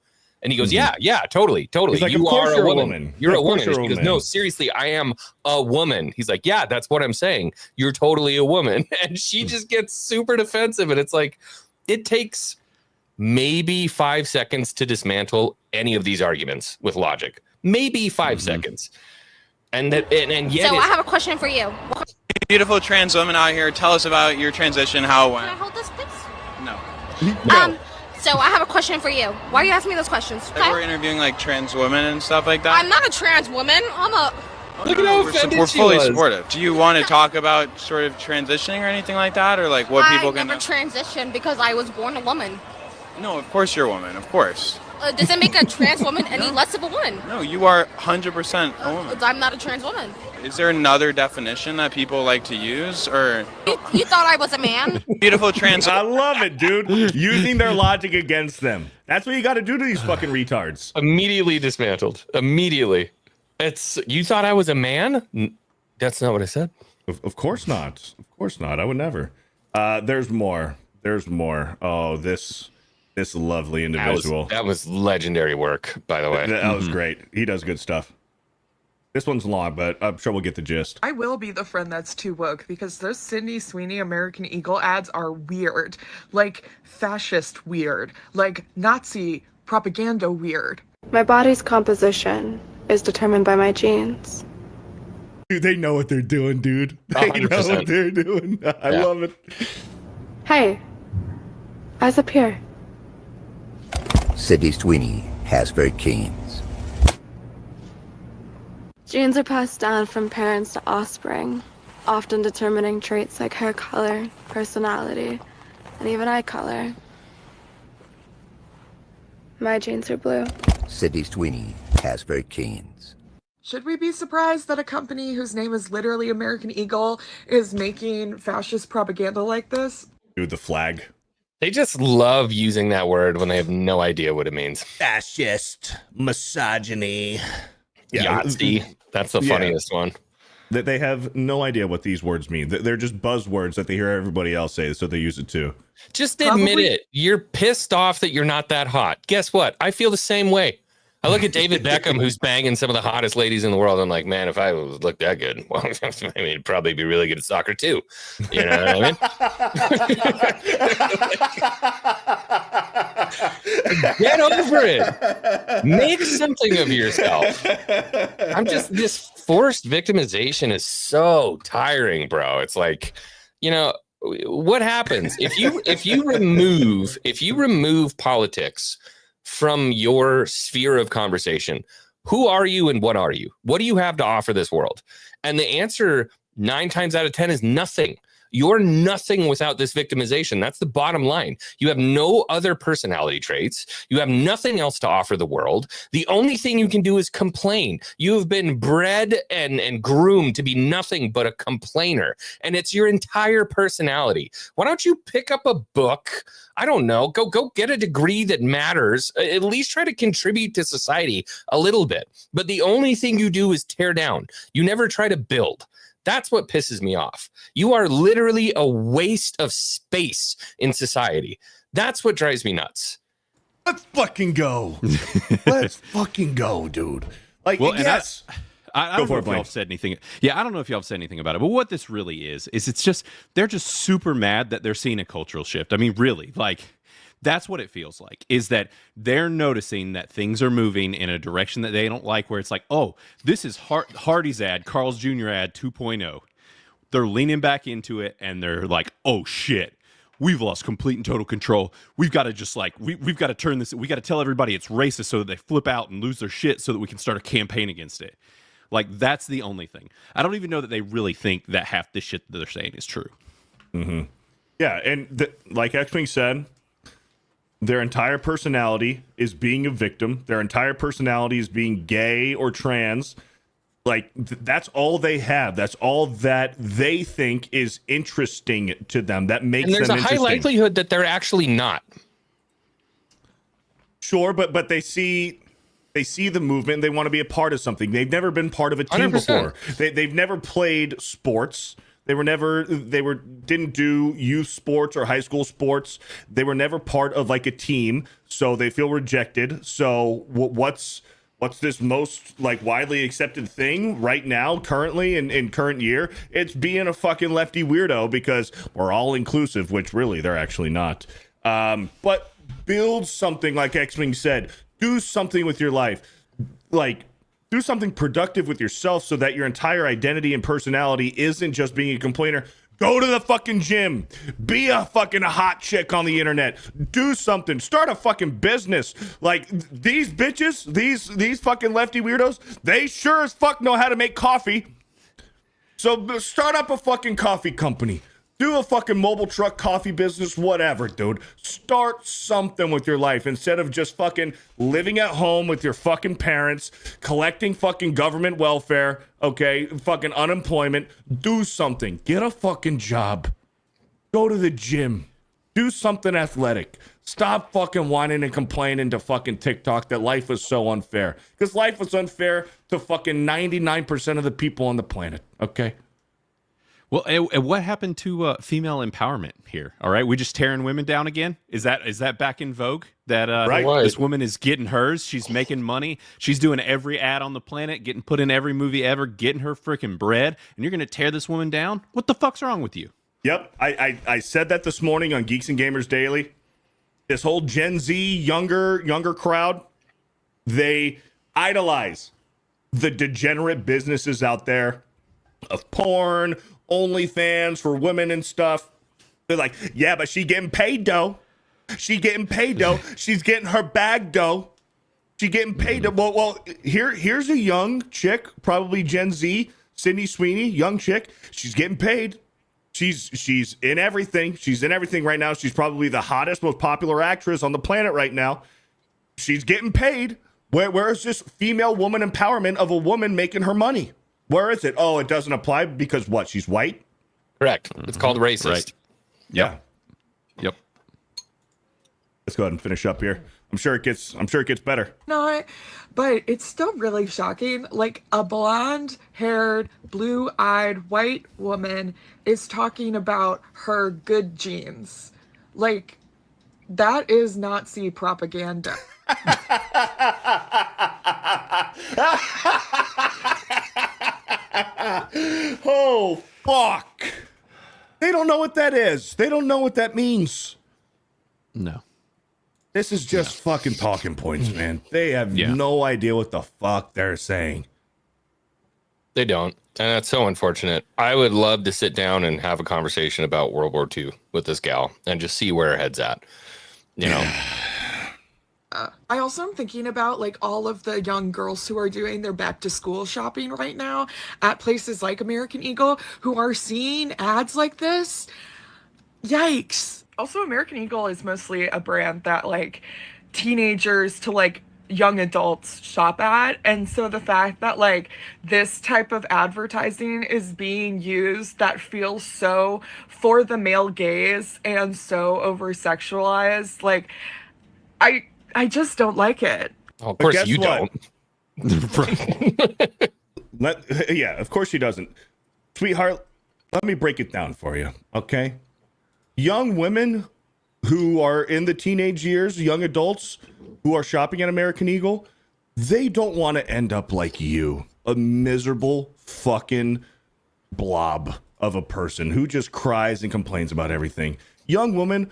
And he goes, yeah, totally.
Like,
you are a woman. You're a woman.
You're
She goes, no, seriously, I am a woman. He's like, yeah, that's what I'm saying. You're totally a woman. And she just gets super defensive. And it's like, it takes maybe 5 seconds to dismantle any of these arguments with logic. Maybe 5 seconds. And yet
So I have a question for you.
Beautiful trans woman out here. Tell us about your transition, how it went.
Can I hold this, please?
No.
So I have a question for you. Why are you asking me those questions?
Like we're interviewing like trans women and stuff like that.
I'm not a trans woman. I'm a...
Look at how offended
we're
she
fully
was.
supportive. Do you want to talk about sort of transitioning or anything like that, or like what people can?
I never transitioned because I was born a woman.
No, of course you're a woman. Of course.
Does it make a trans woman any less of a woman?
No, you are 100% a woman.
I'm not a trans woman.
Is there another definition that people like to use, or?
You thought I was a man?
Beautiful trans.
I love it, dude. Using their logic against them. That's what you got to do to these fucking retards.
Immediately dismantled. Immediately. You thought I was a man? That's not what I said.
Of course not. Of course not. I would never. There's more. There's more. Oh, this lovely individual.
That was legendary work, by the way.
That was great. He does good stuff. This one's long, but I'm sure we'll get the gist.
I will be the friend that's too woke because those Sydney Sweeney American Eagle ads are weird. Like fascist weird. Like Nazi propaganda weird.
My body's composition is determined by my genes.
Dude, they know what they're doing, dude. They
100%.
know what they're doing. I love it.
Hey, eyes up here.
Sydney Sweeney has very genes.
Genes are passed down from parents to offspring, often determining traits like hair color, personality, and even eye color. My genes are blue.
Sydney Sweeney has very genes.
Should we be surprised that a company whose name is literally American Eagle is making fascist propaganda like this?
Dude, the flag.
They just love using that word when they have no idea what it means.
Fascist, misogyny.
Yahtzee. That's the funniest one.
That they have no idea what these words mean. They're just buzzwords that they hear everybody else say, so they use it too.
Just admit it. You're pissed off that you're not that hot. Guess what? I feel the same way. I look at David Beckham, who's banging some of the hottest ladies in the world. I'm like, man, if I looked that good, well, I mean, it'd probably be really good at soccer too. You know what I mean? Get over it. Make something of yourself. This forced victimization is so tiring, bro. It's like, you know, what happens if you remove politics from your sphere of conversation? Who are you and what are you? What do you have to offer this world? And the answer 9 times out of 10 is nothing. You're nothing without this victimization. That's the bottom line. You have no other personality traits. You have nothing else to offer the world. The only thing you can do is complain. You have been bred and groomed to be nothing but a complainer. And it's your entire personality. Why don't you pick up a book? I don't know. Go get a degree that matters. At least try to contribute to society a little bit. But the only thing you do is tear down. You never try to build. That's what pisses me off. You are literally a waste of space in society. That's what drives me nuts.
Let's fucking go. Let's fucking go, dude. Like,
well,
yes.
I don't know if y'all have said anything. Yeah, I don't know if y'all have said anything about it. But what this really is it's just they're just super mad that they're seeing a cultural shift. I mean, really, like that's what it feels like, is that they're noticing that things are moving in a direction that they don't like, where it's like, oh, this is Hardy's ad, Carl's Jr. ad 2.0. They're leaning back into it, and they're like, oh, shit. We've lost complete and total control. We've got to just like, we've got to turn this, we got to tell everybody it's racist so that they flip out and lose their shit so that we can start a campaign against it. Like, that's the only thing. I don't even know that they really think that half this shit that they're saying is true.
Mm-hmm. Yeah, and like Xwing said, their entire personality is being a victim. Their entire personality is being gay or trans. Like that's all they have. That's all that they think is interesting to them. That makes
And there's
them
a high
interesting.
likelihood that they're actually not.
Sure, but they see the movement. They want to be a part of something. They've never been part of a team
100%.
before. They've never played sports. Didn't do youth sports or high school sports. They were never part of like a team, so they feel rejected. So what's this most like widely accepted thing right now, currently in current year? It's being a fucking lefty weirdo because we're all inclusive, which really they're actually not. But build something, like Xwing said. Do something with your life. Like, do something productive with yourself so that your entire identity and personality isn't just being a complainer. Go to the fucking gym. Be a fucking hot chick on the internet. Do something. Start a fucking business. Like, these bitches, these fucking lefty weirdos, they sure as fuck know how to make coffee. So start up a fucking coffee company. Do a fucking mobile truck coffee business, whatever, dude. Start something with your life instead of just fucking living at home with your fucking parents, collecting fucking government welfare, okay? Fucking unemployment. Do something. Get a fucking job. Go to the gym. Do something athletic. Stop fucking whining and complaining to fucking TikTok that life is so unfair. Because life is unfair to fucking 99% of the people on the planet, okay?
Well, and what happened to female empowerment here? All right, we just tearing women down again? Is that back in vogue? That this woman is getting hers. She's making money. She's doing every ad on the planet, getting put in every movie ever, getting her freaking bread. And you're gonna tear this woman down? What the fuck's wrong with you?
Yep, I said that this morning on Geeks and Gamers Daily. This whole Gen Z younger crowd, they idolize the degenerate businesses out there of porn, OnlyFans for women and stuff. They're like, yeah, but she getting paid though. She getting paid though. She's getting her bag though. She getting paid though. Well, here's a young chick, probably Gen Z, Sydney Sweeney, young chick. She's getting paid. She's in everything. She's in everything right now. She's probably the hottest, most popular actress on the planet right now. She's getting paid. Where is this female woman empowerment of a woman making her money? Where is it? Oh, it doesn't apply because what? She's white?
Correct. It's called racist.
Right. Yeah. Yep. Let's go ahead and finish up here. I'm sure it gets better.
No, but it's still really shocking. Like, a blonde-haired, blue-eyed white woman is talking about her good genes. Like, that is Nazi propaganda.
Oh, fuck. They don't know what that is. They don't know what that means.
No.
This is just fucking talking points, man. They have no idea what the fuck they're saying.
They don't. And that's so unfortunate. I would love to sit down and have a conversation about World War II with this gal and just see where her head's at. You know?
I also am thinking about like all of the young girls who are doing their back to school shopping right now at places like American Eagle who are seeing ads like this. Yikes. Also, American Eagle is mostly a brand that like teenagers to like young adults shop at. And so the fact that like this type of advertising is being used that feels so for the male gaze and so over sexualized, like I just don't like it.
Oh, of course you don't.
Yeah, of course she doesn't. Sweetheart, let me break it down for you, okay? Young women who are in the teenage years, young adults who are shopping at American Eagle, they don't want to end up like you, a miserable fucking blob of a person who just cries and complains about everything. Young women,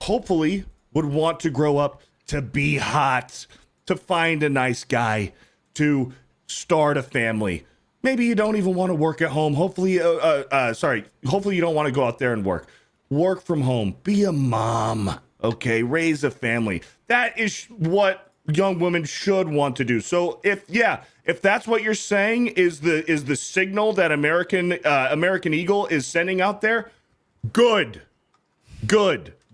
hopefully, would want to grow up to be hot, to find a nice guy, to start a family. Maybe you don't even want to work at home. Hopefully, hopefully you don't want to go out there and work. Work from home. Be a mom, okay? Raise a family. That is what young women should want to do. So if that's what you're saying is the signal that American Eagle is sending out there, good.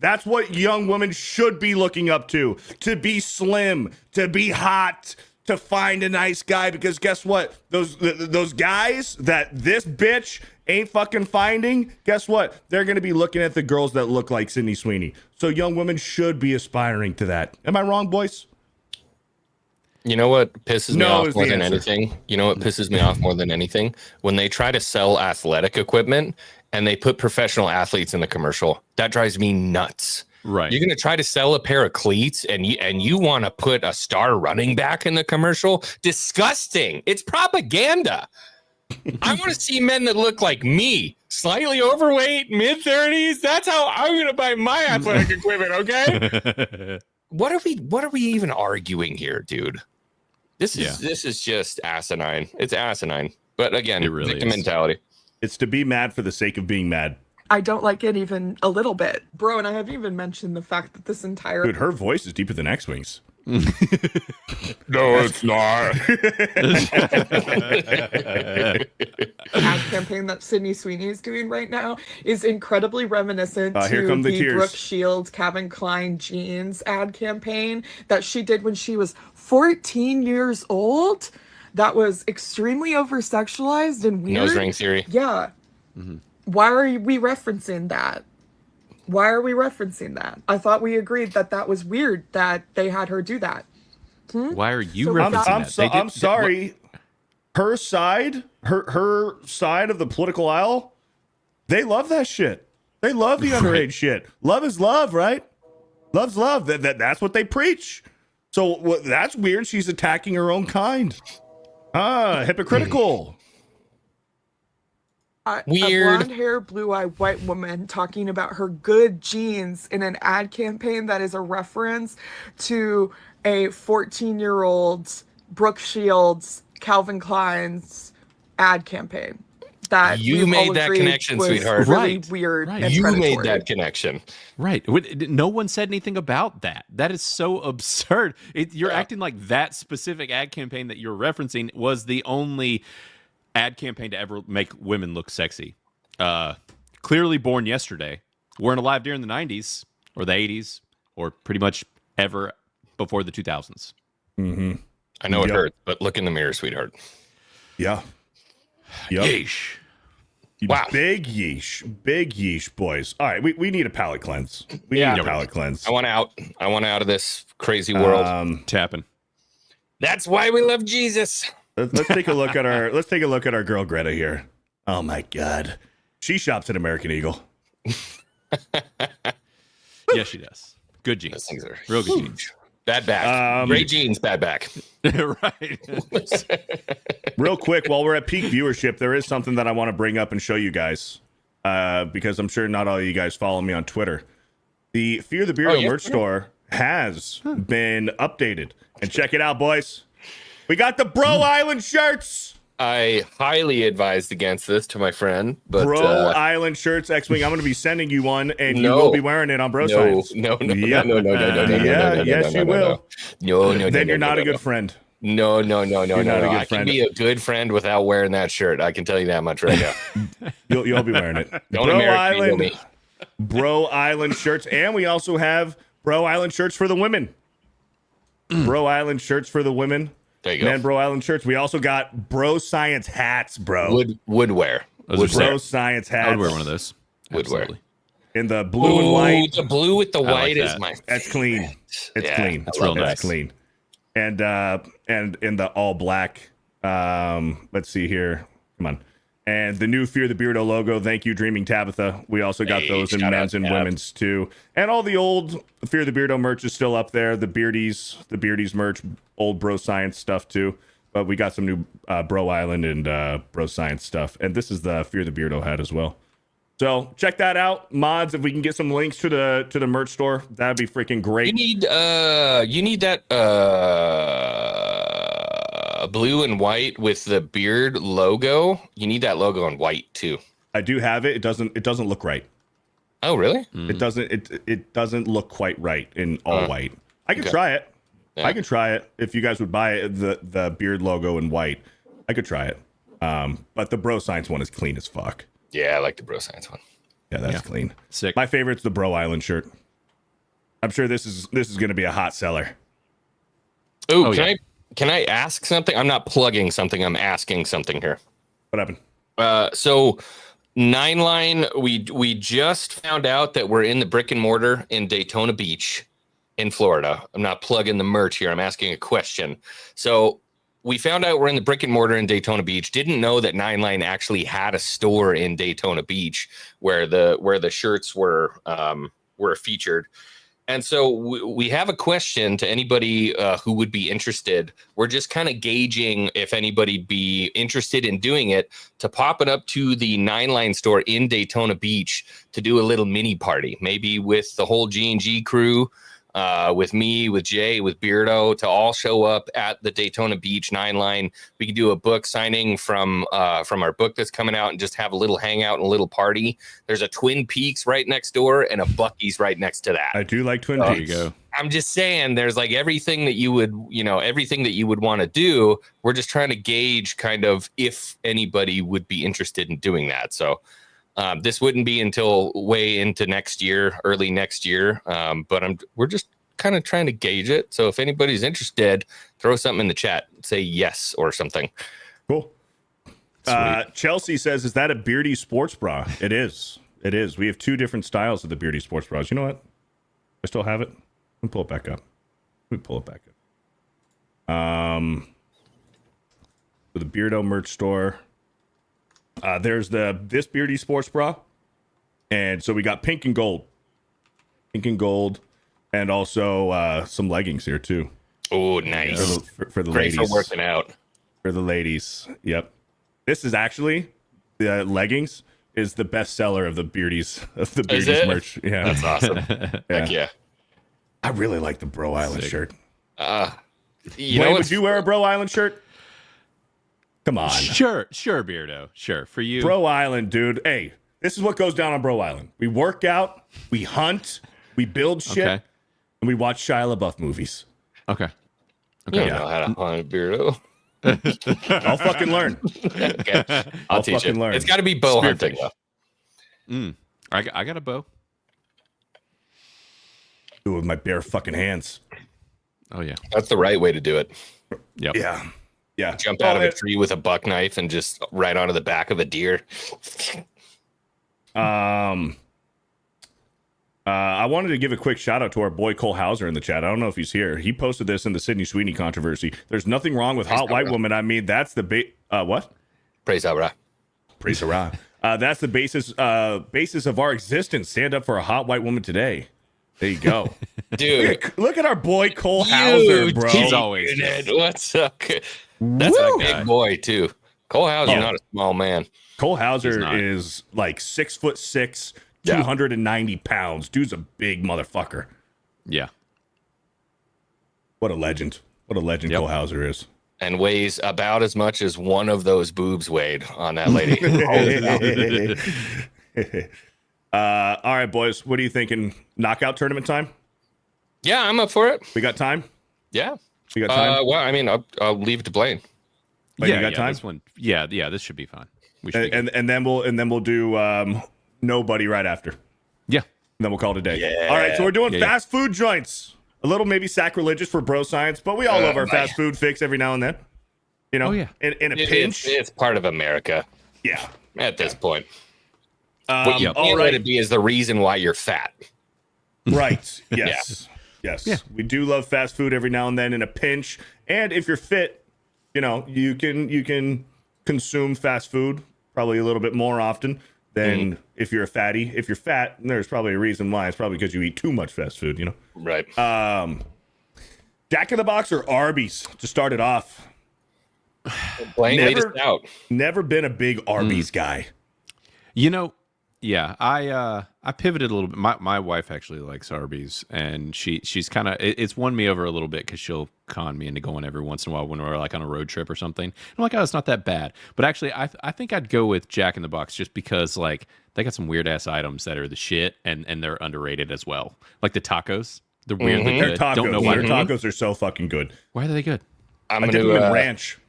That's what young women should be looking up to be slim, to be hot, to find a nice guy, because guess what? Those guys that this bitch ain't fucking finding, guess what? They're going to be looking at the girls that look like Sydney Sweeney. So young women should be aspiring to that. Am I wrong, boys?
You know what pisses me
No
off
is
more
the
than
answer.
anything? You know what pisses me off more than anything? When they try to sell athletic equipment and they put professional athletes in the commercial. That drives me nuts.
Right.
You're going to try to sell a pair of cleats and you want to put a star running back in the commercial? Disgusting. It's propaganda. I want to see men that look like me, slightly overweight, mid-30s. That's how I'm going to buy my athletic equipment, okay? What are we even arguing here, dude? This is just asinine. It's asinine. But again,
It really
victim
is.
mentality.
It's to be mad for the sake of being mad.
I don't like it even a little bit. Bro, and I haven't even mentioned the fact that this entire
Dude, her voice is deeper than Xwing's.
No, it's not.
ad campaign that Sydney Sweeney is doing right now is incredibly reminiscent
Here
to
come the
the
tears.
Brooke Shields, Calvin Klein jeans ad campaign that she did when she was 14 years old. That was extremely over-sexualized and weird.
Nose ring theory.
Yeah. Why are we referencing that? Why are we referencing that? I thought we agreed that that was weird that they had her do that.
Why are you
So
referencing that?
I'm sorry. Her side, her side of the political aisle, they love that shit. They love the underage shit. Love is love, right? Love's love. That's what they preach. So that's weird. She's attacking her own kind. Hypocritical.
Weird.
A blonde hair, blue eye, white woman talking about her good jeans in an ad campaign that is a reference to a 14-year-old Brooke Shields, Calvin Klein's ad campaign. That
You
we've
made
all
that
agreed
connection,
was
sweetheart.
Really
Right.
weird.
Right.
And
You made
predatory.
that connection.
Right. No one said anything about that. That is so absurd. You're acting like that specific ad campaign that you're referencing was the only ad campaign to ever make women look sexy. Clearly Born Yesterday weren't alive during the 90s or the 80s or pretty much ever before the 2000s.
Mm-hmm.
I know it hurts, but look in the mirror, sweetheart.
Yeah. Yep.
Yeesh.
Wow.
Big yeesh, boys. All right, we need a palate cleanse. We need a palate cleanse.
I want out. I want out of this crazy world.
Tapping.
That's why we love Jesus.
Let's take a look at our girl Greta here. Oh my God, she shops at American Eagle.
Yes, she does. Good jeans.
Those things are
Real good
huge.
jeans.
Bad back. Great jeans, bad back.
Right.
Real quick, while we're at peak viewership, there is something that I want to bring up and show you guys, because I'm sure not all of you guys follow me on Twitter. The Fear the Beardo merch store has been updated, and check it out, boys. We got the Bro Island shirts.
I highly advised against this to my friend, but
Bro Island shirts, Xwing. I'm going to be sending you one, and you
No.
will be wearing it on Bro Science.
No.
Yeah.
Yeah,
Yes, you will.
No.
Then you're not a good friend.
No.
You're not a good
I can
friend.
be a good friend without wearing that shirt. I can tell you that much right now.
You'll be wearing it.
Don't
Bro
American Eagle
Island,
me.
Bro Island shirts, and we also have Bro Island shirts for the women. Bro Island shirts for the women.
There you go.
Men Bro Island shirts. We also got Bro Science hats, bro.
Woodwear.
Bro Science hats.
I would wear one of those.
Woodwear.
Absolutely.
In the blue and white.
The blue with the
like
white is
that.
my.
That's clean. It's
Yeah,
clean.
that's
real
That's
nice.
clean. And in the all black. Let's see here. Come on. And the new Fear the Beardo logo. Thank you, Dreaming Tabitha. We also got those in
shout
men's
out
and
Tab.
women's too. And all the old Fear the Beardo merch is still up there. The Beardies merch, old Bro Science stuff too. But we got some new Bro Island and Bro Science stuff. And this is the Fear the Beardo hat as well. So check that out, mods. If we can get some links to the merch store, that'd be freaking great.
You need that blue and white with the beard logo. You need that logo in white too.
I do have it. It doesn't look right.
Oh, really?
It doesn't look quite right in all white. I can try it.
Yeah.
I can try it if you guys would buy it, the beard logo in white. I could try it. But the Bro Science one is clean as fuck.
Yeah, I like the Bro Science one.
Yeah, that's clean.
Sick.
My favorite's the Bro Island shirt. I'm sure this is going to be a hot seller.
Ooh,
Oh,
can
yeah.
I can I ask something? I'm not plugging something. I'm asking something here.
What happened?
So 9line, we just found out that we're in the brick and mortar in Daytona Beach in Florida. I'm not plugging the merch here. I'm asking a question. So we found out we're in the brick and mortar in Daytona Beach. Didn't know that 9line actually had a store in Daytona Beach where the shirts were featured. And so we have a question to anybody who would be interested. We're just kind of gauging if anybody be interested in doing it, to pop it up to the 9line store in Daytona Beach to do a little mini party, maybe with the whole G&G crew, with me, with Jay, with Beardo, to all show up at the Daytona Beach 9line. We could do a book signing from our book that's coming out and just have a little hangout and a little party. There's a Twin Peaks right next door and a Buc-ee's right next to that.
I do like Twin Peaks.
There you go.
I'm just saying there's like everything that you would want to do. We're just trying to gauge kind of if anybody would be interested in doing that. So this wouldn't be until way into next year, early next year. But we're just kind of trying to gauge it. So if anybody's interested, throw something in the chat, say yes or something.
Cool. Chelsea says, is that a Beardy sports bra? It is. It is. We have 2 different styles of the Beardy sports bras. You know what? I still have it. Let me pull it back up. The Beardo merch store. There's this Beardy sports bra. And so we got pink and gold. And also some leggings here too.
Oh, nice.
For the
Great
ladies.
for working out.
For the ladies. Yep. This is actually, the leggings is the best seller of the Beardies merch. Yeah.
That's awesome. Heck yeah.
I really like the Bro Island shirt.
Blaine,
would you wear a Bro Island shirt? Come on.
Sure, Beardo. Sure, for you.
Bro Island, dude. Hey, this is what goes down on Bro Island. We work out, we hunt, we build shit, and we watch Shia LaBeouf movies.
Okay.
You don't know how to hunt, Beardo.
I'll fucking learn.
Okay. I'll teach you.
Learn.
It's got to be bow hunting, though.
I got a bow.
Do it with my bare fucking hands.
Oh, yeah.
That's the right way to do it.
Yep.
Yeah.
Jump out of a tree with a buck knife and just right onto the back of a deer.
I wanted to give a quick shout out to our boy Cole Hauser in the chat. I don't know if he's here. He posted this in the Sydney Sweeney controversy. There's nothing wrong with hot white woman. I mean, that's the what?
Praise Allah.
Praise Allah. That's the basis of our existence. Stand up for a hot white woman today. There you go.
Dude,
look at our boy Cole Hauser, bro.
He's always
what's up? That's a big boy too. Cole Hauser, not a small man.
Cole Hauser is like 6'6", 290 pounds. Dude's a big motherfucker.
Yeah.
What a legend. Cole Hauser is.
And weighs about as much as one of those boobs weighed on that lady.
All right, boys. What are you thinking? Knockout tournament time?
Yeah, I'm up for it.
We got time?
Yeah.
We got time?
Well, I mean, I'll leave it to Blaine.
Wait, you got time?
This one. Yeah, this should be fine. We should
and then we'll do nobody right after.
Yeah.
And then we'll call it a day.
Yeah.
All right, so we're doing fast food joints. A little maybe sacrilegious for bro science, but we all love our fast food fix every now and then. You know, in a pinch.
It's part of America.
Yeah.
At this point. What you can't let it be is the reason why you're fat.
Right. Yes. Yes. Yeah. We do love fast food every now and then in a pinch. And if you're fit, you know, you can consume fast food probably a little bit more often than if you're a fatty. If you're fat, there's probably a reason why. It's probably because you eat too much fast food, you know?
Right.
Jack in the Box or Arby's to start it off?
Blaine, lead us out.
Never been a big Arby's guy.
You know, yeah, I pivoted a little bit. My wife actually likes Arby's, and she's kind of it's won me over a little bit because she'll con me into going every once in a while when we're like on a road trip or something. I'm like, oh, it's not that bad. But actually, I think I'd go with Jack in the Box just because like they got some weird ass items that are the shit, and they're underrated as well. Like the tacos, they're weirdly good.
Tacos.
Don't know why.
Their tacos are so fucking good.
Why are they good?
I dip them in ranch.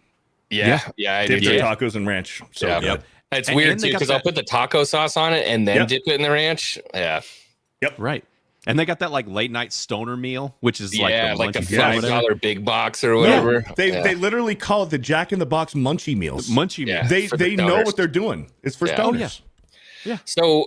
Yeah.
I dip the tacos in ranch. So good.
Yep. It's weird too because I'll put the taco sauce on it and then dip it in the ranch. Yeah.
Yep.
Right. And they got that like late night stoner meal, which is
Yeah,
like
like
the
the
munchy meal or
$5 big box or whatever.
They literally call it the Jack in the Box munchie meals.
Munchie meal.
They know what they're doing. It's for stoners.
Yeah.
So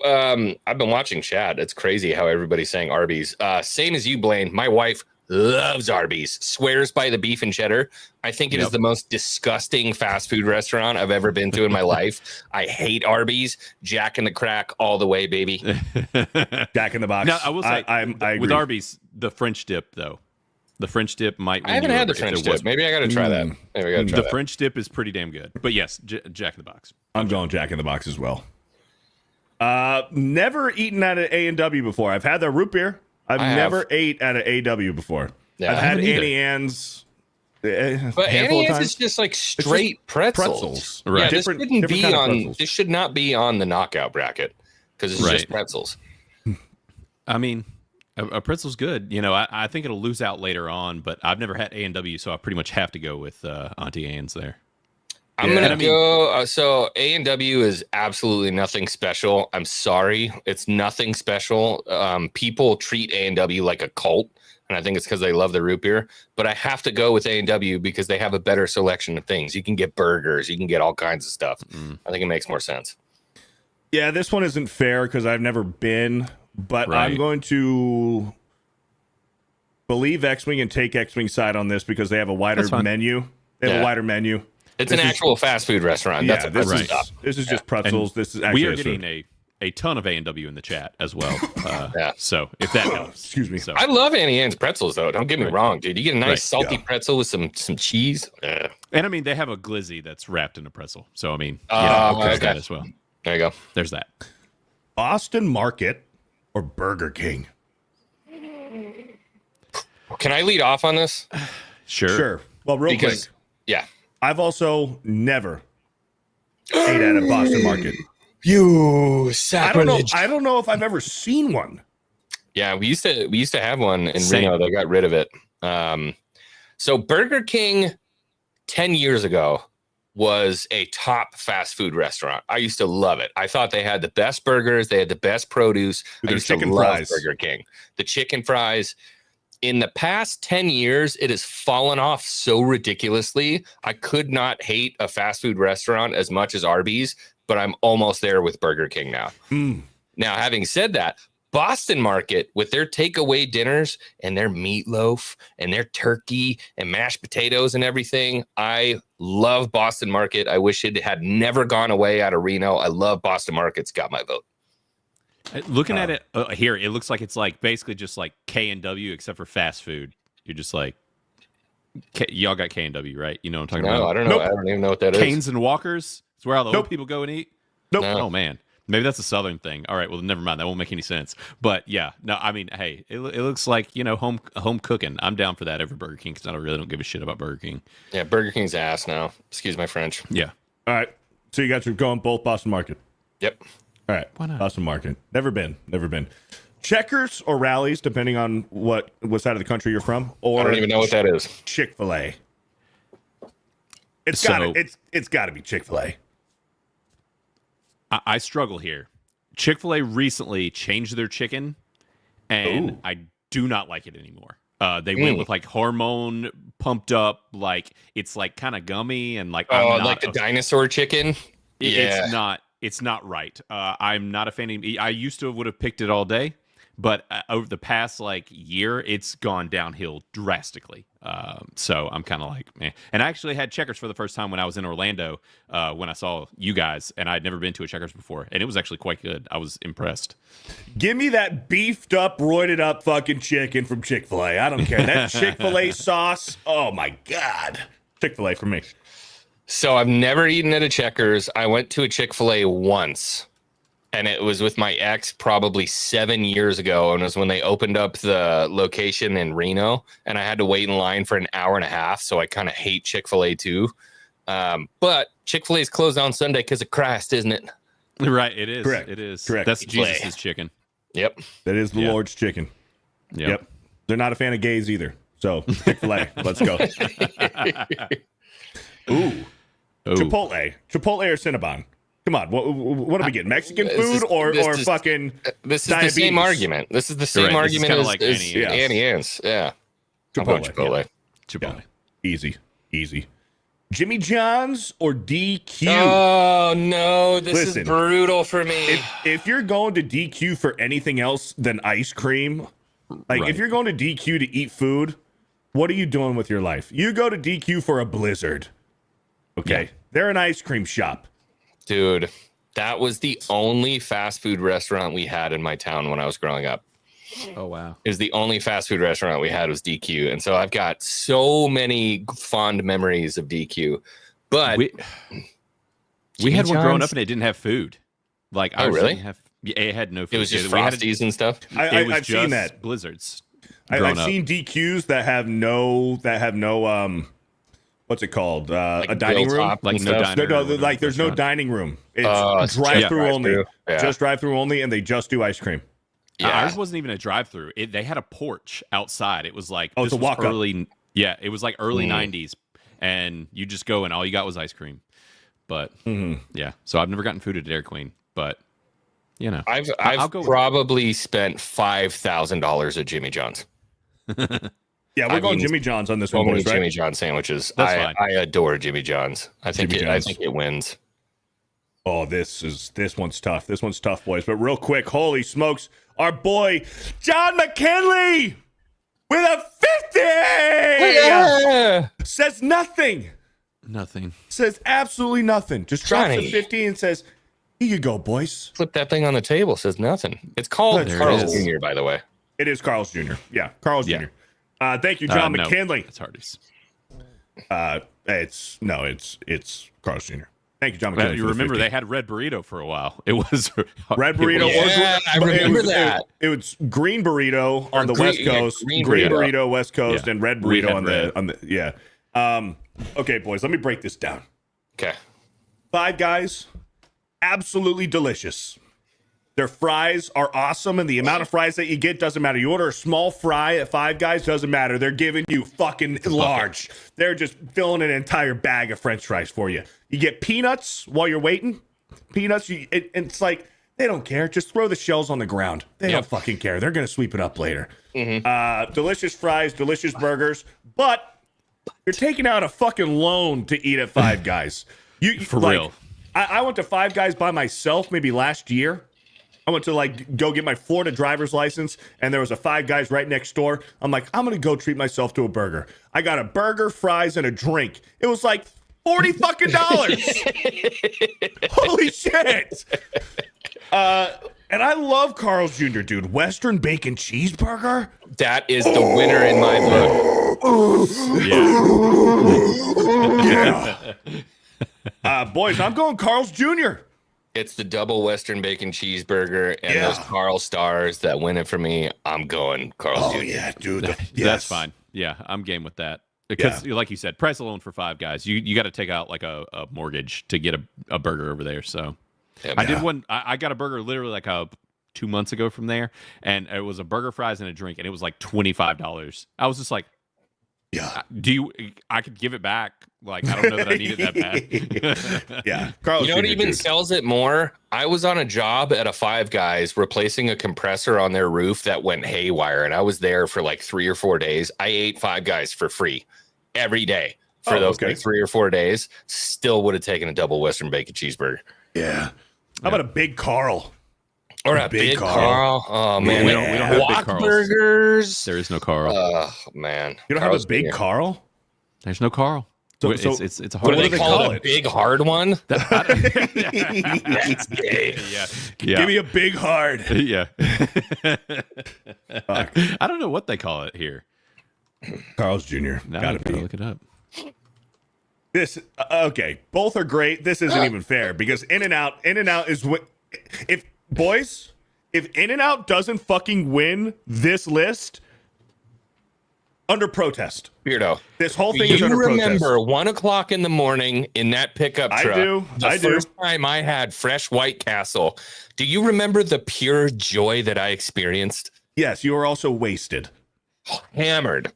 I've been watching chat. It's crazy how everybody's saying Arby's. Same as you, Blaine. My wife loves Arby's. Swears by the beef and cheddar. I think it is the most disgusting fast food restaurant I've ever been to in my life. I hate Arby's. Jack in the Crack all the way, baby.
Jack in the Box.
Now, I will say,
I
with
agree.
Arby's, the French dip, though. The French dip might.
I haven't had the French dip. Maybe I got to try that. Maybe I got to try
the
that.
French dip is pretty damn good. But yes, Jack in the Box.
I'm going Jack in the Box as well. Never eaten at an A&W before. I've had their root beer. I've never ate at an A&W before.
Yeah,
I've had Annie Ann's.
But Annie Ann's is just like straight pretzels.
Right.
Yeah,
Different
kind of
pretzels.
this should not be on the knockout bracket because it's just pretzels.
I mean, a pretzel's good. You know, I think it'll lose out later on, but I've never had A&W, so I pretty much have to go with Auntie Anne's there.
I'm gonna go. So A&W is absolutely nothing special. I'm sorry, it's nothing special. People treat A&W like a cult, and I think it's because they love the root beer. But I have to go with A&W because they have a better selection of things. You can get burgers, you can get all kinds of stuff. I think it makes more sense.
Yeah, this one isn't fair because I've never been, but I'm going to believe Xwing and take Xwing side on this because they have a wider menu. They have a wider menu.
It's an actual fast food restaurant.
Yeah,
That's
this is just pretzels.
And
this is actually
we are getting a ton of A&W in the chat as well. So if that helps.
Excuse me.
I love Annie Ann's pretzels though. Don't get me wrong, dude. You get a nice salty pretzel with some cheese.
And I mean, they have a glizzy that's wrapped in a pretzel. So I mean,
there's
that as well.
There you go.
There's that.
Boston Market or Burger King?
Can I lead off on this?
Sure. Well, real quick.
Yeah.
I've also never ate at a Boston Market.
You sacrilege.
I don't know if I've ever seen one.
Yeah, we used to have one in Reno. They got rid of it. So Burger King 10 years ago was a top fast food restaurant. I used to love it. I thought they had the best burgers. They had the best produce. I used to love Burger King. The chicken fries. In the past 10 years, it has fallen off so ridiculously. I could not hate a fast food restaurant as much as Arby's, but I'm almost there with Burger King now. Now, having said that, Boston Market with their takeaway dinners and their meatloaf and their turkey and mashed potatoes and everything, I love Boston Market. I wish it had never gone away out of Reno. I love Boston Market's got my vote.
Looking at it here, it looks like it's like basically just like K&W except for fast food. You're just like, y'all got K&W, right? You know what I'm talking about?
No, I don't know. I don't even know what that is.
Canes and Walkers? It's where all the old people go and eat?
Nope.
Oh, man. Maybe that's a Southern thing. All right, well, never mind. That won't make any sense. But yeah, no, I mean, hey, it looks like, you know, home cooking. I'm down for that every Burger King because I really don't give a shit about Burger King.
Yeah, Burger King's ass now. Excuse my French.
Yeah.
All right. So you guys are going both Boston Market.
Yep.
All right.
Why not?
Boston Market. Never been. Checkers or Rallies, depending on what side of the country you're from. Or
I don't even know what that is.
Chick-fil-A. It's got to be Chick-fil-A.
I struggle here. Chick-fil-A recently changed their chicken, and I do not like it anymore. They went with like hormone pumped up, like it's like kind of gummy and like
like the dinosaur chicken.
It's not right. I'm not a fan of it. I used to would have picked it all day, but over the past like year, it's gone downhill drastically. So I'm kind of like, man. And I actually had Checkers for the first time when I was in Orlando when I saw you guys, and I'd never been to a Checkers before, and it was actually quite good. I was impressed.
Give me that beefed up, roided up fucking chicken from Chick-fil-A. I don't care. That Chick-fil-A sauce. Oh my God. Chick-fil-A for me.
So I've never eaten at a Checkers. I went to a Chick-fil-A once, and it was with my ex probably 7 years ago, and it was when they opened up the location in Reno, and I had to wait in line for an hour and a half, so I kind of hate Chick-fil-A too. But Chick-fil-A is closed on Sunday because of Christ, isn't it?
Right, it is.
Correct.
It is.
Correct.
That's
Chick-fil-A.
Jesus' chicken.
Yep.
That is the Lord's chicken.
Yep.
They're not a fan of gays either. So Chick-fil-A, let's go. Ooh. Chipotle or Cinnabon? Come on, what are we getting? Mexican food or fucking?
This is
diabetes?
the same argument. This is the same
Right,
argument
kinda
as
like
Annie Ann's. Yeah.
Chipotle.
Chipotle.
Easy. Jimmy John's or DQ?
Oh no, this
Listen,
is brutal for me.
If you're going to DQ for anything else than ice cream, like
Right.
if you're going to DQ to eat food, what are you doing with your life? You go to DQ for a Blizzard. Okay. They're an ice cream shop.
Dude, that was the only fast food restaurant we had in my town when I was growing up.
Oh wow.
It was the only fast food restaurant we had was DQ. And so I've got so many fond memories of DQ. But
we
Jimmy
had one growing
John's?
up and it didn't have food. Like
Oh,
ours
really?
didn't have, it had no food.
It was just
We had
Frosties and stuff.
I've seen that.
Blizzards.
I've seen DQs that have no what's it called? A dining
grill
room?
top
Like
and
no
stuff.
diner.
No, like there's no dining room. It's
It's
drive-through
just
only.
drive-through. Yeah.
Just drive-through only, and they just do ice cream.
Yeah.
Ours wasn't even a drive-through. They had a porch outside. It was like
Oh, it's
this
a
was
walk-up.
early. Yeah, it was like early '90s, and you just go and all you got was ice cream. But yeah, so I've never gotten food at Dairy Queen, but you know,
I've
I'll go with
probably spent $5,000 at Jimmy John's.
Yeah, we're going Jimmy John's on this one, boys, right?
Jimmy John's sandwiches.
That's fine.
I adore Jimmy John's. I think it wins.
Oh, this one's tough. This one's tough, boys. But real quick, holy smokes, our boy John McKinley with a 50 says nothing.
nothing.
Says absolutely nothing. Just drops
Johnny.
the 50 and says, "Here you go, boys."
Flip that thing on the table. Says nothing. It's called
There it
Carl's
is.
Jr., by the way.
It is Carl's Jr. Yeah, Carl's
Yeah.
Jr. Thank you, John
No,
McKinley.
it's Hardee's.
It's Carl's Jr. Thank you, John McKinley.
You
for the
remember
50.
they had red burrito for a while. It was
Red burrito.
Yeah, I remember that.
It was green burrito on the
green-
West
yeah,
Coast,
green
green
burrito.
burrito West Coast,
Yeah.
and red
We
burrito
had
on
red.
the Okay, boys, let me break this down.
Okay.
Five Guys, absolutely delicious. Their fries are awesome, and the amount of fries that you get doesn't matter. You order a small fry at Five Guys, doesn't matter. They're giving you fucking large. They're just filling an entire bag of French fries for you. You get peanuts while you're waiting. Peanuts, it's like they don't care. Just throw the shells on the ground. They don't fucking care. They're gonna sweep it up later. Delicious fries, delicious burgers, but you're taking out a fucking loan to eat at Five Guys.
For real.
I went to Five Guys by myself maybe last year. I went to go get my Florida driver's license, and there was a Five Guys right next door. I'm like, I'm gonna go treat myself to a burger. I got a burger, fries, and a drink. It was like $40 fucking dollars. Holy shit! And I love Carl's Jr., dude. Western bacon cheeseburger.
That is the winner in my book.
Boys, I'm going Carl's Jr.
It's the double Western bacon cheeseburger and those Carl stars that win it for me. I'm going Carl's Jr.
Yeah, dude.
That's fine. Yeah, I'm game with that. Because, like you said, price alone for Five Guys, you got to take out like a mortgage to get a burger over there. So I did one. I got a burger literally like 2 months ago from there, and it was a burger, fries, and a drink, and it was like $25. I was just like, I could give it back. Like, I don't know that I need it that bad.
Yeah. Carl's
You know what
Jr.,
even
dude.
sells it more? I was on a job at a Five Guys replacing a compressor on their roof that went haywire, and I was there for like 3 or 4 days. I ate Five Guys for free every day for those like 3 or 4 days. Still would have taken a double Western bacon cheeseburger.
Yeah. How about a Big Carl?
Or a Big Carl. Oh, man.
We don't have
Walk
Big Carls.
burgers.
There is no Carl.
Oh, man.
You don't
Carl's
have a Big
Jr.
Carl?
There's no Carl.
So-
it's a
What
hard
do they call it? A big hard one?
That's
gay.
Yeah.
Give me a big hard.
Yeah. I don't know what they call it here.
Carl's Jr.
Now
Gotta
I gotta
be.
look it up.
This okay. Both are great. This isn't even fair because In-N-Out is what if In-N-Out doesn't fucking win this list under protest.
Beardo.
This whole thing
Do
is
you
under
remember
protest.
1 o'clock in the morning in that pickup
I
truck?
do.
The
I do.
first time I had fresh White Castle. Do you remember the pure joy that I experienced?
Yes, you are also wasted.
hammered.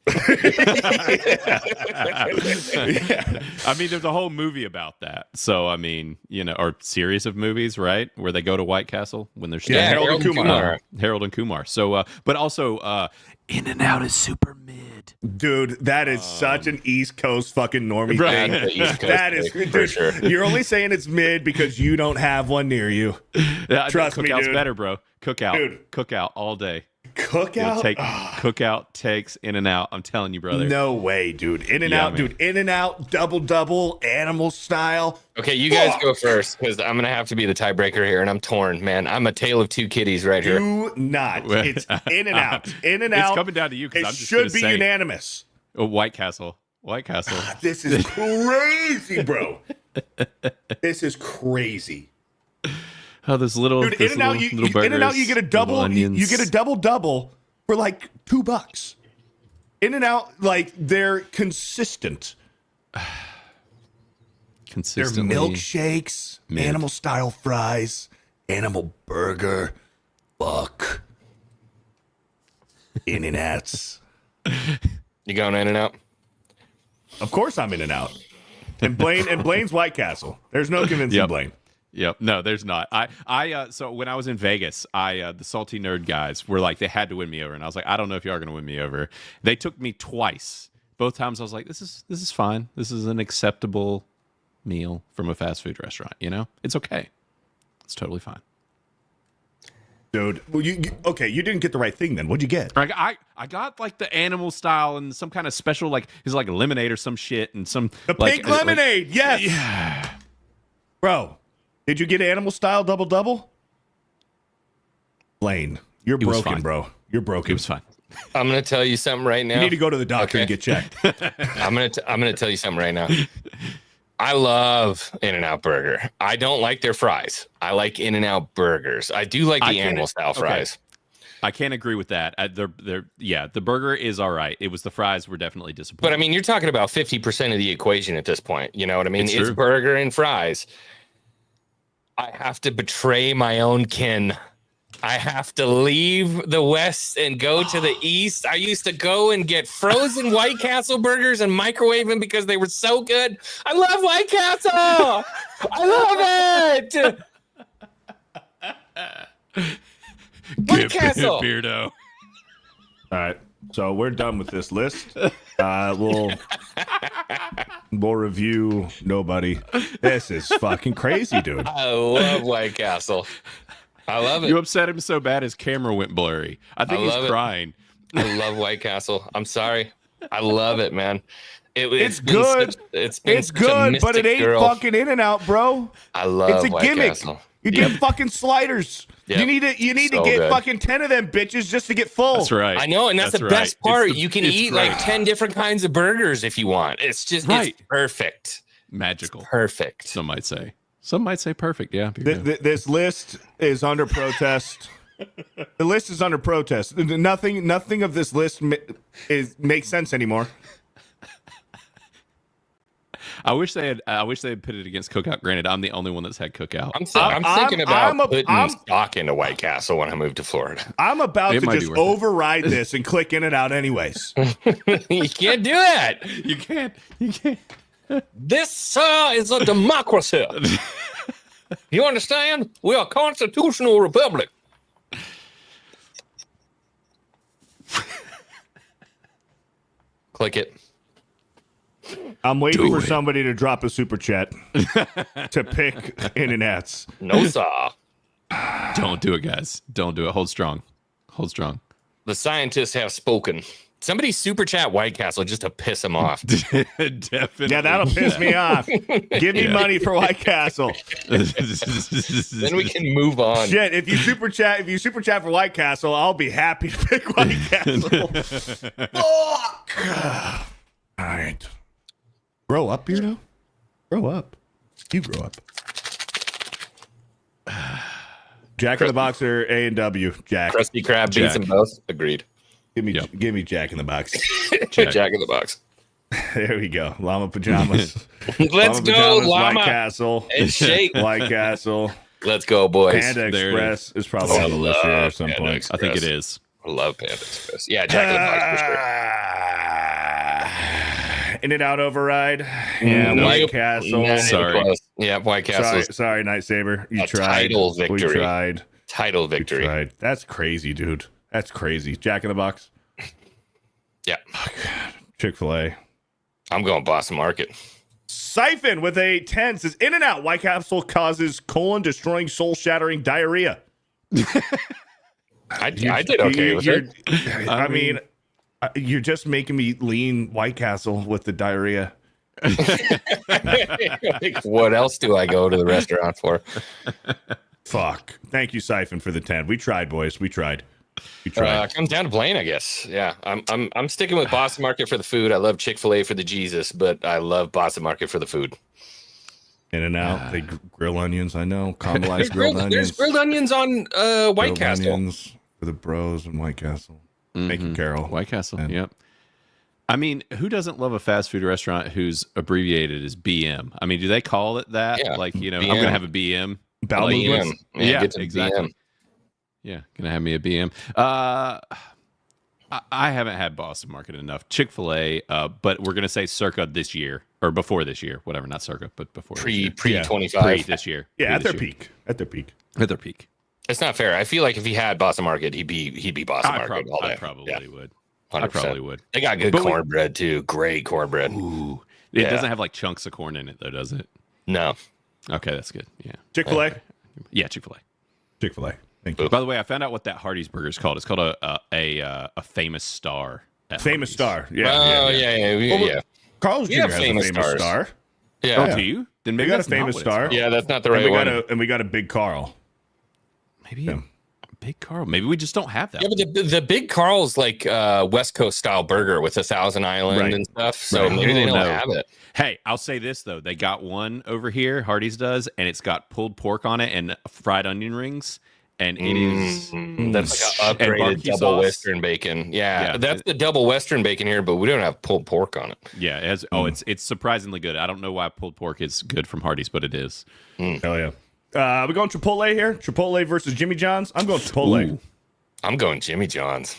I mean, there's a whole movie about that. So, I mean, or series of movies, right? Where they go to White Castle when they're
Yeah, Harold and Kumar.
Harold and Kumar. So, but also, In-N-Out is super mid.
Dude, that is such an East Coast fucking normie
Right.
thing.
East Coast
That is,
thing, for
dude,
sure.
you're only saying it's mid because you don't have one near you.
Yeah,
Trust me,
Cookout's
dude.
better, bro. Cookout.
Dude.
Cookout all day.
Cookout?
Cookout takes In-N-Out. I'm telling you, brother.
No way, dude. In-N-Out,
man.
dude. In-N-Out, double, animal style.
Okay, you guys go first because I'm gonna have to be the tiebreaker here, and I'm torn, man. I'm a tale of two kitties right here.
Do not. It's In-N-Out. In-N-Out.
It's coming down to you because
It
I'm just
should
gonna
be
say,
unanimous.
White Castle. White Castle.
This is crazy, bro. This is crazy.
Oh, this little,
Dude,
this
In-N-Out,
little
you,
burgers,
In-N-Out, you get a
little
double.
onions.
You get a double for like $2. In-N-Out, like they're consistent. They're
consistently
milkshakes,
mid.
animal style fries, animal burger, buck, In-N-Outs.
You going in and out?
Of course, I'm In-N-Out. And Blaine's White Castle. There's no convincing
Yep.
Blaine.
Yep. No, there's not. So when I was in Vegas, the salty nerd guys were like, they had to win me over, and I was like, I don't know if you are going to win me over. They took me twice. Both times I was like, this is fine. This is an acceptable meal from a fast food restaurant. It's okay. It's totally fine.
Dude, well, you didn't get the right thing then. What'd you get?
I got like the animal style and some kind of special, like it's like a lemonade or some shit and some
The
like,
pink lemonade, yes.
Yeah.
Bro, did you get animal style double? Blaine, you're
It was
broken,
fine.
bro. You're broken.
It was fine.
I'm gonna tell you something right now.
You need to go to the doctor
Okay.
and get checked.
I'm gonna tell you something right now. I love In-N-Out Burger. I don't like their fries. I like In-N-Out burgers. I do like the animal style fries.
I can't agree with that. The burger is all right. It was the fries were definitely
But
disappointing.
I mean, you're talking about 50% of the equation at this point. You know what I mean?
It's
It's
true.
burger and fries. I have to betray my own kin. I have to leave the West and go to the East. I used to go and get frozen White Castle burgers and microwave them because they were so good. I love White Castle. I love it. White Castle.
Beardo.
All right. So we're done with this list. We'll review nobody. This is fucking crazy, dude.
I love White Castle. I love it.
You upset him so bad his camera went blurry. I think he's
love it.
crying.
I love White Castle. I'm sorry. I love it, man.
It's good.
It's been
It's
such a
good, but it
mystic
ain't
girl.
fucking In-N-Out, bro.
I love
It's a
White
gimmick.
Castle.
You get fucking sliders.
Yep.
You need
So
to get
good.
fucking 10 of them bitches just to get full.
That's right.
I know, and that's the
right.
best part.
It's
You can
it's
eat
great.
like 10 different kinds of burgers if you want. It's just
Right.
it's perfect.
Magical.
Perfect.
Some might say. Some might say perfect. Yeah.
This list is under protest. The list is under protest. Nothing of this list makes sense anymore.
I wish they had put it against Cookout. Granted, I'm the only one that's had Cookout.
I'm thinking about putting stock into White Castle when I move to Florida.
I'm about
It
to
might be
just
worth it.
override this and click In-N-Out anyways.
You can't do that.
You can't. You can't.
This is a democracy. You understand? We are a constitutional republic. Click it.
I'm waiting
Do
for
it.
somebody to drop a super chat to pick In-N-Outs.
No, sir.
Don't do it, guys. Don't do it. Hold strong. Hold strong.
The scientists have spoken. Somebody super chat White Castle just to piss him off.
Definitely.
Yeah, that'll piss me off. Give me money for White Castle.
Then we can move on.
Shit, if you super chat for White Castle, I'll be happy to pick White Castle. Fuck. All right. Grow up, Beardo. Grow up. You grow up. Jack in the Box or A&W? Jack.
Krusty Krab beats them both. Agreed.
Give me Jack in the Box.
Jack in the Box.
There we go. Llama pajamas.
Let's go, Llama.
White Castle.
And shake.
White Castle.
Let's go, boys.
Panda
There it
Express is probably on the list here at some point.
I think it is.
I love Panda Express. Yeah, Jack in the Box for sure.
In-N-Out override. Yeah, White Castle.
Sorry. Yeah, White Castle.
Sorry, Night Saber. You
a
tried.
Title victory.
We tried.
Title victory.
We tried. That's crazy, dude. That's crazy. Jack in the Box.
Yeah.
Oh, God. Chick-fil-A.
I'm going Boston Market.
Siphon with a 10 says In-N-Out White Castle causes colon-destroying, soul-shattering diarrhea.
I did okay with it.
I mean, you're just making me lean White Castle with the diarrhea.
What else do I go to the restaurant for?
Fuck. Thank you, Siphon, for the 10. We tried, boys. We tried.
Comes down to Blaine, I guess. Yeah, I'm sticking with Boston Market for the food. I love Chick-fil-A for the Jesus, but I love Boston Market for the food.
In-N-Out, they grill onions. I know, caramelized grilled onions.
There's grilled onions on White Castle.
Onions for the bros and White Castle. Thank you, Carol.
White Castle. Yep. I mean, who doesn't love a fast food restaurant who's abbreviated as BM? I mean, do they call it that?
Yeah.
Like, you know,
BM.
I'm gonna have a BM.
Bowel
Like,
movements.
Yeah,
get to
exactly.
BM.
Yeah, gonna have me a BM. I haven't had Boston Market enough. Chick-fil-A, but we're gonna say circa this year or before this year, whatever. Not circa, but before
Pre
Yeah.
25.
pre this year.
Yeah,
Pre
at
this
their
year.
peak. At their peak.
At their peak.
It's not fair. I feel like if he had Boston Market, he'd be Boston Market all day.
I probably would.
100%.
I probably would.
They got good
But we-
cornbread too. Great cornbread.
Ooh, it doesn't have like chunks of corn in it though, does it?
No.
Okay, that's good. Yeah.
Chick-fil-A.
Yeah, Chick-fil-A.
Chick-fil-A. Thank you.
By the way, I found out what that Hardee's burger is called. It's called a famous star. at
Famous
Hardee's.
star. Yeah.
Oh
yeah.
yeah.
Carl's
We
Jr.
have
has
famous
a famous
stars.
star.
Yeah.
Oh, do you? Then
We
maybe
got a
that's not
famous
what it's
star.
called.
Yeah, that's not the
And
right
we
one.
got a big Carl.
Maybe
Yeah.
Big Carl. Maybe we just don't have that.
Yeah, but the Big Carl's like West Coast style burger with a Thousand Island
Right.
and stuff. So
Right.
maybe they
Oh,
don't
no.
have it.
Hey, I'll say this though. They got one over here, Hardee's does, and it's got pulled pork on it and fried onion rings. And it is
That's like an
and
upgraded
barbecue
double
sauce.
Western bacon. Yeah,
Yeah.
that's the double Western bacon here, but we don't have pulled pork on it.
Yeah, it has, it's surprisingly good. I don't know why pulled pork is good from Hardee's, but it is.
Hell yeah. We going Chipotle here? Chipotle versus Jimmy John's? I'm going Chipotle.
Ooh.
I'm going Jimmy John's.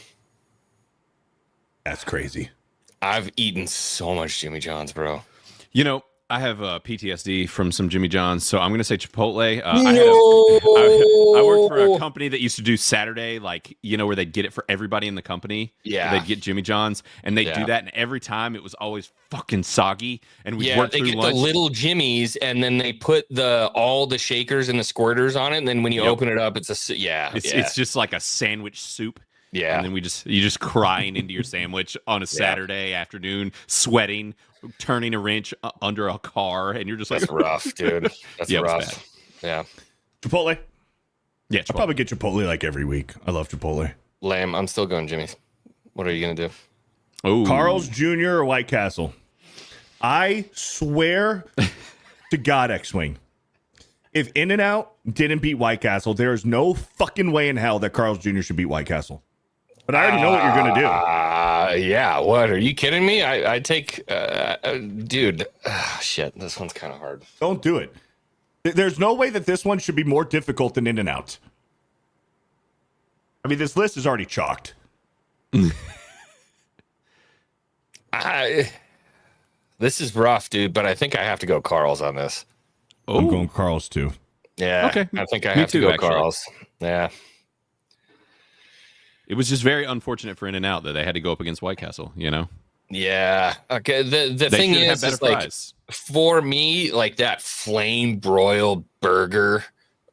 That's crazy.
I've eaten so much Jimmy John's, bro.
You know, I have PTSD from some Jimmy John's, so I'm going to say Chipotle. I worked for a company that used to do Saturday, like, you know, where they'd get it for everybody in the company.
Yeah.
They'd get Jimmy John's, and they'd do that, and every time it was always fucking soggy, and we'd work
they
through
get
lunch.
the little Jimmys, and then they put all the shakers and the squirters on it, and then when you open it up, it's
It's just like a sandwich soup.
Yeah.
And then you just crying into your sandwich on a Saturday afternoon, sweating, turning a wrench under a car, and you're just like,
That's rough, dude. That's
Yeah, it was
rough. Yeah.
Chipotle?
Yeah,
I probably get Chipotle like every week. I love Chipotle.
Lamb, I'm still going Jimmy's. What are you going to do?
Oh,
Carl's Jr. or White Castle? I swear to God, Xwing. If In-N-Out didn't beat White Castle, there is no fucking way in hell that Carl's Jr. should beat White Castle. But I already know what you're going to do.
Yeah, what? Are you kidding me? I take, dude, shit, this one's kind of hard.
Don't do it. There's no way that this one should be more difficult than In-N-Out. I mean, this list is already chalked.
This is rough, dude, but I think I have to go Carl's on this.
I'm going Carl's too.
Yeah,
Okay.
I think I
Me
have to
too,
go
actually.
Carl's. Yeah.
It was just very unfortunate for In-N-Out that they had to go up against White Castle, you know?
Yeah. Okay. The
They
thing
should have
is,
better
is like
fries.
for me, like that flame broiled burger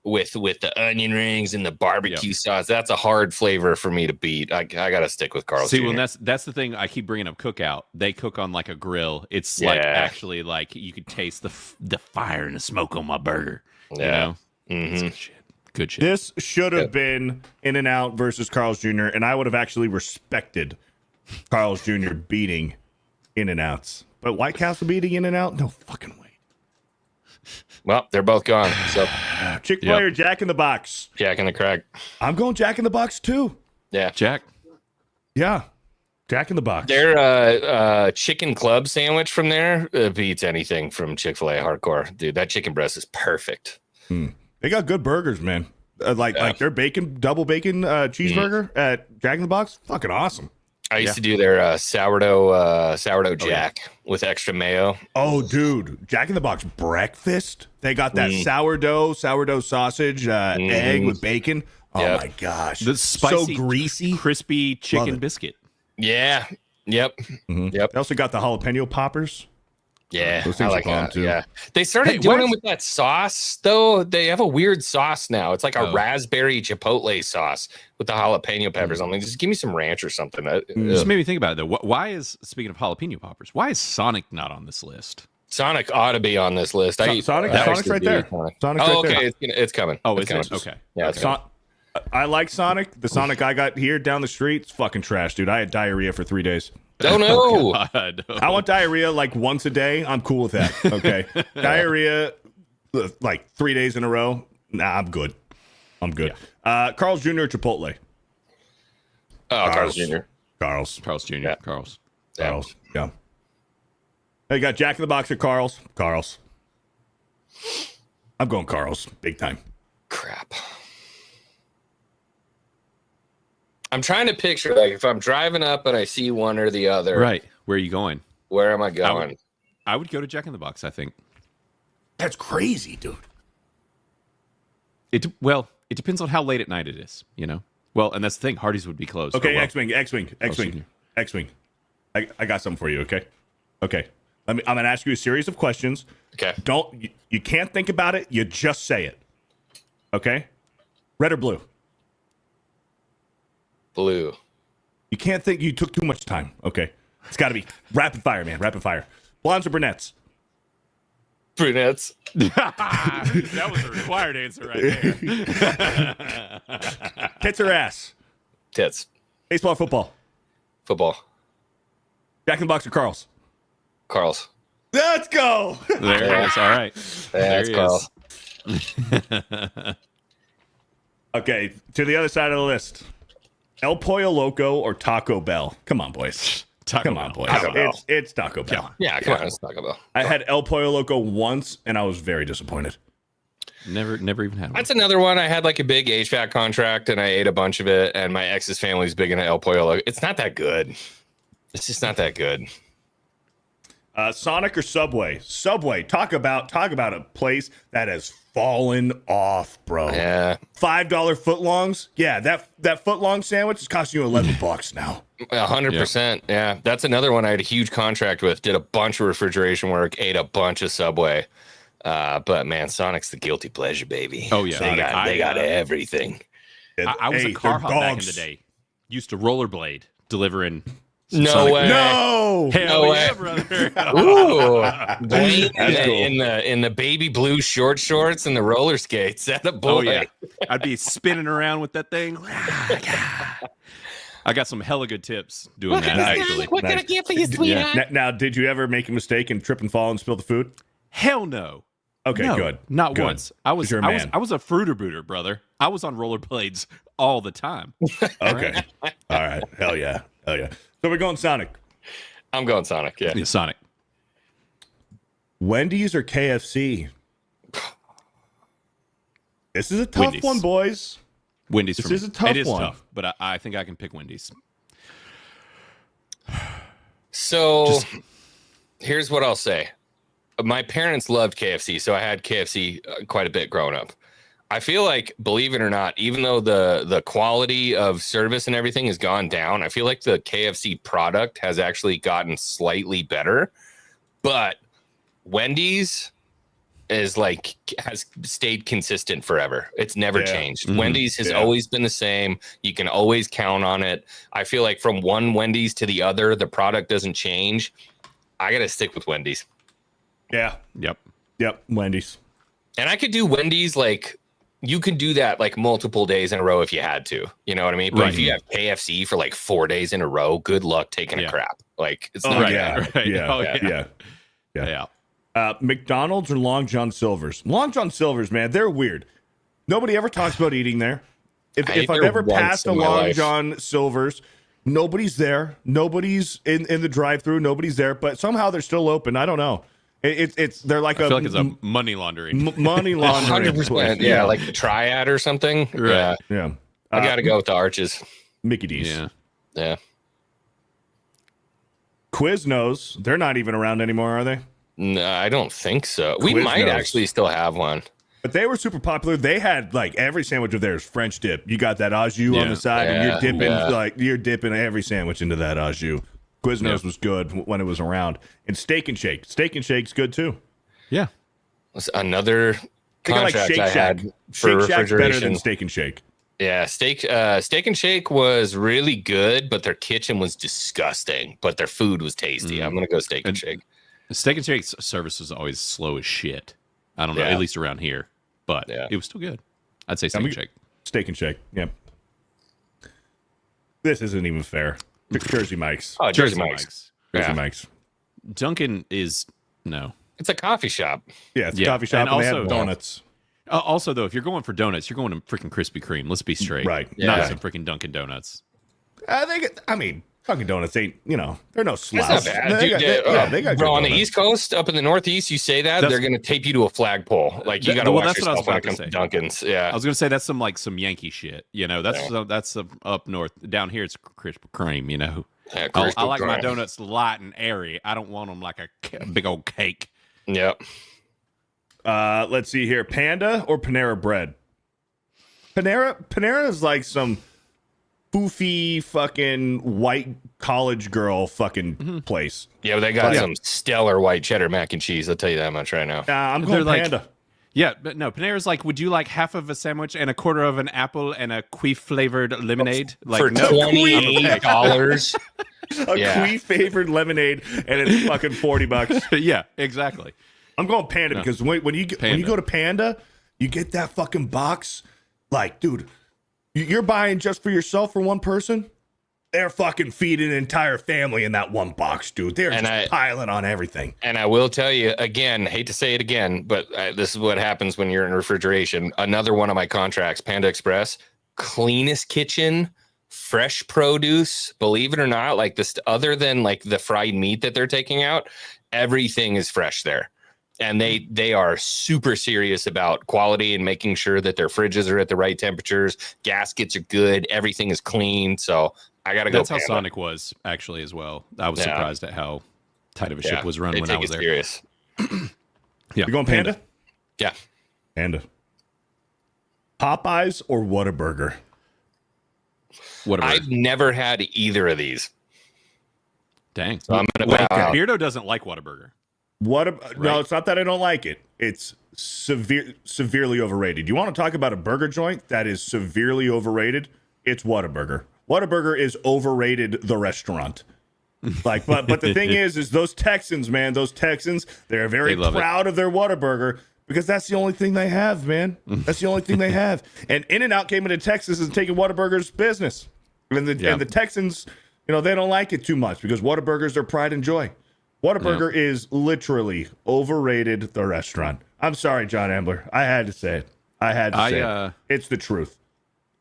with the onion rings and the barbecue sauce, that's a hard flavor for me to beat. I got to stick with Carl's
See,
Jr.
well, that's the thing. I keep bringing up cookout. They cook on like a grill. It's like
Yeah.
actually like you could taste the fire and the smoke on my burger. You
Yeah.
know? It's
Mhm.
good shit. Good shit.
This should have been In-N-Out versus Carl's Jr., and I would have actually respected Carl's Jr. beating In-N-Outs. But White Castle beating In-N-Out? No fucking way.
Well, they're both gone. So
Chick-fil-A or Jack in the Box?
Jack in the Crack.
I'm going Jack in the Box too.
Yeah.
Jack.
Yeah. Jack in the Box.
Their chicken club sandwich from there beats anything from Chick-fil-A hardcore. Dude, that chicken breast is perfect.
They got good burgers, man. like their double bacon cheeseburger at Jack in the Box. Fucking awesome.
I used to do their sourdough jack with extra mayo.
Oh, dude, Jack in the Box breakfast. They got that sourdough sausage, egg with bacon. Oh my gosh,
the spicy,
so greasy,
crispy chicken biscuit.
Yeah. Yep. Yep.
They also got the jalapeno poppers.
Yeah,
those
I
things
like
are bomb
that.
too.
Yeah, they started doing them with that sauce though. They have a weird sauce now. It's like a raspberry chipotle sauce with the jalapeno peppers. I'm like, just give me some ranch or something.
Just made me think about it though. Why is, speaking of jalapeno poppers, why is Sonic not on this list?
Sonic ought to be on this list.
Sonic's right there. Sonic's right there.
It's coming.
Oh,
it's
is
coming.
it? Okay.
Yeah, it's coming.
I like Sonic. The Sonic I got here down the street, it's fucking trash, dude. I had diarrhea for 3 days.
Oh no!
I want diarrhea like once a day. I'm cool with that. Okay, diarrhea like 3 days in a row. Nah, I'm good. I'm good. Carl's Jr. or Chipotle?
Carl's Jr.
Carl's
Jr.
Yeah.
Carl's.
Yeah. Hey, got Jack in the Box at Carl's. Carl's. I'm going Carl's big time.
Crap. I'm trying to picture, like, if I'm driving up and I see one or the other.
Right. Where are you going?
Where am I going?
I would go to Jack in the Box, I think.
That's crazy, dude.
It depends on how late at night it is, you know? Well, and that's the thing. Hardee's would be closed.
Okay,
Oh, well.
X-Wing. I got something for you, okay? Okay. I'm going to ask you a series of questions.
Okay.
You can't think about it. You just say it. Okay? Red or blue?
Blue.
You can't think. You took too much time. Okay. It's got to be rapid fire, man. Rapid fire. Blondes or brunettes?
Brunettes.
That was a required answer right there.
Tits or ass?
Tits.
Baseball or football?
Football.
Jack in the Box or Carl's?
Carl's.
Let's go.
There it is. All right.
That's Carl's.
Okay. To the other side of the list. El Pollo Loco or Taco Bell? Come on, boys. Come on, boys. It's Taco Bell.
Yeah, come on. It's Taco Bell.
I had El Pollo Loco once, and I was very disappointed.
Never even had one.
That's another one. I had like a big HVAC contract, and I ate a bunch of it, and my ex's family's big into El Pollo Loco. It's not that good. It's just not that good.
Sonic or Subway? Subway. Talk about a place that has fallen off, bro.
Yeah.
$5 footlongs. Yeah, that footlong sandwich is costing you $11 now.
100%. Yeah. That's another one I had a huge contract with. Did a bunch of refrigeration work. Ate a bunch of Subway. But man, Sonic's the guilty pleasure, baby.
Oh yeah,
they got everything.
I was a car hop back in the day. Used to rollerblade delivering.
No
Sonic.
way.
No.
Hell
No
yeah,
way.
brother.
Ooh. Blaine
Cool.
in the baby blue short shorts and the roller skates. That a boy.
Oh yeah, I'd be spinning around with that thing. I got some hella good tips doing that. Actually,
What can I get for you, sweetheart?
Now, did you ever make a mistake and trip and fall and spill the food?
hell no.
Okay,
No,
good.
Not
Good.
once. I was
You're a man.
I was a fruiter booter, brother. I was on rollerblades all the time.
Okay. All right. Hell yeah. So we're going Sonic.
I'm going Sonic. Yeah.
Yeah, Sonic.
Wendy's or KFC? This is a tough
Wendy's.
one, boys.
Wendy's.
This
for me.
is a tough
It is
one.
tough, but I think I can pick Wendy's.
So here's what I'll say. My parents loved KFC, so I had KFC quite a bit growing up. I feel like, believe it or not, even though the quality of service and everything has gone down, I feel like the KFC product has actually gotten slightly better. But Wendy's is like has stayed consistent forever. It's never changed.
Mm-hmm.
Wendy's has always been the same. You can always count on it. I feel like from one Wendy's to the other, the product doesn't change. I got to stick with Wendy's.
Yeah.
Yep.
Wendy's.
And I could do Wendy's like you could do that like multiple days in a row if you had to. You know what I mean? But if you have KFC for like 4 days in a row, good luck taking a crap. Like it's not
Yeah. McDonald's or Long John Silver's? Long John Silver's, man, they're weird. Nobody ever talks about eating there. If I've ever passed a Long John Silver's, nobody's there. Nobody's in the drive-thru. Nobody's there. But somehow they're still open. I don't know. They're like
I feel like it's a money laundering.
money laundering.
100%. Yeah, like the Triad or something.
Right.
Yeah.
I got to go with the Arches.
Mickey D's.
Yeah.
Yeah.
Quiznos. They're not even around anymore, are they?
No, I don't think so. We
Quiznos.
might actually still have one.
But they were super popular. They had like every sandwich of theirs French dip. You got that au jus on the side, and you're dipping every sandwich into that au jus. Quiznos was good when it was around, and Steak and Shake. Steak and Shake's good too.
Yeah,
That's another
They got like
contract
Shake
I
Shack.
had for
Shake Shack's better
refrigeration.
than Steak and Shake.
Yeah, Steak and Shake was really good, but their kitchen was disgusting. But their food was tasty. I'm gonna go Steak and Shake.
Steak and Shake's service was always slow as shit. I don't know, at least around here, but it was still good. I'd say Steak and Shake.
Steak and Shake. Yep. This isn't even fair. Jersey Mike's.
Oh, Jersey Mike's.
Jersey Mike's.
Dunkin' is no.
It's a coffee shop.
Yeah, it's a coffee shop, and they have donuts.
Also, though, if you're going for donuts, you're going to freaking Krispy Kreme. Let's be straight.
Right.
Not some freaking Dunkin' Donuts.
I mean, Dunkin' Donuts ain't, they're no slouch.
That's not bad.
They got
bro,
good
on the
donuts.
East Coast, up in the Northeast, you say that, they're going to tape you to a flagpole. Like, you got to watch yourself when it comes to Dunkin's. Yeah.
I was going to say that's some Yankee shit. That's up north. Down here, it's Krispy Kreme,
Yeah,
I like my donuts light and airy. I don't want them like a big old cake.
Yep.
Let's see here. Panda or Panera Bread? Panera is like some foofy fucking white college girl fucking place.
Yeah, but they got some stellar white cheddar mac and cheese. I'll tell you that much right now.
I'm going Panda.
Yeah, but no, Panera's like, would you like half of a sandwich and a quarter of an apple and a queef flavored lemonade? Like,
for $28.
Queef flavored lemonade, and it's fucking $40.
Yeah, exactly.
I'm going Panda because when you go to Panda, you get that fucking box. Like, dude, you're buying just for yourself for one person. They're fucking feeding an entire family in that one box, dude. They're just piling on everything.
And I will tell you again, hate to say it again, but this is what happens when you're in refrigeration. Another one of my contracts, Panda Express, cleanest kitchen, fresh produce. Believe it or not, like this, other than like the fried meat that they're taking out, everything is fresh there. And they are super serious about quality and making sure that their fridges are at the right temperatures. Gaskets are good. Everything is clean. So I got to go.
That's how Sonic was actually as well. I was surprised at how tight of a ship was run when I was there.
Serious.
Yeah. You going Panda?
Yeah.
Panda. Popeyes or Whataburger?
Whataburger.
I've never had either of these.
Dang.
So I'm gonna
Beardo doesn't like Whataburger.
No, it's not that I don't like it. It's severely overrated. You want to talk about a burger joint that is severely overrated? It's Whataburger. Whataburger is overrated. The restaurant, but the thing is those Texans, man, they're very proud of their Whataburger because that's the only thing they have, man. That's the only thing they have. And In-N-Out came into Texas and taking Whataburger's business, and the Texans, they don't like it too much because Whataburger's their pride and joy. Whataburger is literally overrated. The restaurant. I'm sorry, John Ambler. I had to say it. It. It's the truth.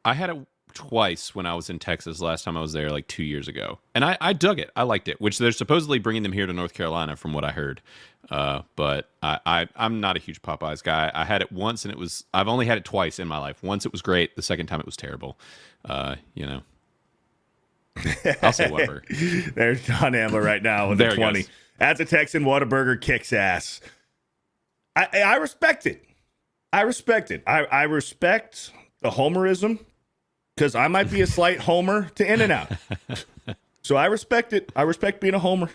I had it twice when I was in Texas last time I was there, like 2 years ago, and I dug it. I liked it. Which they're supposedly bringing them here to North Carolina, from what I heard. But I'm not a huge Popeyes guy. I had it once, and I've only had it twice in my life. Once it was great. The second time it was terrible. I'll say Whataburger.
There's John Ambler right now with the 20. As a Texan, Whataburger kicks ass. I respect it. I respect the homerism because I might be a slight homer to In-N-Out. So I respect it. I respect being a homer.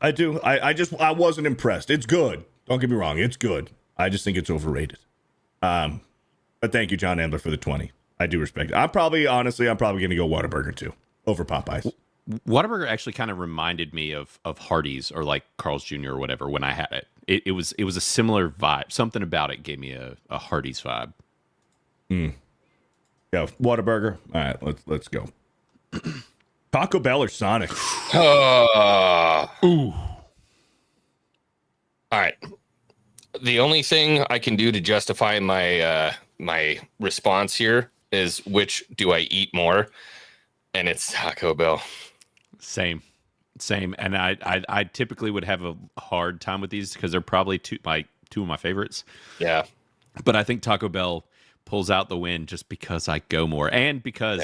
I do. I wasn't impressed. It's good. Don't get me wrong. It's good. I just think it's overrated. But thank you, John Ambler, for the 20. I do respect it. I'm probably going to go Whataburger too over Popeyes.
Whataburger actually kind of reminded me of Hardee's or like Carl's Jr. or whatever when I had it. It was a similar vibe. Something about it gave me a Hardee's vibe.
Yeah, Whataburger. All right, let's go. Taco Bell or Sonic?
Ooh. All right. The only thing I can do to justify my my response here is which do I eat more, and it's Taco Bell.
Same. Same, and I typically would have a hard time with these because they're probably two of my favorites.
Yeah,
but I think Taco Bell pulls out the win just because I go more, and because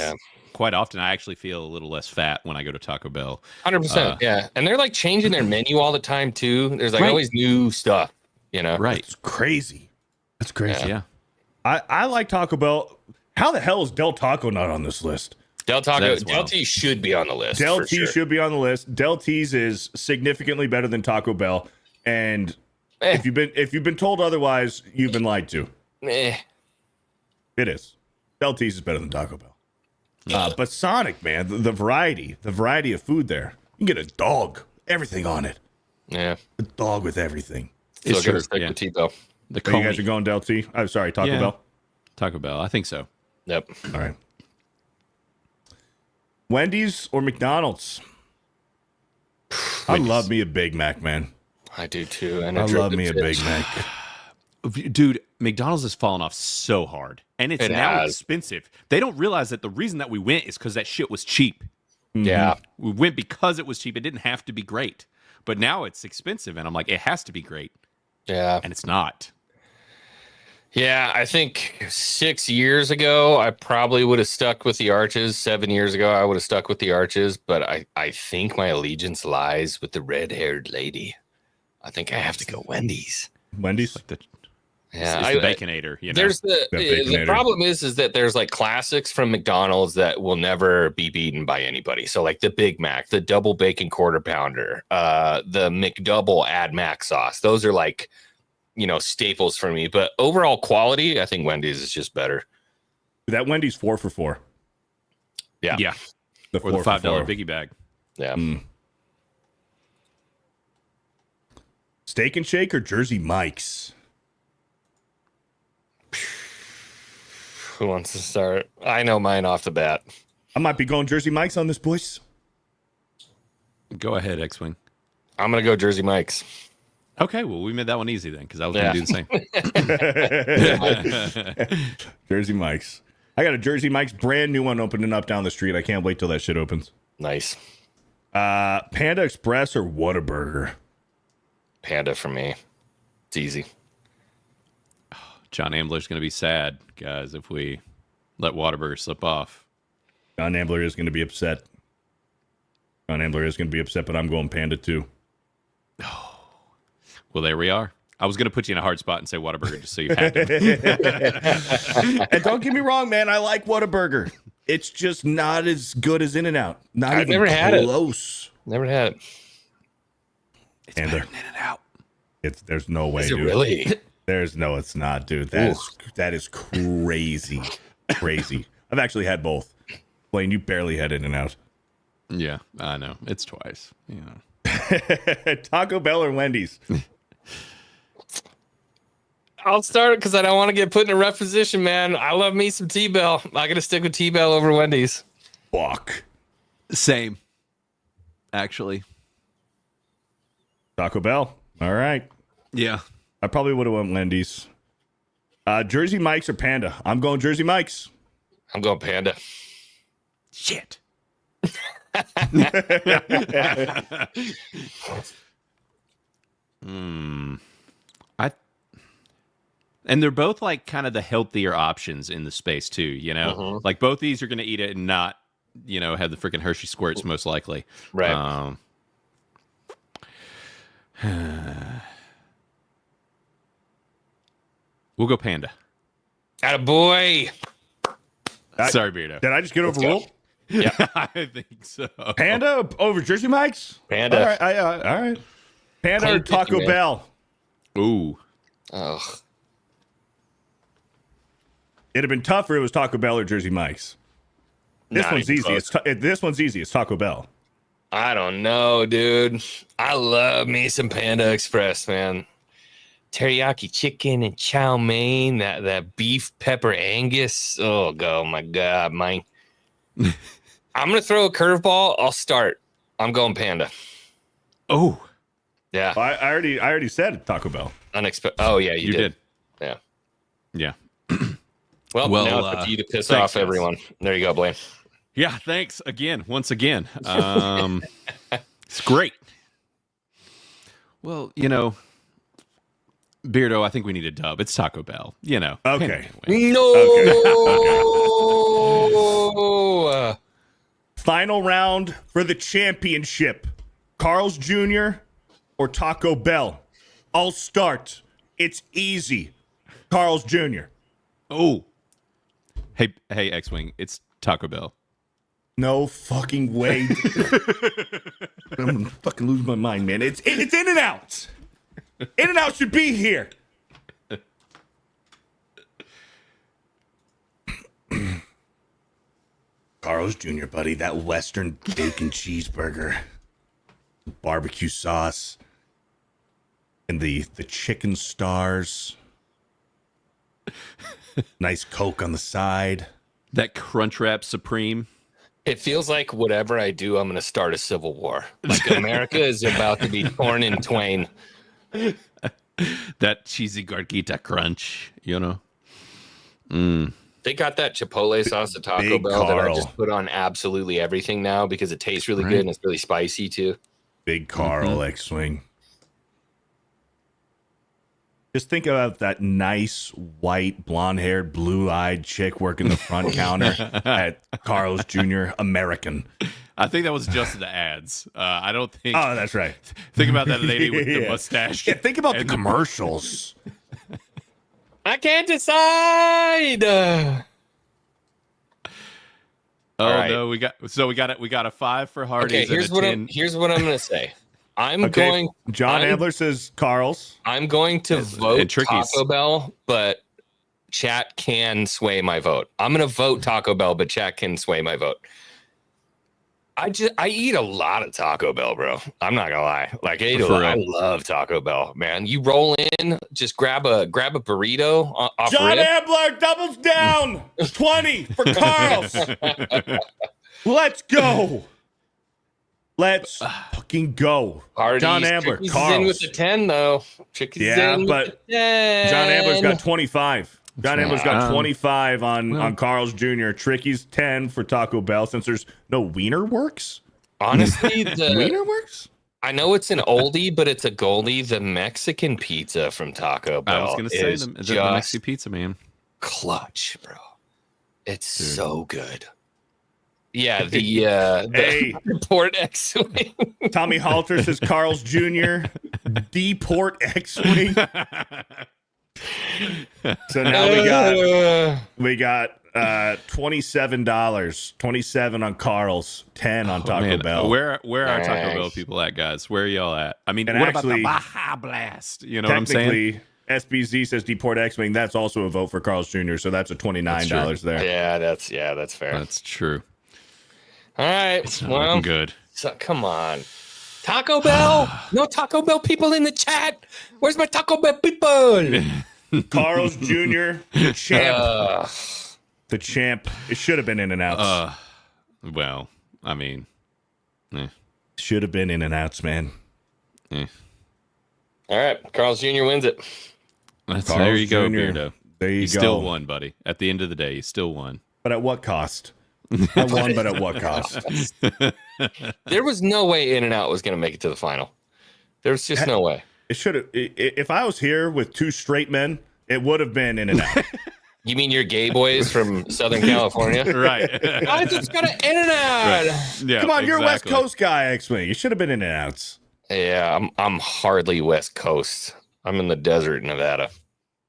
quite often I actually feel a little less fat when I go to Taco Bell.
100%. Yeah, and they're like changing their menu all the time too. There's like always new stuff, you know.
Right?
It's crazy. That's crazy.
Yeah.
I like Taco Bell. How the hell is Del Taco not on this list?
Del T should be on the list.
Del T should be on the list. Del T's is significantly better than Taco Bell, and if you've been told otherwise, you've been lied to. It is. Del T's is better than Taco Bell. But Sonic, man, the variety of food there. You can get a dog, everything on it.
Yeah,
a dog with everything.
Still gonna stick with T-Bell.
You guys are going Del T? I'm sorry, Taco Bell.
Taco Bell, I think so.
Yep.
All right. Wendy's or McDonald's? I love me a Big Mac, man.
I do too. And
I love me a Big Mac.
Dude, McDonald's has fallen off so hard, and it's now expensive. They don't realize that the reason that we went is because that shit was cheap.
Yeah.
We went because it was cheap. It didn't have to be great. But now it's expensive, and I'm like, it has to be great.
Yeah.
And it's not.
Yeah, I think 6 years ago, I probably would have stuck with the Arches. 7 years ago, I would have stuck with the Arches. But I think my allegiance lies with the red-haired lady. I think I have to go Wendy's.
Wendy's?
Like the,
yeah,
it's the Baconator. You know?
There's the problem is that there's like classics from McDonald's that will never be beaten by anybody. So like the Big Mac, the double bacon quarter pounder, the McDouble add Mac sauce. Those are like, staples for me. But overall quality, I think Wendy's is just better.
That Wendy's 4 for $4.
Yeah.
Yeah. Or the $5 biggie bag.
Yeah.
Steak and Shake or Jersey Mike's?
Who wants to start? I know mine off the bat.
I might be going Jersey Mike's on this, boys.
Go ahead, Xwing.
I'm going to go Jersey Mike's.
Okay, well, we made that one easy then, because I was going to do the same.
Jersey Mike's. I got a Jersey Mike's brand new one opening up down the street. I can't wait till that shit opens.
Nice.
Panda Express or Whataburger?
Panda for me. It's easy.
John Ambler's going to be sad, guys, if we let Whataburger slip off.
John Ambler is going to be upset. John Ambler is going to be upset, but I'm going Panda too.
Well, there we are. I was going to put you in a hard spot and say Whataburger just so you had to.
And don't get me wrong, man. I like Whataburger. It's just not as good as In-N-Out.
I've never had it.
Close.
Never had it.
It's better than In-N-Out.
There's no way,
Is it
dude.
really?
It's not, dude. That is crazy. Crazy. I've actually had both. Blaine, you barely had In-N-Out.
Yeah, I know. It's twice.
Taco Bell or Wendy's?
I'll start because I don't want to get put in a rough position, man. I love me some T-Bell. I'm going to stick with T-Bell over Wendy's.
Fuck.
Same. Actually.
Taco Bell. All right.
Yeah.
I probably would have went Wendy's. Jersey Mike's or Panda? I'm going Jersey Mike's.
I'm going Panda.
Shit. And they're both like kind of the healthier options in the space too, Like both these are going to eat it and not, have the freaking Hershey squirts most likely.
Right.
We'll go Panda.
Attaboy.
Sorry, Beardo.
Did I just get overruled?
Yeah.
I think so.
Panda over Jersey Mike's?
Panda.
All right. All right. Panda or Taco Bell?
Ooh.
Ugh.
It'd have been tougher if it was Taco Bell or Jersey Mike's. This
Not
one's
even
easy.
close.
This one's easy. It's Taco Bell.
I don't know, dude. I love me some Panda Express, man. Teriyaki chicken and chow mein, that beef pepper Angus. Oh my God, mine. I'm gonna throw a curveball. I'll start. I'm going Panda.
Oh,
yeah.
I already said Taco Bell.
Oh yeah, you did.
Yeah. Yeah.
Well, now it's up to you to piss off everyone. There you go, Blaine.
Yeah, thanks again. Once again. It's great. Well, Beardo, I think we need a dub. It's Taco Bell,
Okay.
No.
Okay. Final round for the championship. Carl's Jr. or Taco Bell? I'll start. It's easy. Carl's Jr.
Oh. Hey, Xwing, it's Taco Bell.
No fucking way. I'm gonna fucking lose my mind, man. It's In-N-Out. In-N-Out should be here. Carl's Jr., buddy. That Western bacon cheeseburger, barbecue sauce, and the chicken stars. Nice Coke on the side.
That Crunchwrap Supreme.
It feels like whatever I do, I'm going to start a civil war. Like America is about to be torn in twain.
That cheesy Gargita crunch,
They got that Chipotle sauce at Taco
Big
Bell that I
Carl.
just put on absolutely everything now because it tastes really good and it's really spicy too.
Big Carl Xwing. Just think about that nice, white, blonde-haired, blue-eyed chick working the front counter at Carl's Jr. American.
I think that was just the ads. I don't think.
Oh, that's right.
Think about that lady with the
Yeah.
mustache.
Yeah, think about the commercials.
I can't decide. right.
No, we got a 5 for Hardee's.
Okay, here's
and a 10.
here's what I'm going to say.
John Adler says Carl's.
I'm going to vote
Tricky's.
Taco Bell, but chat can sway my vote. I'm going to vote Taco Bell, but chat can sway my vote. I eat a lot of Taco Bell, bro. I'm not gonna lie. Like I love Taco Bell, man. You roll in, just grab a burrito off
John
rib.
Adler doubles down. 20 for Carl's. Let's go. Let's fucking go.
Hardee's,
John Adler,
Tricky's
Carl's.
in with the 10 though. Tricky's
Yeah,
in
but
with the 10.
John Adler's got 25. John Adler's got 25 on Carl's Jr. Tricky's 10 for Taco Bell since there's no Wiener Works.
Honestly, the
Wiener Works?
I know it's an oldie, but it's a goldie. The Mexican pizza from Taco Bell.
I was gonna say
is
the
just
Mexican pizza, man.
clutch, bro. It's so good. Yeah, the Port Xwing.
Tommy Halter says Carl's Jr. Deport Xwing. So now we got $27, 27 on Carl's, 10 on Taco Bell.
Where are Taco Bell people at, guys? Where are y'all at? I mean,
And
what
actually,
about the Baja Blast? You know what I'm saying?
Technically, SBZ says Deport Xwing. That's also a vote for Carl's Jr. So that's a $29 there.
Yeah, that's fair.
That's true.
All right.
It's not looking good.
So, come on. Taco Bell? No Taco Bell people in the chat. Where's my Taco Bell people?
Carl's Jr. The champ. The champ. It should have been In-N-Outs.
Well, I mean,
should have been In-N-Outs, man.
All right. Carl's Jr. wins it.
There you go,
Jr.
Beardo.
There you
You
go.
still won, buddy. At the end of the day, you still won.
But at what cost? I won, but at what cost?
There was no way In-N-Out was going to make it to the final. There's just no way.
It should have. If I was here with two straight men, it would have been In-N-Out.
You mean your gay boys from Southern California?
Right.
I just got an In-N-Out.
Right. Yeah,
Come on, you're a West
exactly.
Coast guy, Xwing. You should have been In-N-Outs.
Yeah, I'm hardly West Coast. I'm in the desert, Nevada.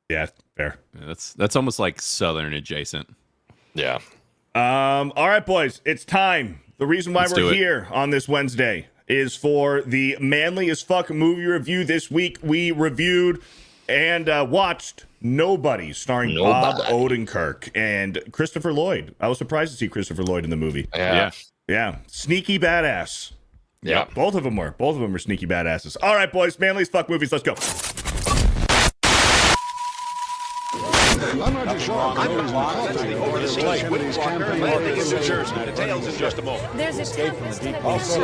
Yeah, fair.
Yeah, that's almost like Southern adjacent.
Yeah.
All right, boys, it's time. The reason why
Let's do
we're
it.
here on this Wednesday is for the manly as fuck movie review. This week we reviewed and watched Nobody, starring Bob Odenkirk and Christopher Lloyd. I was surprised to see Christopher Lloyd in the movie.
Yeah.
Sneaky badass.
Yeah.
Both of them were sneaky badasses. All right, boys, manly as fuck movies. Let's go.
I'm not sure. Over the Yosemite's campaign landing in New Jersey. Details in just a moment.
There's a
Escape from the deep sea.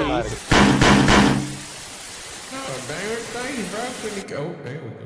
Oh, there we go.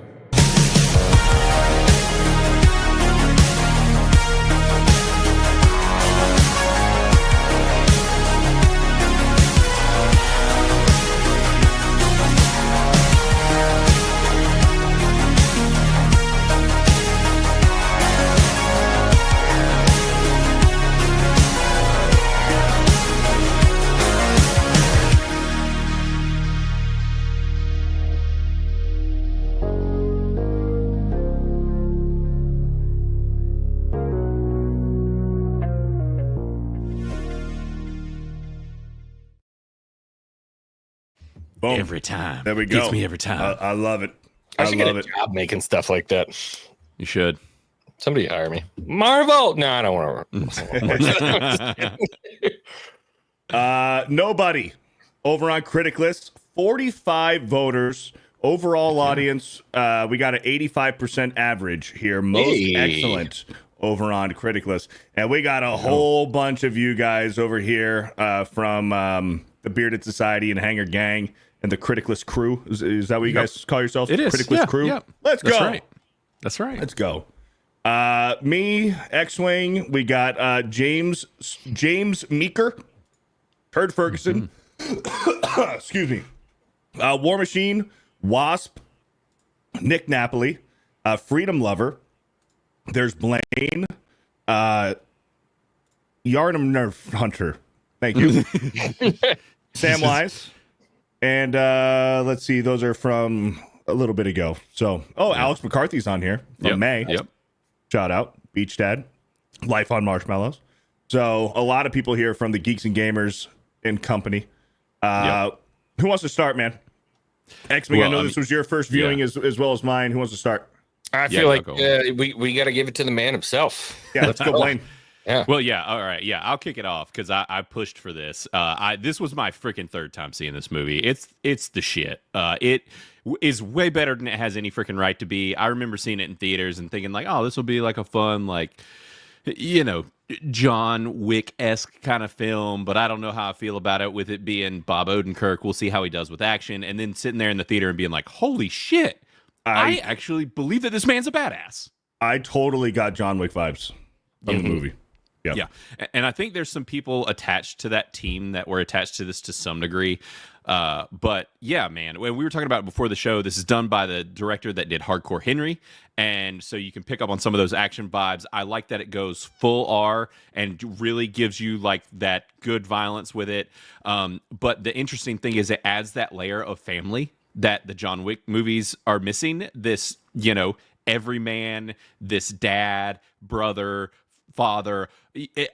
Boom.
Every time.
There we go.
Gets me every time.
I love it.
I should get
love
a
it.
job making stuff like that.
You should.
Somebody hire me. Marvel. No, I don't want
to. Nobody over on Criticless. 45 voters. Overall audience. We got an 85% average here. Most excellent over on Criticless. And we got a whole bunch of you guys over here from the Bearded Society and Hanger Gang and the Criticless crew. Is that what you guys call yourselves?
It is.
Criticless crew?
Yeah.
Let's go.
That's right. That's right.
Let's go. Me, Xwing. We got James Meeker, Turd Ferguson. Excuse me. War Machine, Wasp, Nick Napoli, Freedom Lover. There's Blaine, Yarnum Nerf Hunter. Thank you. Samwise. And let's see, those are from a little bit ago. So, Alex McCarthy's on here from May.
Yep.
Shout out, Beach Dad, Life on Marshmallows. So, a lot of people here from the Geeks and Gamers and Company. Who wants to start, man? Xwing, I know this was your first viewing as well as mine. Who wants to start?
I feel like we got to give it to the man himself.
Yeah, let's go, Blaine.
Yeah. Well, yeah. All right. Yeah, I'll kick it off because I pushed for this. This was my freaking third time seeing this movie. It's the shit. It is way better than it has any freaking right to be. I remember seeing it in theaters and thinking like, oh, this will be like a fun, like, you know, John Wick-esque kind of film, but I don't know how I feel about it with it being Bob Odenkirk. We'll see how he does with action. And then sitting there in the theater and being like, holy shit, I actually believe that this man's a badass.
I totally got John Wick vibes from the movie. Yep.
Yeah. And I think there's some people attached to that team that were attached to this to some degree. But yeah, man, when we were talking about it before the show, this is done by the director that did Hardcore Henry. And so you can pick up on some of those action vibes. I like that it goes full R and really gives you like that good violence with it. But the interesting thing is it adds that layer of family that the John Wick movies are missing. This, you know, everyman, this dad, brother, father,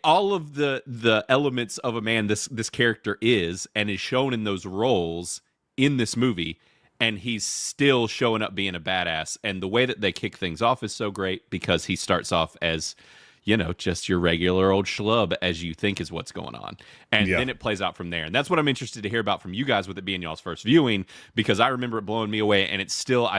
all of the elements of a man this character is and is shown in those roles in this movie, and he's still showing up being a badass. And the way that they kick things off is so great because he starts off as, you know, just your regular old schlub as you think is what's going on. And then it plays out from there. And that's what I'm interested to hear about from you guys with it being y'all's first viewing, because I remember it blowing me away, and I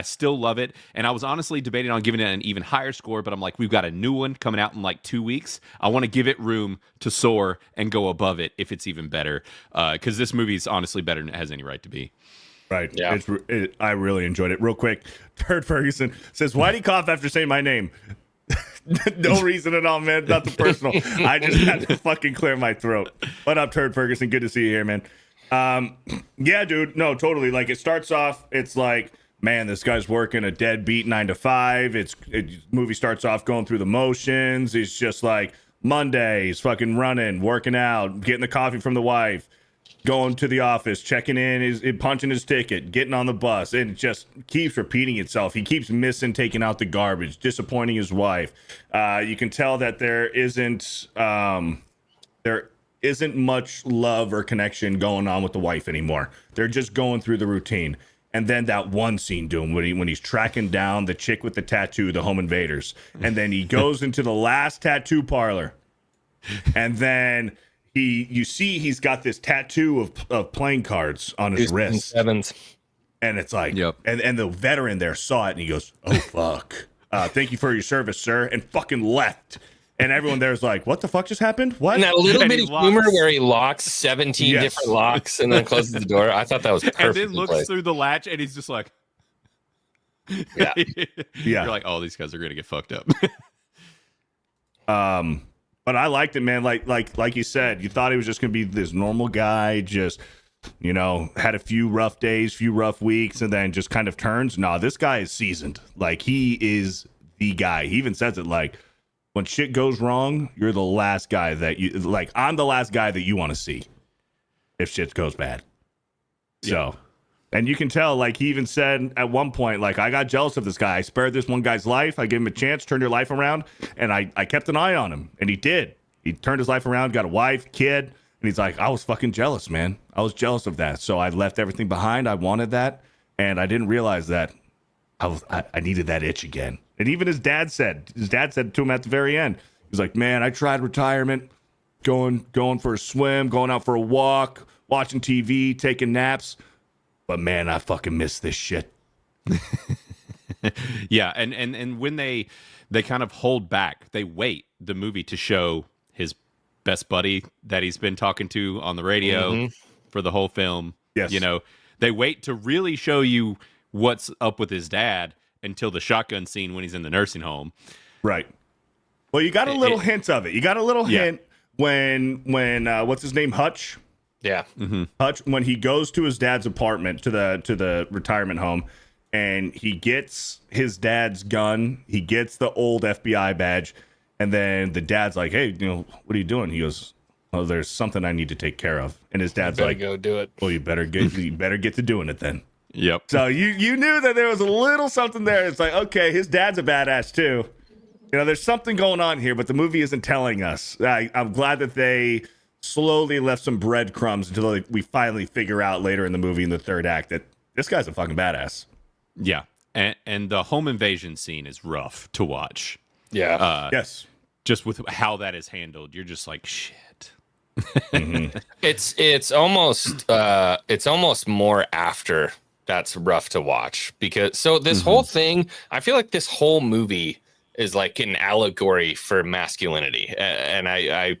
still love it. And I was honestly debating on giving it an even higher score, but I'm like, we've got a new one coming out in like 2 weeks. I want to give it room to soar and go above it if it's even better. Because this movie is honestly better than it has any right to be.
Right. Yeah. I really enjoyed it. Real quick, Turd Ferguson says, why'd he cough after saying my name? No reason at all, man. Nothing personal. I just had to fucking clear my throat. What up, Turd Ferguson? Good to see you here, man. Yeah, dude. No, totally. Like, it starts off, it's like, man, this guy's working a deadbeat 9 to 5. Movie starts off going through the motions. He's just like, Monday, he's fucking running, working out, getting the coffee from the wife, going to the office, checking in, punching his ticket, getting on the bus, and it just keeps repeating itself. He keeps missing taking out the garbage, disappointing his wife. You can tell that there isn't much love or connection going on with the wife anymore. They're just going through the routine. And then that one scene, Doom, when he's tracking down the chick with the tattoo, the home invaders, and then he goes into the last tattoo parlor, and then you see he's got this tattoo of playing cards on his wrist.
Sevens.
And it's like, and the veteran there saw it and he goes, oh, fuck. Thank you for your service, sir. And fucking left. And everyone there's like, what the fuck just happened? What?
And that little bit of humor where he locks 17 different locks and then closes the door. I thought that was perfect.
And then looks through the latch and he's just like,
yeah.
You're like, oh, these guys are going to get fucked up.
But I liked it, man. Like you said, you thought he was just gonna be this normal guy, just, you know, had a few rough days, few rough weeks, and then just kind of turns. Nah, this guy is seasoned. Like, he is the guy. He even says it like, when shit goes wrong, you're the last guy that you like. I'm the last guy that you want to see if shit goes bad. So, and you can tell, like, he even said at one point, like, I got jealous of this guy. I spared this one guy's life. I gave him a chance, turned your life around, and I kept an eye on him. And he did. He turned his life around, got a wife, kid. And he's like, I was fucking jealous, man. I was jealous of that. So I left everything behind. I wanted that. And I didn't realize that I needed that itch again. And even his dad said to him at the very end, he's like, man, I tried retirement, going for a swim, going out for a walk, watching TV, taking naps. But man, I fucking miss this shit.
Yeah, and when they kind of hold back, they wait the movie to show his best buddy that he's been talking to on the radio for the whole film.
Yes.
You know, they wait to really show you what's up with his dad until the shotgun scene when he's in the nursing home.
Right. Well, you got a little hint of it. You got a little hint when what's his name, Hutch?
Yeah.
Hutch, when he goes to his dad's apartment, to the retirement home, and he gets his dad's gun, he gets the old FBI badge, and then the dad's like, hey, what are you doing? He goes, oh, there's something I need to take care of. And his dad's like,
go do it.
Well, you better get to doing it then.
Yep.
So you knew that there was a little something there. It's like, okay, his dad's a badass too. There's something going on here, but the movie isn't telling us. I'm glad that they slowly left some breadcrumbs until we finally figure out later in the movie in the third act that this guy's a fucking badass.
Yeah. And the home invasion scene is rough to watch.
Yeah.
Yes.
Just with how that is handled, you're just like, shit.
It's almost more after that's rough to watch, because this whole thing, I feel like this whole movie is like an allegory for masculinity, and I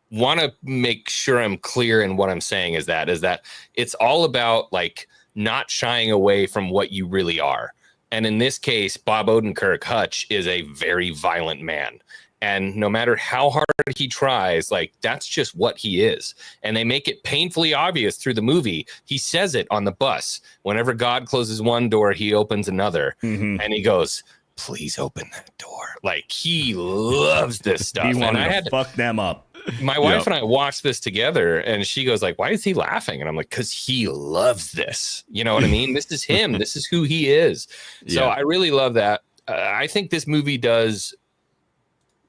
want to make sure I'm clear in what I'm saying is that it's all about like not shying away from what you really are. And in this case, Bob Odenkirk, Hutch, is a very violent man. And no matter how hard he tries, like, that's just what he is. And they make it painfully obvious through the movie. He says it on the bus. Whenever God closes one door, he opens another. And he goes, please open that door. Like, he loves this stuff.
He wanted
and
to fuck them up.
My wife and I watched this together, and she goes like, why is he laughing? And I'm like, because he loves this. You know what I mean? This is him. This is who he is. So I really love that. I think this movie does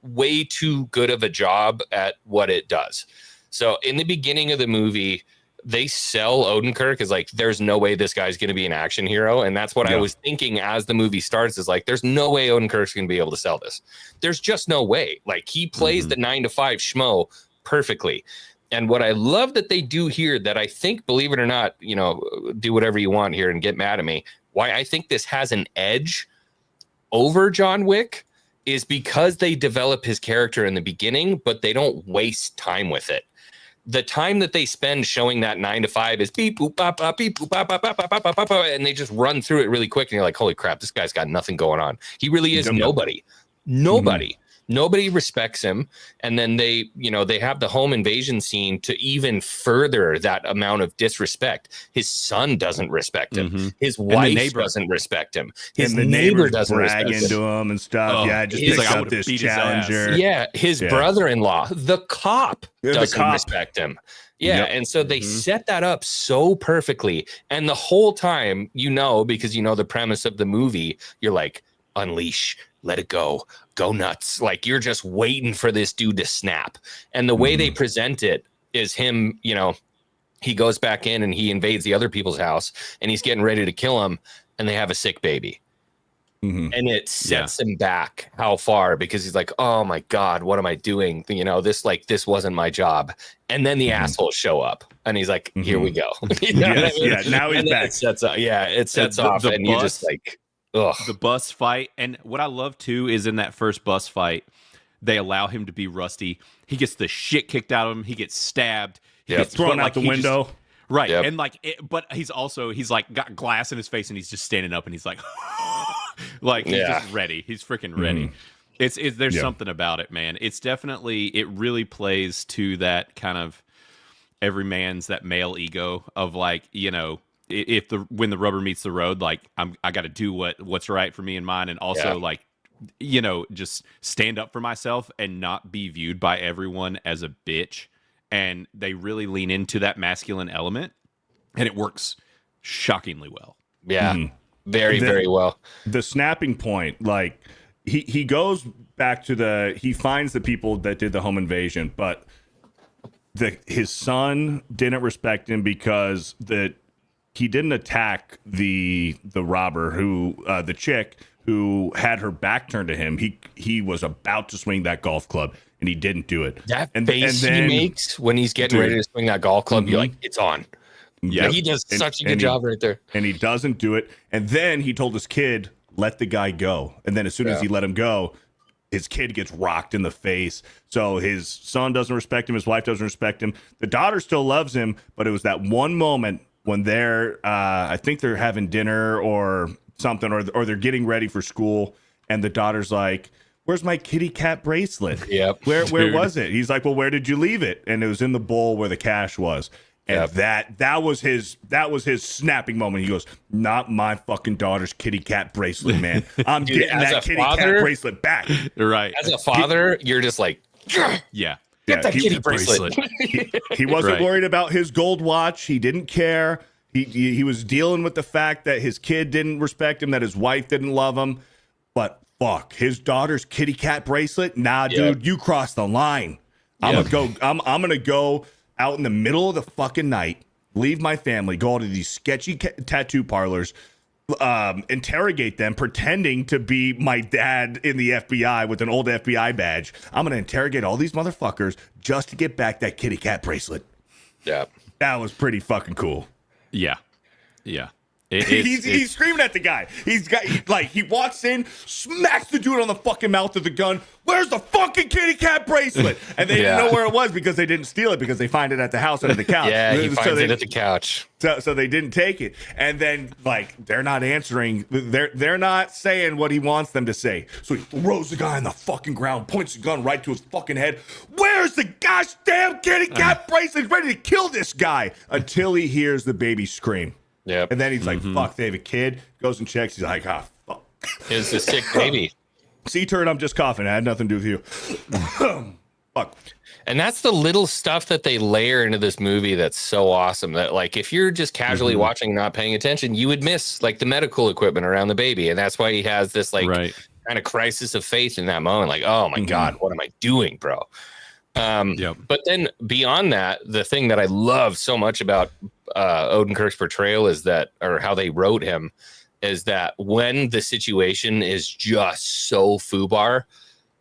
way too good of a job at what it does. So in the beginning of the movie, they sell Odenkirk as like, there's no way this guy's going to be an action hero. And that's what I was thinking as the movie starts, is like, there's no way Odenkirk's going to be able to sell this. There's just no way. Like, he plays the 9-to-5 schmo perfectly. And what I love that they do here, that I think, believe it or not, do whatever you want here and get mad at me, why I think this has an edge over John Wick is because they develop his character in the beginning, but they don't waste time with it. The time that they spend showing that 9-to-5 is beep boop bop bop beep boop bop bop bop bop bop bop, and they just run through it really quick, and you're like, holy crap, this guy's got nothing going on. He really is nobody. Nobody respects him. And then they have the home invasion scene to even further that amount of disrespect. His son doesn't respect him. His wife doesn't respect him. His neighbor doesn't respect him.
To him and stuff. Just picks up this challenger.
His brother-in-law, the cop, doesn't respect him. And so they set that up so perfectly. And the whole time, because you know the premise of the movie, you're like, unleash, let it go nuts. Like, you're just waiting for this dude to snap. And the way they present it is him, he goes back in and he invades the other people's house, and he's getting ready to kill him, and they have a sick baby. And it sets him back how far, because he's like, oh my God, what am I doing? This wasn't my job. And then the assholes show up, and he's like, here we go.
Now he's back.
It sets off, and you're just like, ugh.
The bus fight. And what I love too is in that first bus fight, they allow him to be Rusty. He gets the shit kicked out of him. He gets stabbed. He gets
thrown out the window.
Right. Yep. And but he's got glass in his face, and he's just standing up, and he's like, like, he's just ready. He's freaking ready. There's something about it, man. It's definitely, it really plays to that kind of every man's that male ego of like, when the rubber meets the road, like I got to do what's right for me and mine, and also like, just stand up for myself and not be viewed by everyone as a bitch. And they really lean into that masculine element, and it works shockingly well.
Yeah, very, very well.
The snapping point, like he goes back to he finds the people that did the home invasion, but his son didn't respect him because he didn't attack the robber who the chick who had her back turned to him. He was about to swing that golf club and he didn't do it.
That face he makes when he's getting ready to swing that golf club, you're like, it's on.
Yeah,
he does such a good job right there.
And he doesn't do it. And then he told his kid, let the guy go. And then as soon as he let him go, his kid gets rocked in the face. So his son doesn't respect him. His wife doesn't respect him. The daughter still loves him, but it was that one moment when they're, I think they're having dinner or something, or they're getting ready for school. And the daughter's like, where's my kitty cat bracelet?
Yep.
Where was it? He's like, well, where did you leave it? And it was in the bowl where the cash was. And that was his snapping moment. He goes, not my fucking daughter's kitty cat bracelet, man. I'm
Dude,
getting that kitty cat bracelet back.
Right.
As a father, you're just like,
yeah.
Get that kitty bracelet.
He wasn't worried about his gold watch. He didn't care. He was dealing with the fact that his kid didn't respect him, that his wife didn't love him. But fuck, his daughter's kitty cat bracelet? Nah, dude, you crossed the line. I'm gonna go out in the middle of the fucking night, leave my family, go to these sketchy tattoo parlors, interrogate them, pretending to be my dad in the FBI with an old FBI badge. I'm going to interrogate all these motherfuckers just to get back that kitty cat bracelet.
Yeah.
That was pretty fucking cool.
Yeah. Yeah.
He's screaming at the guy. He walks in, smacks the dude on the fucking mouth with the gun. Where's the fucking kitty cat bracelet? And they didn't know where it was because they didn't steal it, because they find it at the house under the couch.
Yeah, he finds it at the couch.
So they didn't take it. And then they're not answering. They're not saying what he wants them to say. So he throws the guy on the fucking ground, points the gun right to his fucking head. Where's the gosh damn kitty cat bracelet? He's ready to kill this guy until he hears the baby scream.
Yep.
And then he's like, fuck, they have a kid. Goes and checks. He's like, fuck.
It's a sick baby.
See, turd, I'm just coughing. It had nothing to do with you. Fuck.
And that's the little stuff that they layer into this movie that's so awesome, that like if you're just casually watching, not paying attention, you would miss like the medical equipment around the baby. And that's why he has this kind of crisis of faith in that moment. Like, oh my God, what am I doing, bro? But then beyond that, the thing that I love so much about Odenkirk's portrayal is that, or how they wrote him, is that when the situation is just so foobar,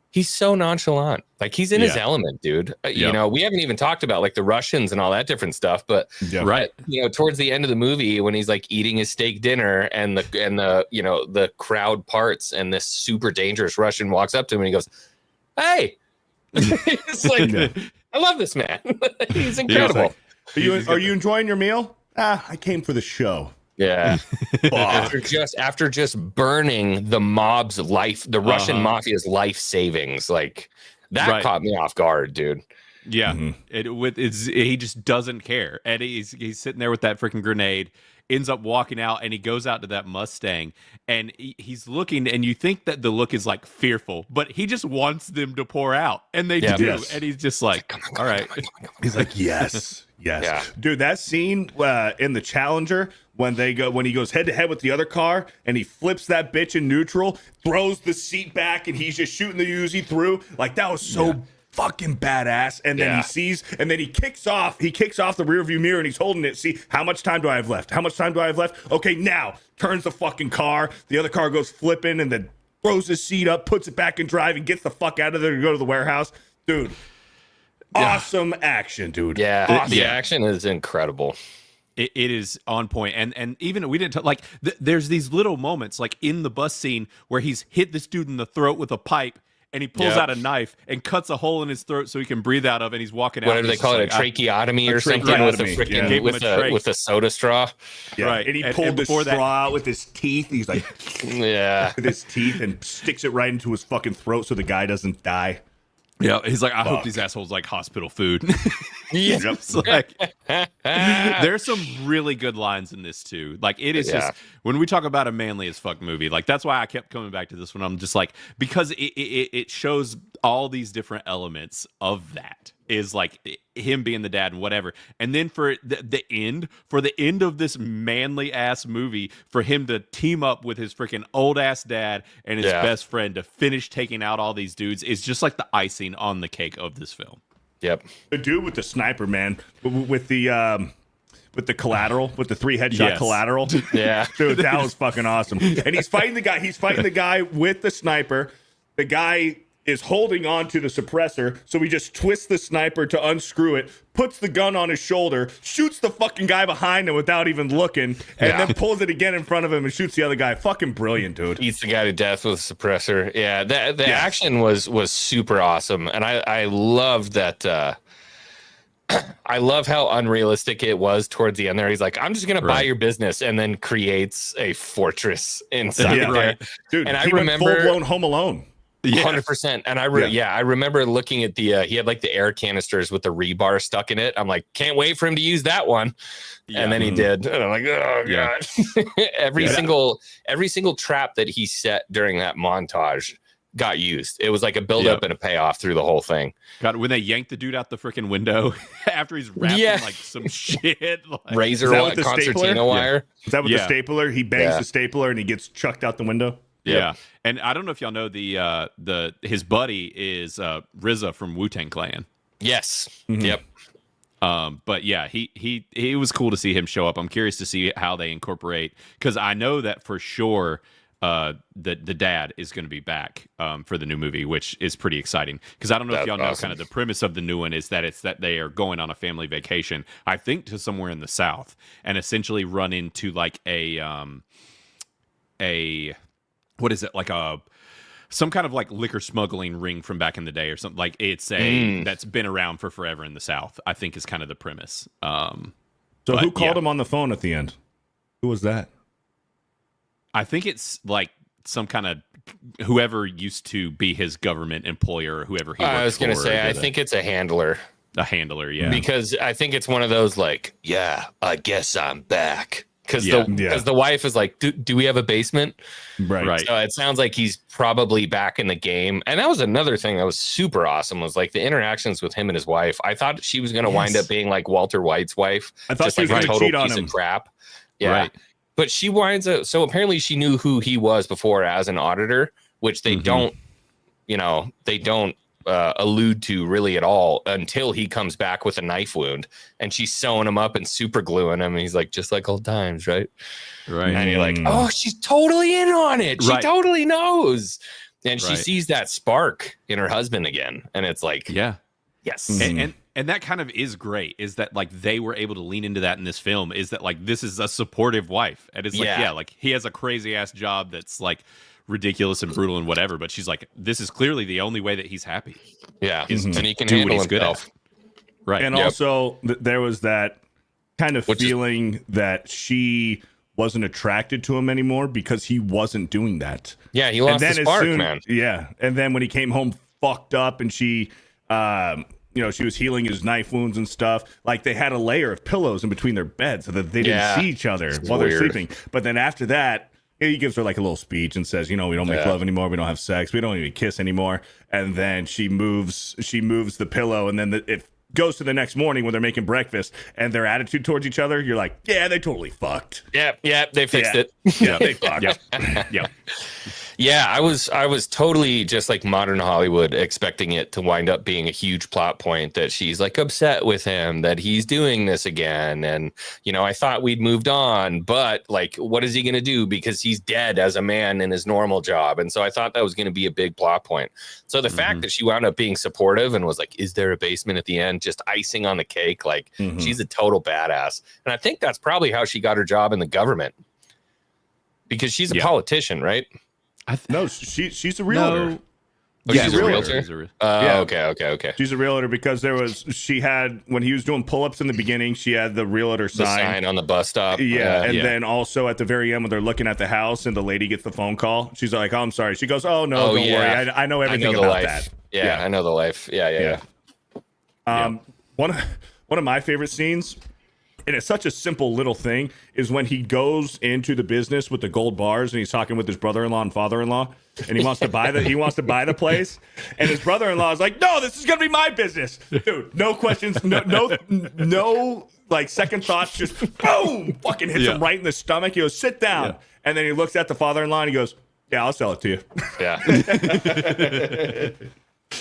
he's so nonchalant. Like he's in his element, dude. You know, we haven't even talked about like the Russians and all that different stuff, but towards the end of the movie, when he's like eating his steak dinner and the crowd parts and this super dangerous Russian walks up to him and he goes, "Hey." It's like, I love this man. He's incredible.
Are you enjoying your meal? I came for the show.
Yeah. after just burning the mob's life, the Russian mafia's life savings, like that caught me off guard, dude.
Yeah. He just doesn't care. And he's sitting there with that freaking grenade, ends up walking out, and he goes out to that Mustang, and he's looking, and you think that the look is like fearful, but he just wants them to pour out, and they do. Yes. And he's just like, all right.
He's like, yes. Dude, that scene in the Challenger when he goes head to head with the other car and he flips that bitch in neutral, throws the seat back, and he's just shooting the Uzi through, like that was so fucking badass. And then he sees, and then he kicks off the rear view mirror and he's holding it. See, how much time do I have left? Okay, now turns the fucking car. The other car goes flipping and then throws his seat up, puts it back in drive, and gets the fuck out of there to go to the warehouse. Dude, awesome action, dude.
Yeah,
awesome.
The action is incredible.
It is on point. And even we didn't like there's these little moments like in the bus scene where he's hit this dude in the throat with a pipe, and he pulls out a knife and cuts a hole in his throat so he can breathe out of, and he's walking out.
What do they call it? A tracheotomy or something with a freaking with a soda straw.
Yeah. Right. And he pulled the straw out with his teeth. He's like, with his teeth, and sticks it right into his fucking throat so the guy doesn't die.
Yeah, he's like, I hope these assholes like hospital food. It's like, there's some really good lines in this too. Like it is just, when we talk about a manly as fuck movie, like that's why I kept coming back to this one. I'm just like, because it shows all these different elements of that, is like him being the dad and whatever. And then for the end of this manly ass movie, for him to team up with his freaking old ass dad and his best friend to finish taking out all these dudes is just like the icing on the cake of this film.
Yep.
The dude with the sniper, man, with the collateral, with the 3 headshot collateral.
Yeah.
Dude, that was fucking awesome. And he's fighting the guy with the sniper. The guy is holding on to the suppressor, so he just twists the sniper to unscrew it, puts the gun on his shoulder, shoots the fucking guy behind him without even looking, and then pulls it again in front of him and shoots the other guy. Fucking brilliant, dude.
Eats the guy to death with a suppressor. Yeah, the action was super awesome, and I loved that. I love how unrealistic it was towards the end there. He's like, I'm just going to buy your business, and then creates a fortress inside there.
Dude,
and I
went
remember
full-blown Home Alone.
100%. And I remember looking at the he had like the air canisters with the rebar stuck in it. I'm like, can't wait for him to use that one. And then he did. And I'm like, oh god. every single trap that he set during that montage got used. It was like a build up and a payoff through the whole thing.
God, when they yanked the dude out the freaking window after he's wrapped in like some shit, like,
razor wire, concertina wire.
Is that with the stapler? He bangs the stapler and he gets chucked out the window.
Yeah, and I don't know if y'all know his buddy is RZA from Wu-Tang Clan.
Yes.
Mm-hmm.
Yep.
But yeah, he was cool to see him show up. I'm curious to see how they incorporate, because I know that for sure the dad is going to be back for the new movie, which is pretty exciting. Because I don't know if y'all know kind of the premise of the new one is that it's that they are going on a family vacation, I think, to somewhere in the South, and essentially run into like a what is it, like some kind of like liquor smuggling ring from back in the day or something. Like it's that's been around for forever in the South, I think, is kind of the premise.
So who called him on the phone at the end? Who was that?
I think it's like some kind of whoever used to be his government employer or whoever he worked for.
I was going to say, I think it's a handler.
A handler, yeah.
Because I think it's one of those like, yeah, I guess I'm back. Because the wife is like, do we have a basement?
Right.
So it sounds like he's probably back in the game. And that was another thing that was super awesome, was like the interactions with him and his wife. I thought she was going to wind up being like Walter White's wife.
I thought
just
she was
like a
going to
total
cheat on
piece
him.
of crap. Yeah.
Right.
But she winds up, so apparently she knew who he was before as an auditor, which they don't allude to really at all until he comes back with a knife wound and she's sewing him up and super gluing him. And he's like, just like old times, right?
Right.
And you're like, oh, she's totally in on it. She totally knows. And she sees that spark in her husband again. And it's like, yes.
And that kind of is great, is that like they were able to lean into that in this film, is that like this is a supportive wife. And it's like, like he has a crazy ass job that's like ridiculous and brutal and whatever, but she's like, this is clearly the only way that he's happy.
Yeah.
Is
And
to
he can
do
handle
what he's good
himself.
at. Right.
And also there was that kind of feeling that she wasn't attracted to him anymore because he wasn't doing that.
Yeah, he lost the spark, man.
Yeah. And then when he came home fucked up and she she was healing his knife wounds and stuff. Like they had a layer of pillows in between their beds so that they didn't see each other while they're sleeping. But then after that, he gives her like a little speech and says, we don't make love anymore. We don't have sex. We don't even kiss anymore. And then she moves the pillow, and then it goes to the next morning when they're making breakfast, and their attitude towards each other, you're like, yeah, they totally fucked.
Yeah, they fixed it.
Yeah, they fucked.
Yeah.
Yeah, I was totally just like modern Hollywood, expecting it to wind up being a huge plot point that she's like upset with him, that he's doing this again. And, I thought we'd moved on, but like, what is he going to do? Because he's dead as a man in his normal job. And so I thought that was going to be a big plot point. So the fact that she wound up being supportive and was like, is there a basement at the end? Just icing on the cake. Like she's a total badass. And I think that's probably how she got her job in the government, because she's a politician, right?
No, she's a realtor.
No. Oh, she's a realtor? Okay.
She's a realtor because she had, when he was doing pull-ups in the beginning, she had the realtor sign
on the bus stop.
Then also at the very end when they're looking at the house and the lady gets the phone call, she's like, oh, I'm sorry. She goes, oh, no, don't worry. I know everything about that.
Yeah, I know the life. Yeah.
One of my favorite scenes, and it's such a simple little thing, is when he goes into the business with the gold bars and he's talking with his brother-in-law and father-in-law, and he wants to buy the place, and his brother-in-law is like, no, this is gonna be my business, dude. No questions, no like second thoughts, just boom, fucking hits him right in the stomach. He goes, sit down, and then he looks at the father-in-law and he goes, yeah, I'll sell it to you.
Yeah.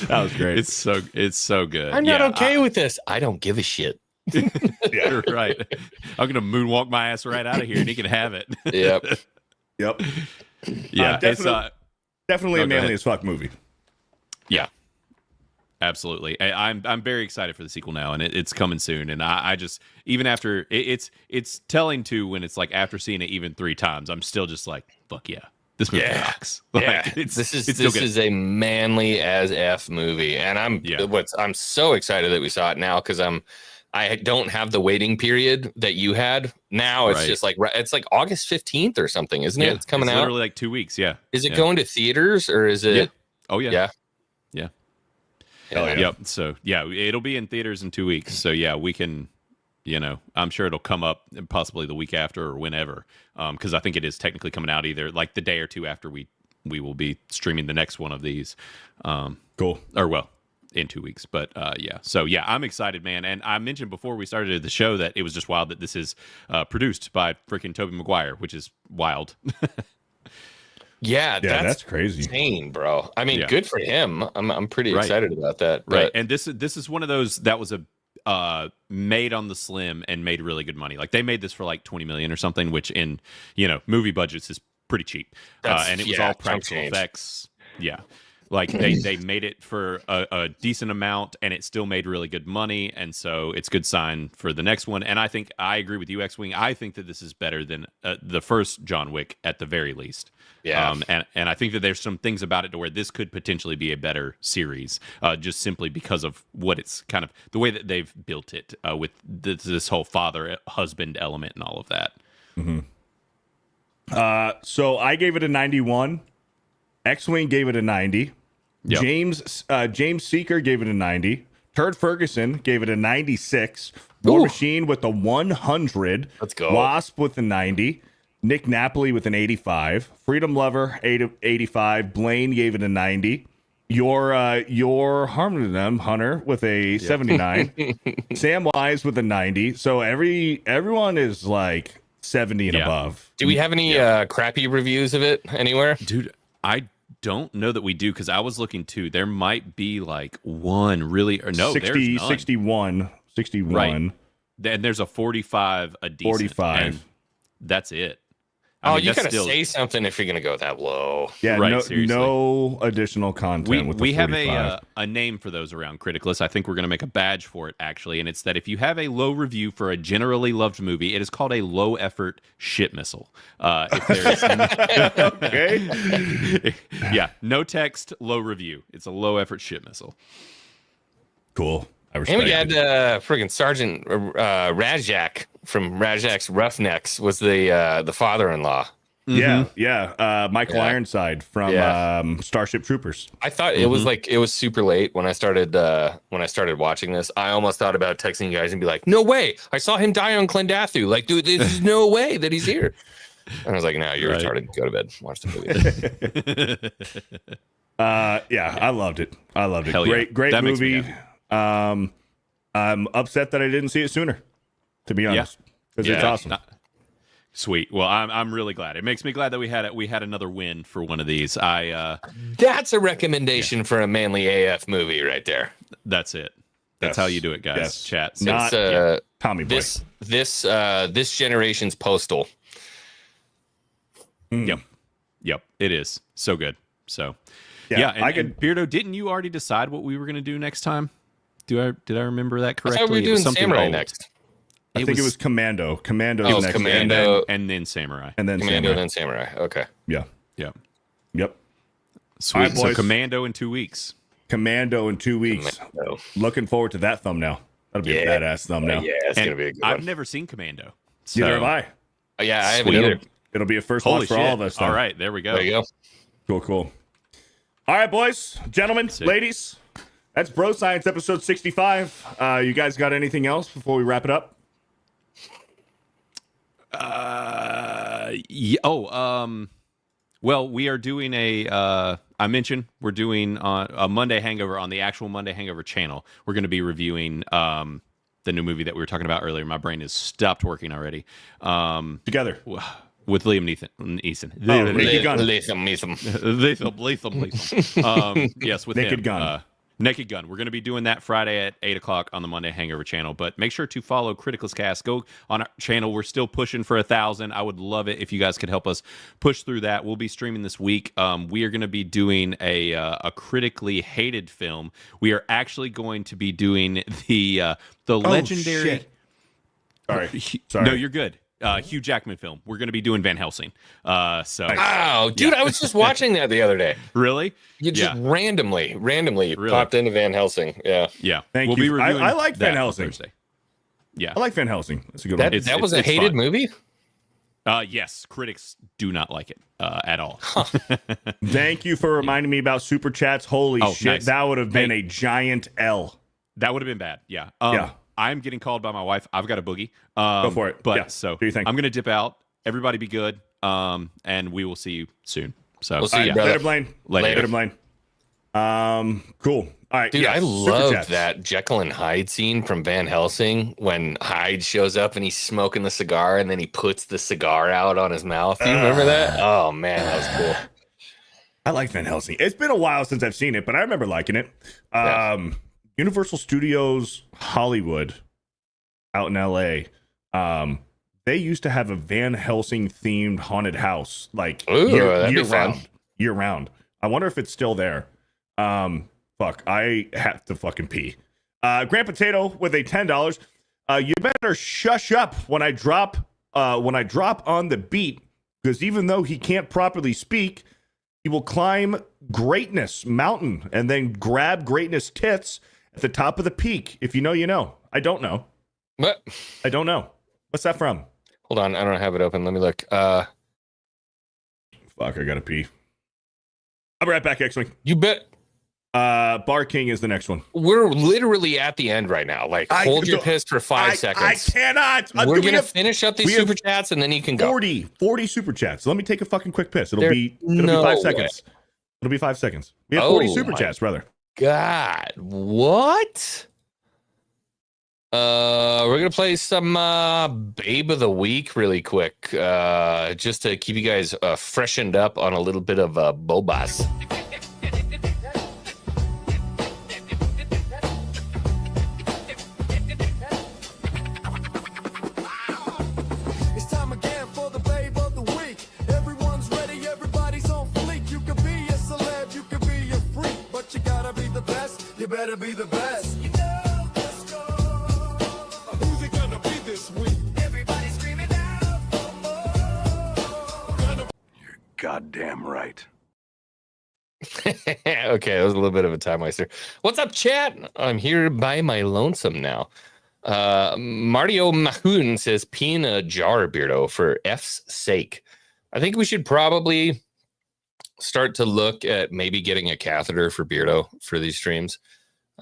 That was great.
It's so good.
I'm not okay with this. I don't give a shit.
Yeah, right. I'm gonna moonwalk my ass right out of here, and he can have it.
Yep.
Yep.
Yeah,
definitely
No,
a
go
manly
ahead.
as fuck movie.
Yeah, absolutely. I'm very excited for the sequel now, and it's coming soon. And I just even after it's telling too when it's like after seeing it even 3 times, I'm still just like fuck yeah, this movie rocks.
Yeah,
Like,
this
it's still good.
is a manly as f movie, and I'm so excited that we saw it now because I don't have the waiting period that you had. Now it's just like it's like August 15th or something, isn't it? It's coming out
literally like 2 weeks. Yeah.
Is it going to theaters or is it?
Yeah. Oh yeah.
Yeah.
Yeah.
Oh yeah.
Yep. So yeah, it'll be in theaters in 2 weeks. So yeah, we can, I'm sure it'll come up possibly the week after or whenever, because I think it is technically coming out either like the day or two after we will be streaming the next one of these.
Cool.
Or well, in 2 weeks, but yeah. So yeah, I'm excited, man. And I mentioned before we started the show that it was just wild that this is produced by freaking Tobey Maguire, which is wild.
Yeah,
that's crazy,
insane, bro. I mean, good for him. I'm pretty excited about that.
Right, and this is one of those that was a made on the slim and made really good money. Like they made this for like 20 million or something, which in movie budgets is pretty cheap. And it was all practical effects. Yeah. Like they made it for a decent amount, and it still made really good money, and so it's a good sign for the next one. And I think I agree with you, Xwing. I think that this is better than the first John Wick at the very least.
Yeah.
And I think that there's some things about it to where this could potentially be a better series, just simply because of what it's kind of the way that they've built it with this whole father husband element and all of that.
Mm-hmm. So I gave it a 91. Xwing gave it a 90.
Yep.
James Seeker gave it a 90. Turd Ferguson gave it a 96. War Machine with a 100.
Let's go.
Wasp with a 90. Nick Napoli with an 85. Freedom Lover 85. Blaine gave it a 90. Your Harmon Hunter with a 79. Sam Wise with a 90. So everyone is like 70 and above.
Do we have any crappy reviews of it anywhere?
Dude, I don't know that we do, because I was looking too. There might be like one really, or no,
60,
there's none.
61.
Right. And there's a 45 a decent.
45.
And that's it.
You gotta say something if you're gonna go that low.
Yeah,
right,
no additional content. with the
we have
45.
a name for those around Criticless. I think we're going to make a badge for it, actually, and it's that if you have a low review for a generally loved movie, it is called a low effort shit missile. If there's
Okay.
Yeah, no text, low review. It's a low effort shit missile.
Cool. I
And
respect
we had
it.
friggin' Sergeant Rajak from Rajak's Roughnecks was the father-in-law.
Yeah. Michael Ironside from Starship Troopers.
I thought it was like it was super late when I started watching this. I almost thought about texting you guys and be like, "No way! I saw him die on Clendathu. Like, dude, there's no way that he's here." And I was like, "No, you're retarded. Go to bed. Watch the movie."
Yeah, I loved it.
Hell yeah.
Great
That makes me
movie. I'm upset that I didn't see it sooner, to be honest, because it's awesome.
Sweet. Well, I'm really glad. It makes me glad that we had another win for one of these.
That's a recommendation for a manly AF movie right there.
That's it. That's how you do it, guys.
Yes.
Chat.
Not Tommy Boy.
This generation's Postal.
Yep. It is so good. So
Yeah,
and Beardo, didn't you already decide what we were going to do next time? Did I remember that correctly?
I thought we were doing Samurai
old.
next.
I think it was Commando. Commando.
Oh,
next
Commando.
And then Samurai.
And then
Commando,
Samurai.
then Samurai. Okay.
Yeah.
Yep. Sweet.
All right,
So
boys.
Commando in 2 weeks.
Commando in 2 weeks.
Commando.
Looking forward to that thumbnail. That'll be a badass thumbnail.
Yeah, it's
And
gonna be a good
I've
one.
never seen Commando.
Neither have I.
Yeah, I haven't
Sweet.
either.
It'll be a first
Holy
watch for
shit.
all of us. Then.
All right, there we go.
There you go.
Cool. All right, boys, gentlemen, ladies. That's Bro Science episode 65. You guys got anything else before we wrap it up?
Well, we are doing I mentioned we're doing a Monday Hangover on the actual Monday Hangover channel. We're going to be reviewing the new movie that we were talking about earlier. My brain has stopped working already.
Together.
With Liam Neeson.
Liam Neeson.
Latham. Yes, with
Naked
him.
Gun.
Naked Gun. We're going to be doing that Friday at 8 o'clock on the Monday Hangover channel. But make sure to follow Criticless Cast. Go on our channel. We're still pushing for 1,000. I would love it if you guys could help us push through that. We'll be streaming this week. We are going to be doing a critically hated film. We are actually going to be doing the legendary.
Shit. Sorry.
No, you're good. Hugh Jackman film. We're going to be doing Van Helsing.
Wow, dude, I was just watching that the other day.
Really?
You just randomly
Really?
popped into Van Helsing. Yeah.
Yeah.
Thank
we'll
you.
Be reviewing
I like Van
that
Helsing.
Thursday. Yeah.
I like Van Helsing. That's a good one.
That was a hated
fun.
movie?
Yes. Critics do not like it at all.
Thank you for reminding me about super chats. Holy shit.
Nice.
That would have been a giant L.
That would have been bad. Yeah.
Yeah.
I'm getting called by my wife. I've got a boogie.
Go for it.
But
Yeah.
so
Do your thing.
I'm going to dip out. Everybody be good. And we will see you soon. So
We'll see you, brother.
Later, Blaine.
Later.
Blaine. Cool. All right.
Dude,
yeah,
I
super
love
chats.
that Jekyll and Hyde scene from Van Helsing when Hyde shows up and he's smoking the cigar and then he puts the cigar out on his mouth. Do you remember that? Oh, man, that was cool.
I like Van Helsing. It's been a while since I've seen it, but I remember liking it. Universal Studios Hollywood out in LA. They used to have a Van Helsing themed haunted house, like year round. I wonder if it's still there. Fuck, I have to fucking pee. Grand Potato with a $10. You better shush up when I drop on the beat, because even though he can't properly speak, he will climb Greatness Mountain and then grab Greatness tits at the top of the peak. If you know, you know. I don't know.
What?
I don't know. What's that from?
Hold on, I don't have it open. Let me look.
Fuck, I gotta pee. I'll be right back, Xwing.
You bet.
Bar King is the next one.
We're literally at the end right now. Like, hold your piss for 5 seconds.
I cannot.
We're going to finish up these super chats and then you can go.
40 super chats. Let me take a fucking quick piss. It'll
There's
be
no
5
way.
seconds. It'll be 5 seconds. We have 40 super
my
chats, brother.
God, what? We're gonna play some Babe of the Week really quick, just to keep you guys freshened up on a little bit of Bobas.
It's time again for the babe of the week. Everyone's ready, everybody's on fleek. You can be a celeb, you can be a freak, but you gotta be the best. You better be the best. You know the score. Who's it gonna be this week? Everybody's screaming out for more.
You're goddamn right.
Okay, that was a little bit of a time waster. What's up, chat? I'm here by my lonesome now. Mario Mahoon says, pee in a jar, Beardo, for F's sake. I think we should probably start to look at maybe getting a catheter for Beardo for these streams.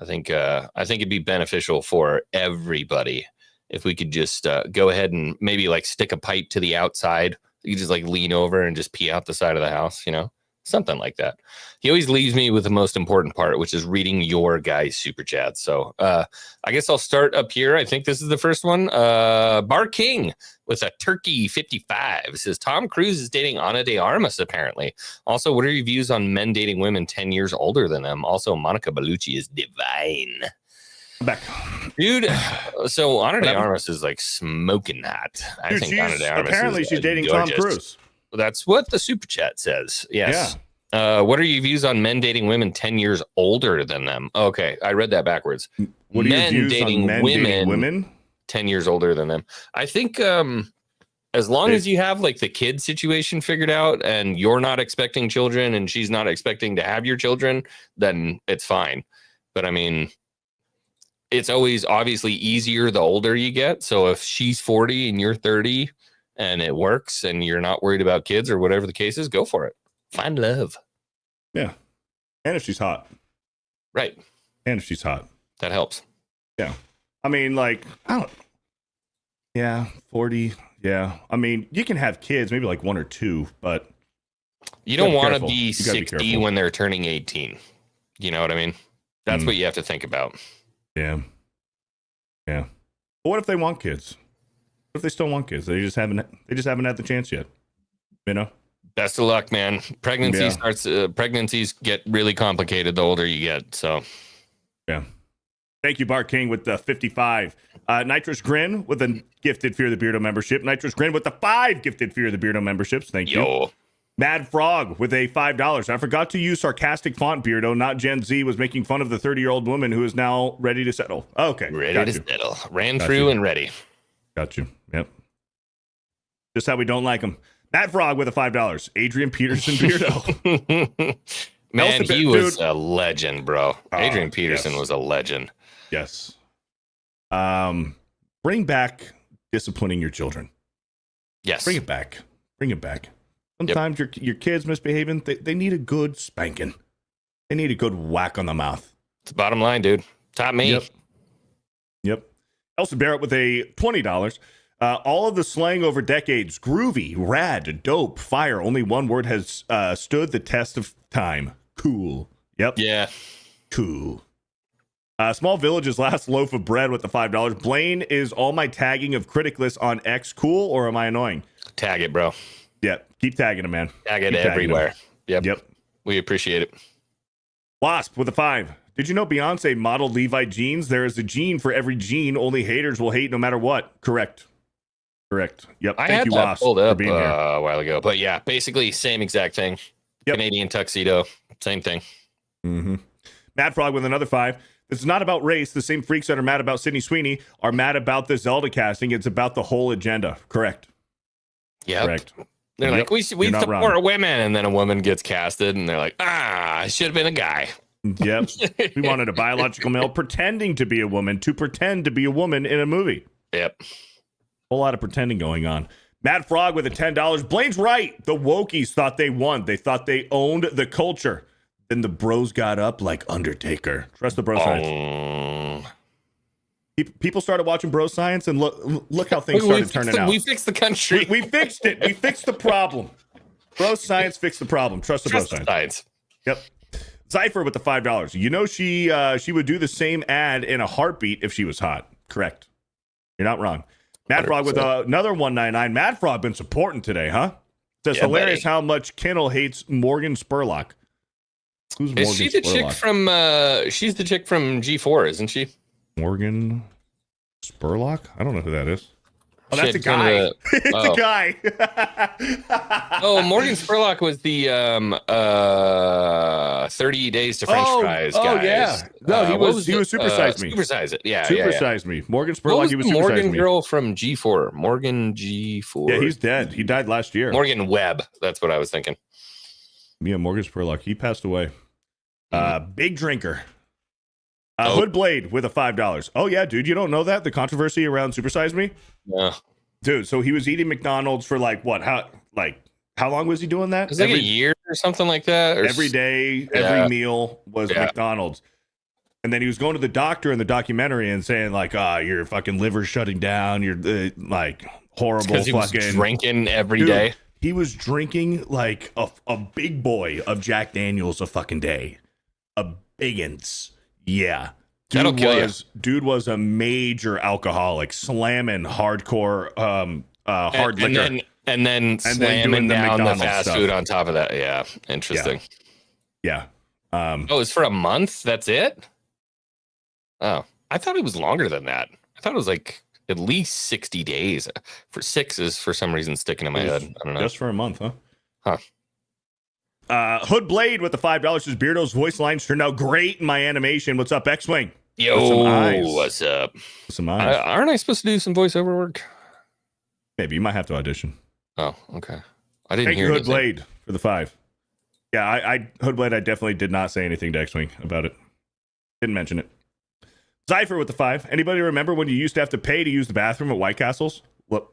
I think it'd be beneficial for everybody if we could just go ahead and maybe like stick a pipe to the outside. You just like lean over and just pee out the side of the house, you know? Something like that. He always leaves me with the most important part, which is reading your guys' super chats. So I guess I'll start up here. I think this is the first one. Bar King with a Turkey 55 says Tom Cruise is dating Ana de Armas, apparently. Also, what are your views on men dating women 10 years older than them? Also, Monica Bellucci is divine.
Back.
Dude, so Ana de Armas is like smoking hot. I think Ana de Armas
apparently she's dating
gorgeous.
Tom Cruise.
That's what the super chat says. Yes. Yeah. What are your views on men dating women 10 years older than them? Okay, I read that backwards.
What are your views on men dating women
10 years older than them? I think as long as you have like the kid situation figured out and you're not expecting children and she's not expecting to have your children, then it's fine. But I mean, it's always obviously easier the older you get. So if she's 40 and you're 30 and it works and you're not worried about kids or whatever the case is, go for it. Find love.
Yeah. And if she's hot.
Right.
And if she's hot.
That helps.
Yeah. I mean, like, I don't. Yeah. 40. Yeah. I mean, you can have kids, maybe like one or two, but.
You don't want to be 60 when they're turning 18. You know what I mean? That's what you have to think about.
Yeah. Yeah. But what if they want kids? What if they still want kids? They just haven't had the chance yet. You know?
Best of luck, man. Pregnancies get really complicated the older you get. So
Yeah. Thank you, Bart King, with the 55. Nitrous Grin with a gifted Fear the Beardo membership. Nitrous Grin with the 5 gifted Fear the Beardo memberships. Thank you. Mad Frog with a $5. I forgot to use sarcastic font, Beardo. Not Gen Z was making fun of the 30-year-old woman who is now ready to settle. Okay.
Ready to settle. Ran through and ready.
Got you. Yep. Just how we don't like them. Mad Frog with a $5. Adrian Peterson Beardo.
Man, he was a legend, bro. Adrian Peterson was a legend.
Yes. Bring back disciplining your children.
Yes.
Bring it back. Bring it back. Sometimes your kids misbehaving, they need a good spanking. They need a good whack on the mouth.
It's the bottom line, dude. Top me.
Yep. Elsa Barrett with a $20. All of the slang over decades, groovy, rad, dope, fire. Only one word has stood the test of time. Cool. Yep.
Yeah.
Cool. Small Village's last loaf of bread with the $5. Blaine, is all my tagging of Criticless on X cool, or am I annoying?
Tag it, bro.
Yep. Keep tagging him, man.
Tag it everywhere. Yep. We appreciate it.
Wasp with a 5. Did you know Beyonce modeled Levi jeans? There is a gene for every gene. Only haters will hate no matter what. Correct. Yep.
I
Thank
had
you,
that
Wasp,
pulled
for
up
being here.
a while ago. But yeah, basically same exact thing.
Yep.
Canadian tuxedo. Same thing.
Mm-hmm. Mad Frog with another 5. This is not about race. The same freaks that are mad about Sydney Sweeney are mad about the Zelda casting. It's about the whole agenda. Correct.
Yeah.
Correct.
They're like, we support women. And then a woman gets casted and they're like, I should have been a guy.
Yep. We wanted a biological male pretending to be a woman to pretend to be a woman in a movie.
Yep.
Whole lot of pretending going on. Mad Frog with a $10. Blaine's right. The wokies thought they won. They thought they owned the culture. Then the bros got up like Undertaker. Trust the bro science. People started watching bro science, and look how things started turning out.
We fixed the country.
We fixed it. We fixed the problem. Bro science fixed the problem. Trust the bro science. Yep. Cypher with the $5. You know she would do the same ad in a heartbeat if she was hot. Correct. You're not wrong. Mad Frog with another $1.99. Mad Frog been supporting today, huh? Says hilarious how much Kendall hates Morgan Spurlock. Who's Morgan
Is she the chick from she's the chick from G4, isn't she?
Morgan Spurlock? I don't know who that is. Oh, that's a
Shit,
guy. It's a guy.
Oh, Morgan Spurlock was the 30 Days to French Fries guy.
Oh, yeah. No, he was Supersize Me.
Supersize It. Yeah.
Supersize Me. Morgan Spurlock, he was
the
Supersize
Morgan
Me.
girl from G4. Morgan G4.
Yeah, he's dead. He died last year.
Morgan Webb. That's what I was thinking.
Yeah, Morgan Spurlock. He passed away. Big drinker. Hood Blade with a $5. Oh, yeah, dude. You don't know that? The controversy around Supersize Me?
Yeah.
Dude, so he was eating McDonald's for how long was he doing that?
It was like a year or something like that. Or
every day, every meal was McDonald's. And then he was going to the doctor in the documentary and saying like, your fucking liver's shutting down. You're like horrible
because he was drinking every day.
He was drinking like a big boy of Jack Daniels a fucking day. A biggins. Yeah.
That'll kill you.
Dude was a major alcoholic, slamming hardcore hard liquor.
And then slamming down the fast food on top of that. Yeah. Interesting.
Yeah.
It's for a month? That's it? Oh, I thought it was longer than that. I thought it was like at least 60 days. For 6 is for some reason sticking in my head. I don't know.
Just for a month, huh? Hood Blade with the $5 says Beardo's voice lines turned out great in my animation. What's up, Xwing?
Yo, what's up?
Some eyes.
Aren't I supposed to do some voiceover work?
Maybe you might have to audition.
Oh, okay. I didn't hear
Hood Blade for the 5. Yeah, I Hood Blade. I definitely did not say anything to Xwing about it. Didn't mention it. Cypher with the 5. Anybody remember when you used to have to pay to use the bathroom at White Castles?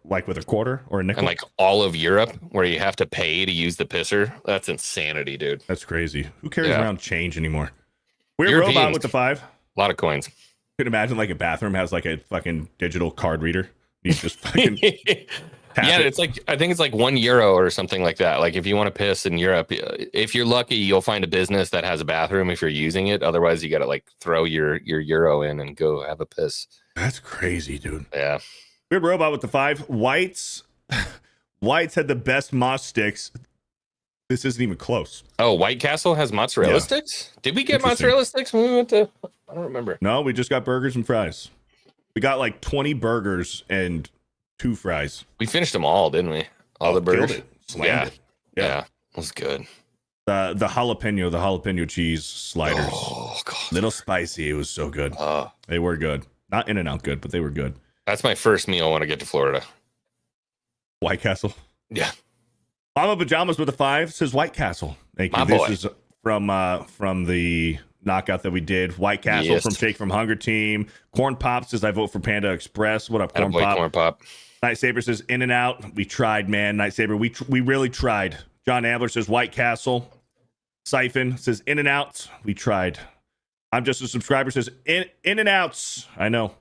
Like with a quarter or a nickel?
And like all of Europe where you have to pay to use the pisser? That's insanity, dude.
That's crazy. Who carries around change anymore? Weird Robot with the 5.
A lot of coins.
You can imagine like a bathroom has like a fucking digital card reader. You just fucking
it's like I think it's like €1 or something like that. Like if you want to piss in Europe, if you're lucky, you'll find a business that has a bathroom if you're using it. Otherwise, you got to like throw your euro in and go have a piss.
That's crazy, dude.
Yeah.
Weird Robot with the 5. Whites had the best moss sticks. This isn't even close.
Oh, White Castle has mozzarella sticks? Did we get mozzarella sticks when we went to... I don't remember.
No, we just got burgers and fries. We got like 20 burgers and 2 fries.
We finished them all, didn't we? All the burgers?
Killed it. Slammed it.
Yeah. It was good.
The jalapeno cheese sliders.
Oh, God.
Little spicy. It was so good. They were good. Not in and out good, but they were good.
That's my first meal when I get to Florida.
White Castle.
Yeah.
Mama Pajamas with a 5 says White Castle. Thank you.
My boy.
This is from the knockout that we did. White Castle from Shake from Hunger Team. Corn Pop says I vote for Panda Express. What up, Corn Pop?
Corn Pop.
Night Saber says In and Out. We tried, man. Night Saber, we really tried. John Ambler says White Castle. Siphon says In and Out. We tried. I'm just a subscriber says In and Outs. I know.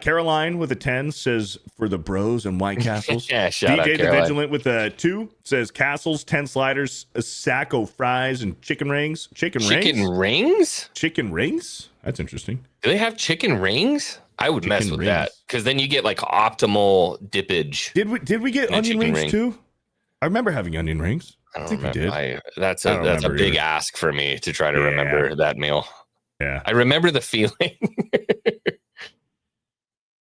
Caroline with a 10 says for the bros and White Castles.
Yeah, shout out,
DJ the
Caroline.
Vigilant with a 2 says Castles, 10 sliders, a sack of fries, and chicken rings. Chicken
rings?
Chicken rings? That's interesting.
Do they have chicken rings? I would mess with
rings.
that because then you get like optimal dippage.
Did we get onion rings too? I remember having onion rings.
I don't
think we
remember.
did.
That's
I don't
a
remember
big
either.
ask for me to try to remember that meal.
Yeah.
I remember the feeling.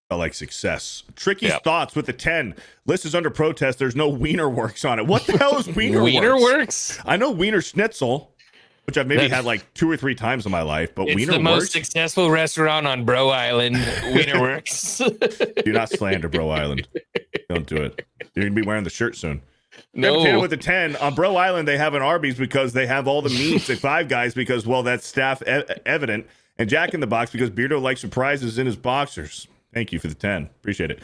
Felt like success. Tricky Thoughts with a 10. List is under protest. There's no Wiener Works on it. What the hell is Wiener Works?
Wiener Works?
I know Wiener Schnitzel, which I've maybe had like 2 or 3 times in my life, but
It's
Wiener
the
Works?
most successful restaurant on Bro Island. Wiener Works.
Do not slander Bro Island. Don't do it. You're going to be wearing the shirt soon.
No.
Panda with a 10. On Bro Island, they have an Arby's because they have all the meats at Five Guys because, well, that's staff evident. And Jack in the Box because Beardo likes surprises in his boxers. Thank you for the 10. Appreciate it.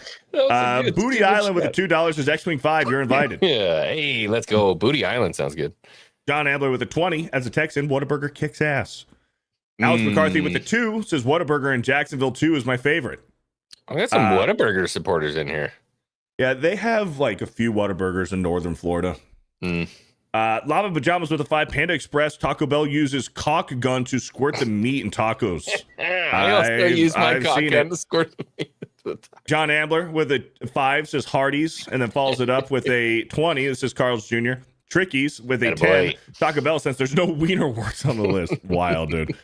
Booty Island with the $2 is Xwing 5. You're invited.
Yeah. Hey, let's go. Booty Island sounds good.
John Ambler with a 20 as a Texan. Whataburger kicks ass. Alex McCarthy with the 2 says Whataburger in Jacksonville 2 is my favorite.
I got some Whataburger supporters in here.
Yeah, they have like a few Whataburgers in northern Florida. Lava Pajamas with a 5. Panda Express. Taco Bell uses caulk gun to squirt the meat in tacos.
I also use my
I've
cock
seen
gun
it.
to squirt the meat.
John Ambler with a 5 says Hardee's and then follows it up with a 20. This is Carl's Jr. Trickies with a 10. Taco Bell since there's no Wiener Works on the list. Wild, dude.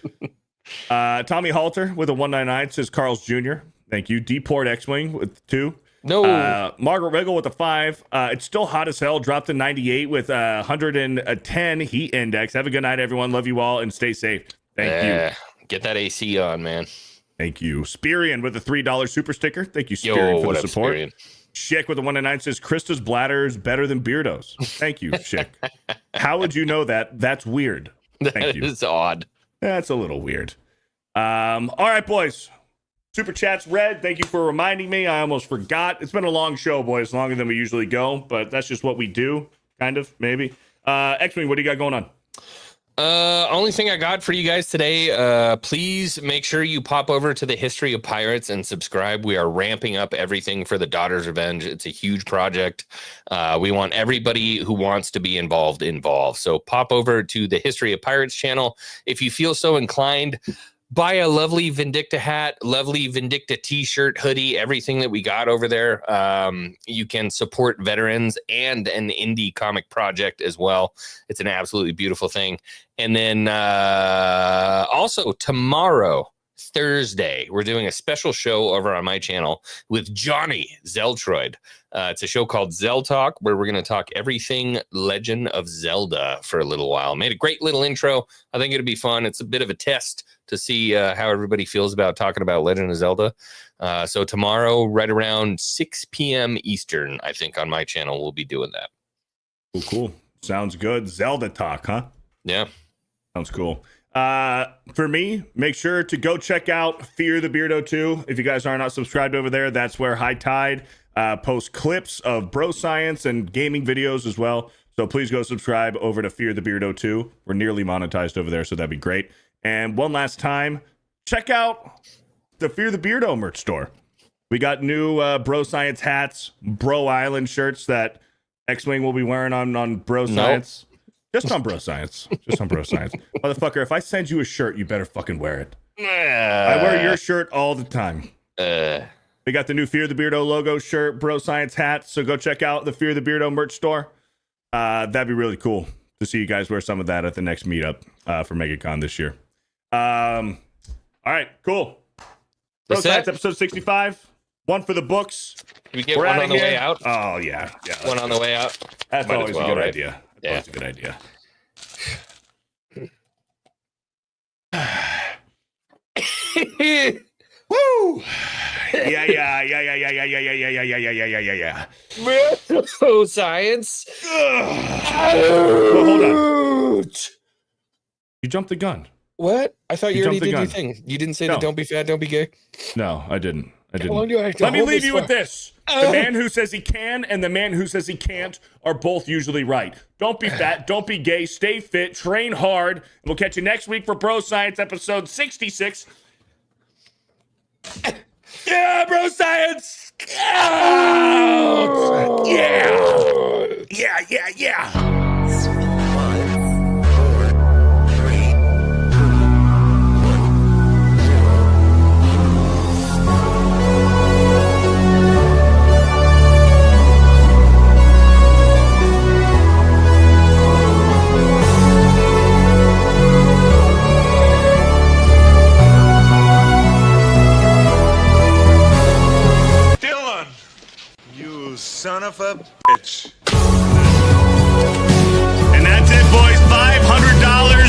Tommy Halter with a 199 says Carl's Jr. Thank you. Deport Xwing with 2.
No.
Margaret Riggle with a 5. It's still hot as hell. Dropped to 98 with 110 heat index. Have a good night, everyone. Love you all and stay safe. Thank you.
Get that AC on, man.
Thank you. Spirian with a $3 super sticker. Thank you, Spirian, for
what
the
up,
support.
Spirian?
Schick with a 199 says Krista's bladder is better than Beardo's. Thank you, Schick. How would you know that? That's weird. Thank you.
It's odd.
That's a little weird. All right, boys. Super chats read. Thank you for reminding me. I almost forgot. It's been a long show, boys. Longer than we usually go, but that's just what we do. Kind of, maybe. Xwing, what do you got going on?
Only thing I got for you guys today, please make sure you pop over to the History of Pirates and subscribe. We are ramping up everything for the Daughter's Revenge. It's a huge project. We want everybody who wants to be involved. So pop over to the History of Pirates channel. If you feel so inclined, buy a lovely Vindicta hat, lovely Vindicta t-shirt, hoodie, everything that we got over there. You can support veterans and an indie comic project as well. It's an absolutely beautiful thing. And then also tomorrow, Thursday, we're doing a special show over on my channel with Johnny Zeltroid. It's a show called Zel Talk, where we're going to talk everything Legend of Zelda for a little while. Made a great little intro. I think it'll be fun. It's a bit of a test to see how everybody feels about talking about Legend of Zelda. So tomorrow, right around 6 p.m. Eastern, I think on my channel, we'll be doing that.
Cool. Sounds good. Zelda talk, huh?
Yeah.
Sounds cool. For me, make sure to go check out Fear the Beardo 2. If you guys are not subscribed over there, that's where High Tide posts clips of bro science and gaming videos as well. So please go subscribe over to Fear the Beardo 2. We're nearly monetized over there, so that'd be great. And one last time, check out the Fear the Beardo merch store. We got new bro science hats, Bro Island shirts that Xwing will be wearing on Bro Science. Just on Bro Science. Just on Bro Science. Motherfucker, if I send you a shirt, you better fucking wear it. I wear your shirt all the time. We got the new Fear the Beardo logo shirt, Bro Science hat. So go check out the Fear the Beardo merch store. That'd be really cool to see you guys wear some of that at the next meetup for MegaCon this year. All right, cool. Bro Science episode 65. One for the books.
Can we get
We're
one
outta
on the
here.
way out?
Oh, yeah.
One on the way out.
That's
Might
always
as well,
a good
right?
idea. That's always a good idea. Woo! Yeah.
Bro Science.
Well, hold on. You jumped the gun.
What? I thought you already
jumped the
did your
gun.
thing. You didn't say
No.
that don't be fat, don't be gay.
No, I didn't.
How long do I have to
Let me
hold
leave
this
you
for?
with this. The man who says he can and the man who says he can't are both usually right. Don't be fat. Don't be gay. Stay fit. Train hard. And we'll catch you next week for Bro Science episode 66. Yeah, Bro Science. Out. Yeah.
Dylan, you son of a bitch.
And that's it, boys. $500